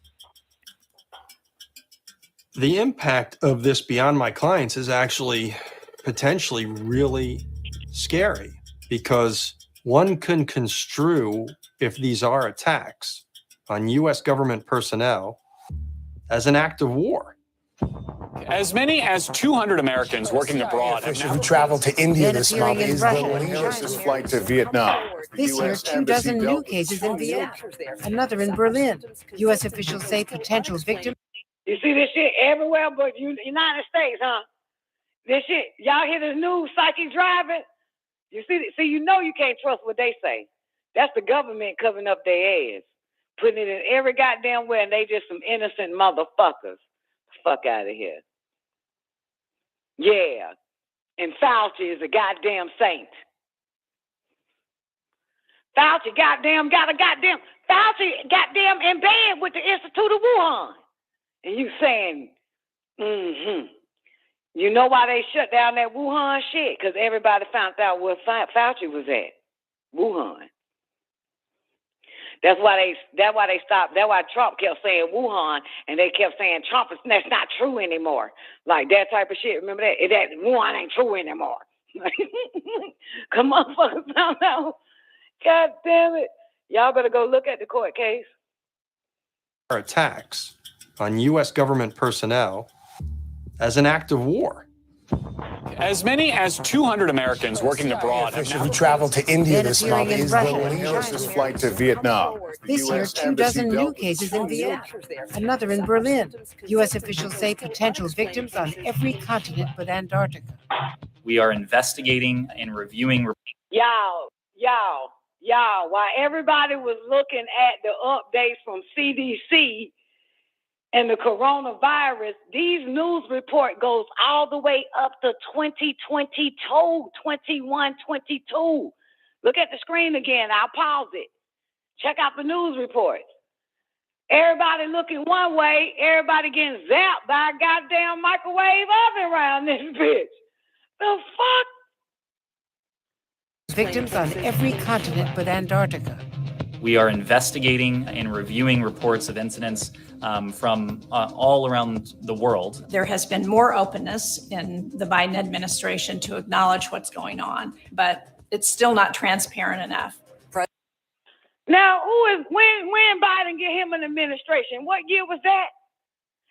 The impact of this beyond my clients is actually potentially really scary, because one can construe, if these are attacks on US government personnel, as an act of war. As many as 200 Americans working abroad who traveled to India this month is the latest flight to Vietnam. This year, 24 new cases in Vienna, another in Berlin. U.S. officials say potential victims. You see this shit everywhere but United States, huh? This shit, y'all hear this new psychic driving? You see, you know you can't trust what they say. That's the government covering up their ass, putting it in every goddamn way, and they just some innocent motherfuckers. Fuck out of here. Yeah. And Fauci is a goddamn saint. Fauci goddamn Fauci goddamn in bed with the Institute of Wuhan. And you saying, You know why they shut down that Wuhan shit? Because everybody found out where Fauci was at. Wuhan. That's why they stopped. That's why Trump kept saying Wuhan, and they kept saying Trump is that's not true anymore. Like that type of shit. Remember that? That Wuhan ain't true anymore. Come on, motherfuckers found out. God damn it. Y'all better go look at the court case. Attacks on US government personnel as an act of war. As many as 200 Americans working abroad who traveled to India this month is the latest flight to Vietnam. This year, 24 new cases in Vienna, another in Berlin. U.S. officials say potential victims on every continent but Antarctica. We are investigating and reviewing. Y'all, while everybody was looking at the updates from CDC and the coronavirus, these news report goes all the way up to 2022, 21, 22. Look at the screen again. I'll pause it. Check out the news reports. Everybody looking one way, everybody getting zapped by a goddamn microwave oven around this bitch. The fuck? Victims on every continent but Antarctica. We are investigating and reviewing reports of incidents from all around the world. There has been more openness in the Biden administration to acknowledge what's going on, but it's still not transparent enough. Now, when Biden get him an administration? What year was that?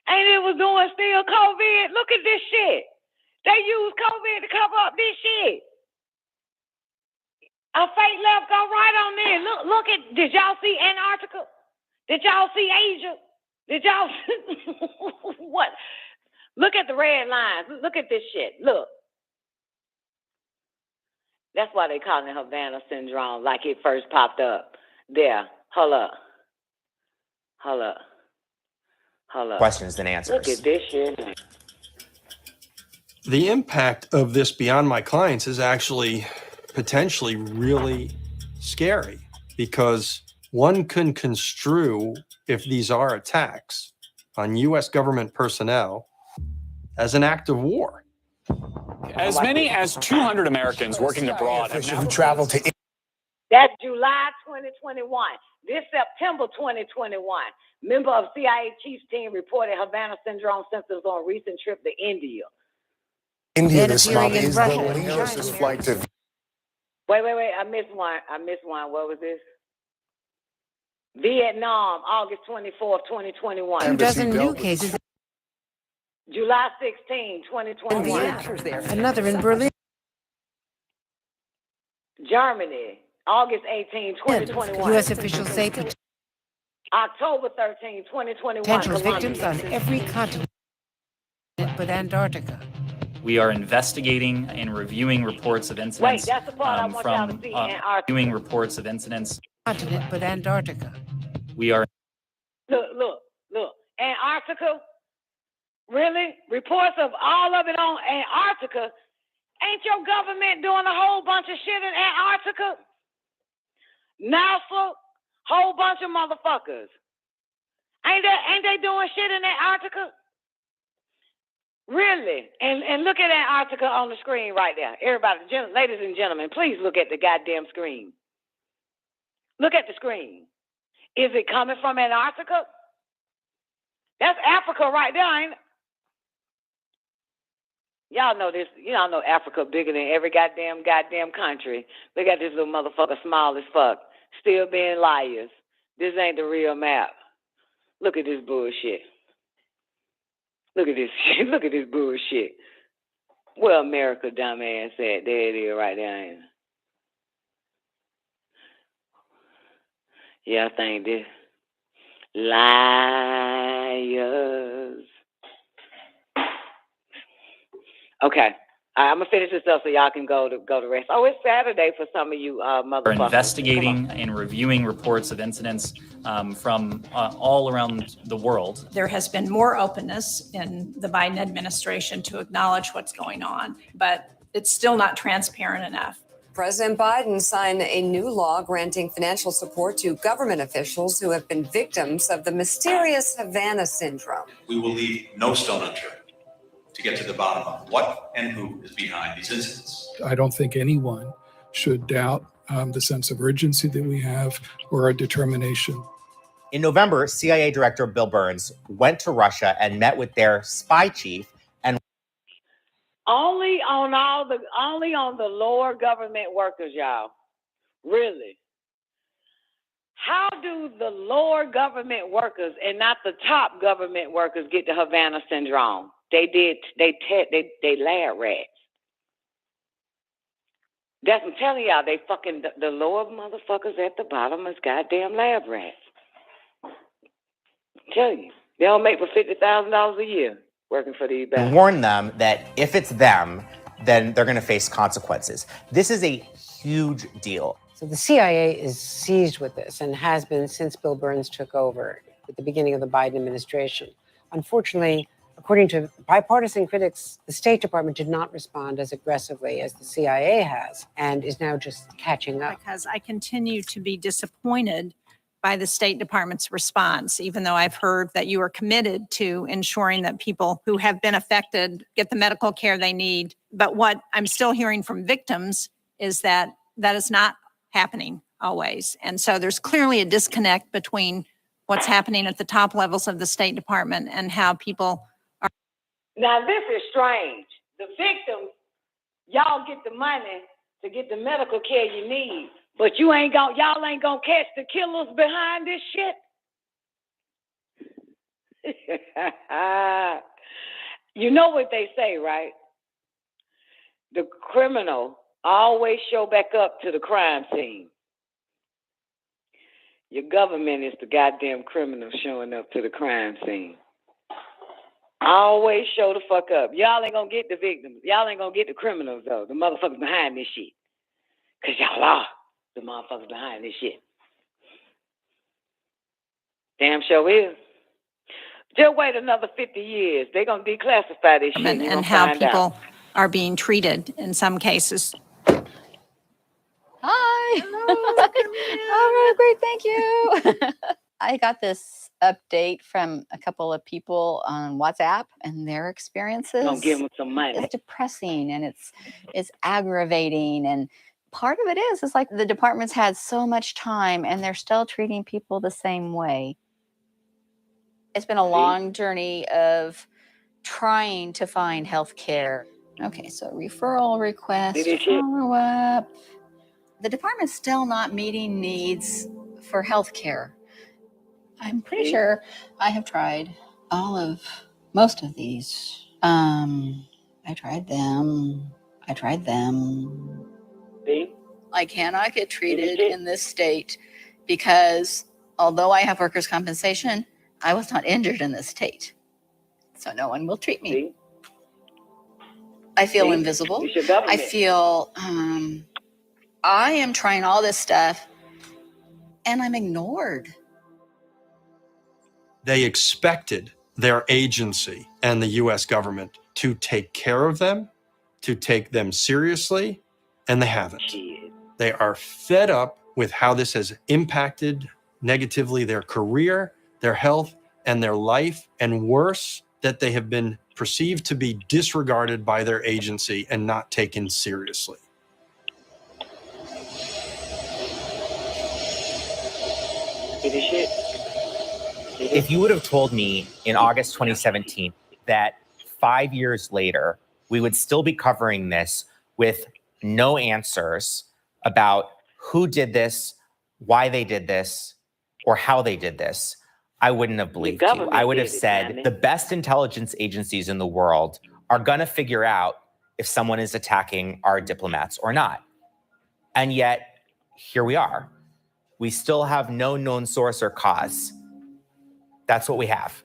Ain't it was doing still COVID? Look at this shit. They use COVID to cover up this shit. A fake left go right on there. Look at, did y'all see Antarctica? Did y'all see Asia? Did y'all what? Look at the red lines. Look at this shit. Look. That's why they call it Havana syndrome, like it first popped up. There. Hold up. Questions than answers. Look at this shit. The impact of this beyond my clients is actually potentially really scary, because one can construe, if these are attacks on US government personnel, as an act of war. As many as 200 Americans working abroad who traveled to That's July 2021. This September 2021, member of CIA chief's team reported Havana syndrome symptoms on recent trip to India. India this month is the latest flight to. Wait. I missed one. What was this? Vietnam, August 24th, 2021. 2 dozen new cases. July 16, 2021. Another in Berlin. Germany, August 18, 2021. U.S. officials say October 13, 2021. potential Colombia. victims on every continent but Antarctica. We are investigating and reviewing reports of incidents Wait, that's the part I want y'all to see. Antarctica. reviewing reports of incidents. Continent but Antarctica. We are Look. Antarctica? Really? Reports of all of it on Antarctica? Ain't your government doing a whole bunch of shit in Antarctica? NASA? Whole bunch of motherfuckers. Ain't they doing shit in Antarctica? Really? And look at Antarctica on the screen right there. Everybody, ladies and gentlemen, please look at the goddamn screen. Look at the screen. Is it coming from Antarctica? That's Africa right there, ain't it? Y'all know this. Y'all know Africa bigger than every goddamn country. Look at this little motherfucker small as fuck. Still being liars. This ain't the real map. Look at this bullshit. Look at this shit. Look at this bullshit. Where America dumbass at? There it is right there, ain't it? Yeah, I think this. Liars. Okay. I'm gonna finish this up so y'all can go to rest. Oh, it's Saturday for some of you motherfuckers. We're investigating and reviewing reports of incidents from all around the world. There has been more openness in the Biden administration to acknowledge what's going on, but it's still not transparent enough. President Biden signed a new law granting financial support to government officials who have been victims of the mysterious Havana syndrome. We will leave no stone unturned to get to the bottom of what and who is behind these incidents. I don't think anyone should doubt the sense of urgency that we have or our determination. In November, CIA Director Bill Burns went to Russia and met with their spy chief and only on the lower government workers, y'all. Really? How do the lower government workers and not the top government workers get the Havana syndrome? They lab rats. That's what I'm telling y'all. They fucking the lower motherfuckers at the bottom is goddamn lab rats. I'm telling you, they don't make for $50,000 a year working for these bastards. warned them that if it's them, then they're going to face consequences. This is a huge deal. So the CIA is seized with this and has been since Bill Burns took over at the beginning of the Biden administration. Unfortunately, according to bipartisan critics, the State Department did not respond as aggressively as the CIA has and is now just catching up. Because I continue to be disappointed by the State Department's response, even though I've heard that you are committed to ensuring that people who have been affected get the medical care they need. But what I'm still hearing from victims is that that is not happening always. And so there's clearly a disconnect between what's happening at the top levels of the State Department and how people are. Now, this is strange. The victims, y'all get the money to get the medical care you need, but y'all ain't gonna catch the killers behind this shit. You know what they say, right? The criminal always show back up to the crime scene. Your government is the goddamn criminal showing up to the crime scene. Always show the fuck up. Y'all ain't gonna get the victims. Y'all ain't gonna get the criminals, though. The motherfuckers behind this shit. Because y'all are the motherfuckers behind this shit. Damn sure is. Just wait another 50 years. They're gonna declassify this shit. And how people are being treated in some cases. Hi. All right, great, thank you. I got this update from a couple of people on WhatsApp and their experiences. Don't give them some money. It's depressing and it's aggravating, and part of it is like the department's had so much time and they're still treating people the same way. It's been a long journey of trying to find health care. Okay, so referral request, follow up. The department's still not meeting needs for health care. I'm pretty sure I have tried most of these. I tried them. See? I cannot get treated in this state because although I have workers' compensation, I was not injured in this state. So no one will treat me. See? I feel See? invisible. It's your government. I feel I am trying all this stuff and I'm ignored. They expected their agency and the US government to take care of them, to take them seriously, and they haven't. They are fed up with how this has impacted negatively their career, their health, and their life, and worse, that they have been perceived to be disregarded by their agency and not taken seriously. If you would have told me in August 2017 that 5 years later, we would still be covering this with no answers about who did this, why they did this, or how they did this, I wouldn't have believed you. I would have said the best intelligence agencies in the world are going to figure out if someone is attacking our diplomats or not. And yet, here we are. We still have no known source or cause. That's what we have.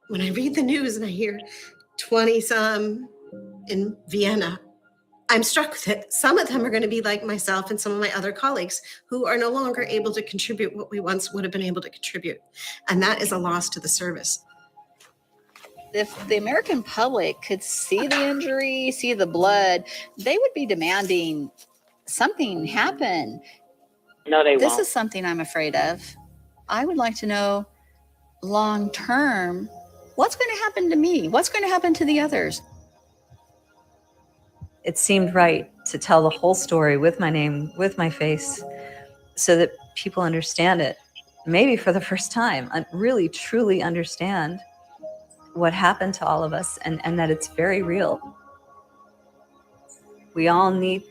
When I read the news and I hear 20-some in Vienna, I'm struck with it. Some of them are going to be like myself and some of my other colleagues who are no longer able to contribute what we once would have been able to contribute. And that is a loss to the service. If the American public could see the injury, see the blood, they would be demanding something happen. No, they won't. This is something I'm afraid of. I would like to know long term, what's going to happen to me? What's going to happen to the others? It seemed right to tell the whole story with my name, with my face, so that people understand it, maybe for the first time, and really, truly understand what happened to all of us and that it's very real. We all need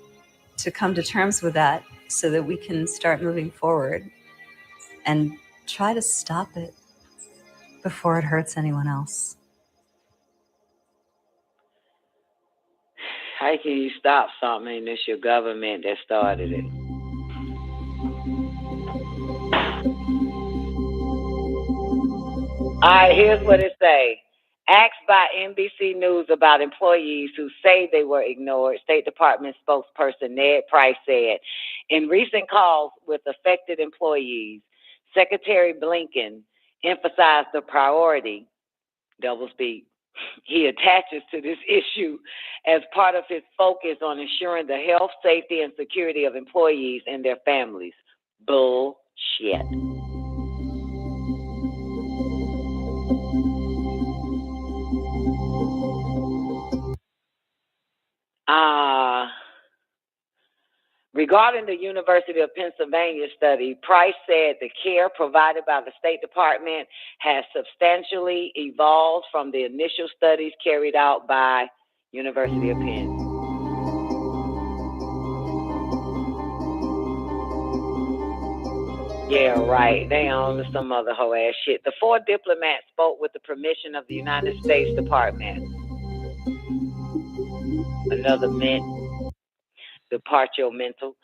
to come to terms with that so that we can start moving forward and try to stop it before it hurts anyone else. How can you stop something and it's your government that started it? All right, here's what it say. Asked by NBC News about employees who say they were ignored, State Department spokesperson Ned Price said, in recent calls with affected employees, Secretary Blinken emphasized the priority, doublespeak, he attaches to this issue as part of his focus on ensuring the health, safety, and security of employees and their families. Bullshit. Regarding the University of Pennsylvania study, Price said the care provided by the State Department has substantially evolved from the initial studies carried out by University of Penn. Yeah, right. They own some other whole ass shit. The 4 diplomats spoke with the permission of the United States Department. Another mint. Departmental.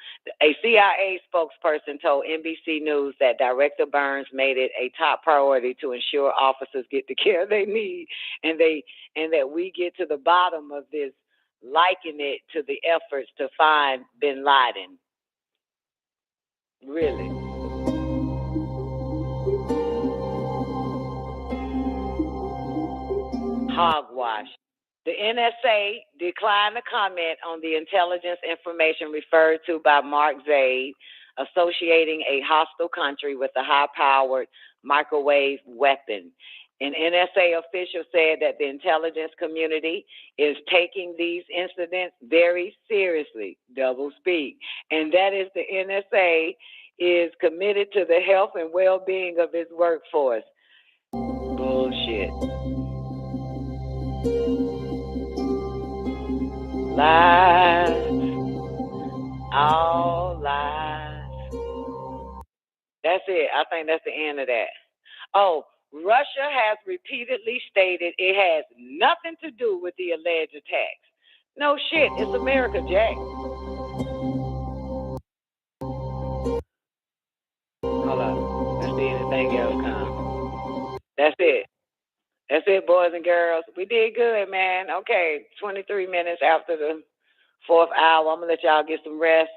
A CIA spokesperson told NBC News that Director Burns made it a top priority to ensure officers get the care they need, and that we get to the bottom of this, liken it to the efforts to find bin Laden. Really? Hogwash. The NSA declined to comment on the intelligence information referred to by Mark Zaid, associating a hostile country with a high-powered microwave weapon. An NSA official said that the intelligence community is taking these incidents very seriously, doublespeak, and that is the NSA is committed to the health and well-being of its workforce. Bullshit. Lies, all lies. That's it. I think that's the end of that. Oh, Russia has repeatedly stated it has nothing to do with the alleged attacks. No shit, it's America, Jack. Hold on. Let's see anything else come. That's it. That's it, boys and girls. We did good, man. Okay, 23 minutes after the 4th hour. I'm going to let y'all get some rest.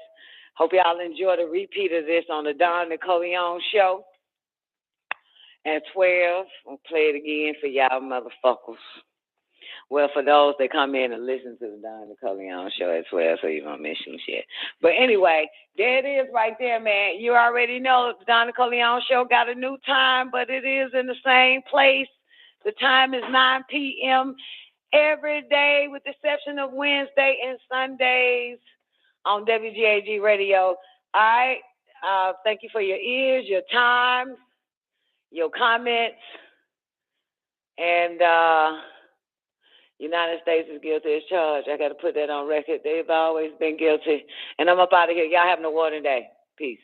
Hope y'all enjoy the repeat of this on the Don Nicoleone show at 12. I'll play it again for y'all motherfuckers. Well, for those that come in and listen to the Don Nicoleone show at 12, so you don't miss some shit. But anyway, there it is right there, man. You already know the Don Nicoleone show got a new time, but it is in the same place. The time is 9 p.m. every day with the exception of Wednesday and Sundays on WGAG Radio. All right. Thank you for your ears, your time, your comments, and United States is guilty as charged. I got to put that on record. They've always been guilty. And I'm up out of here. Y'all have an awarding day. Peace.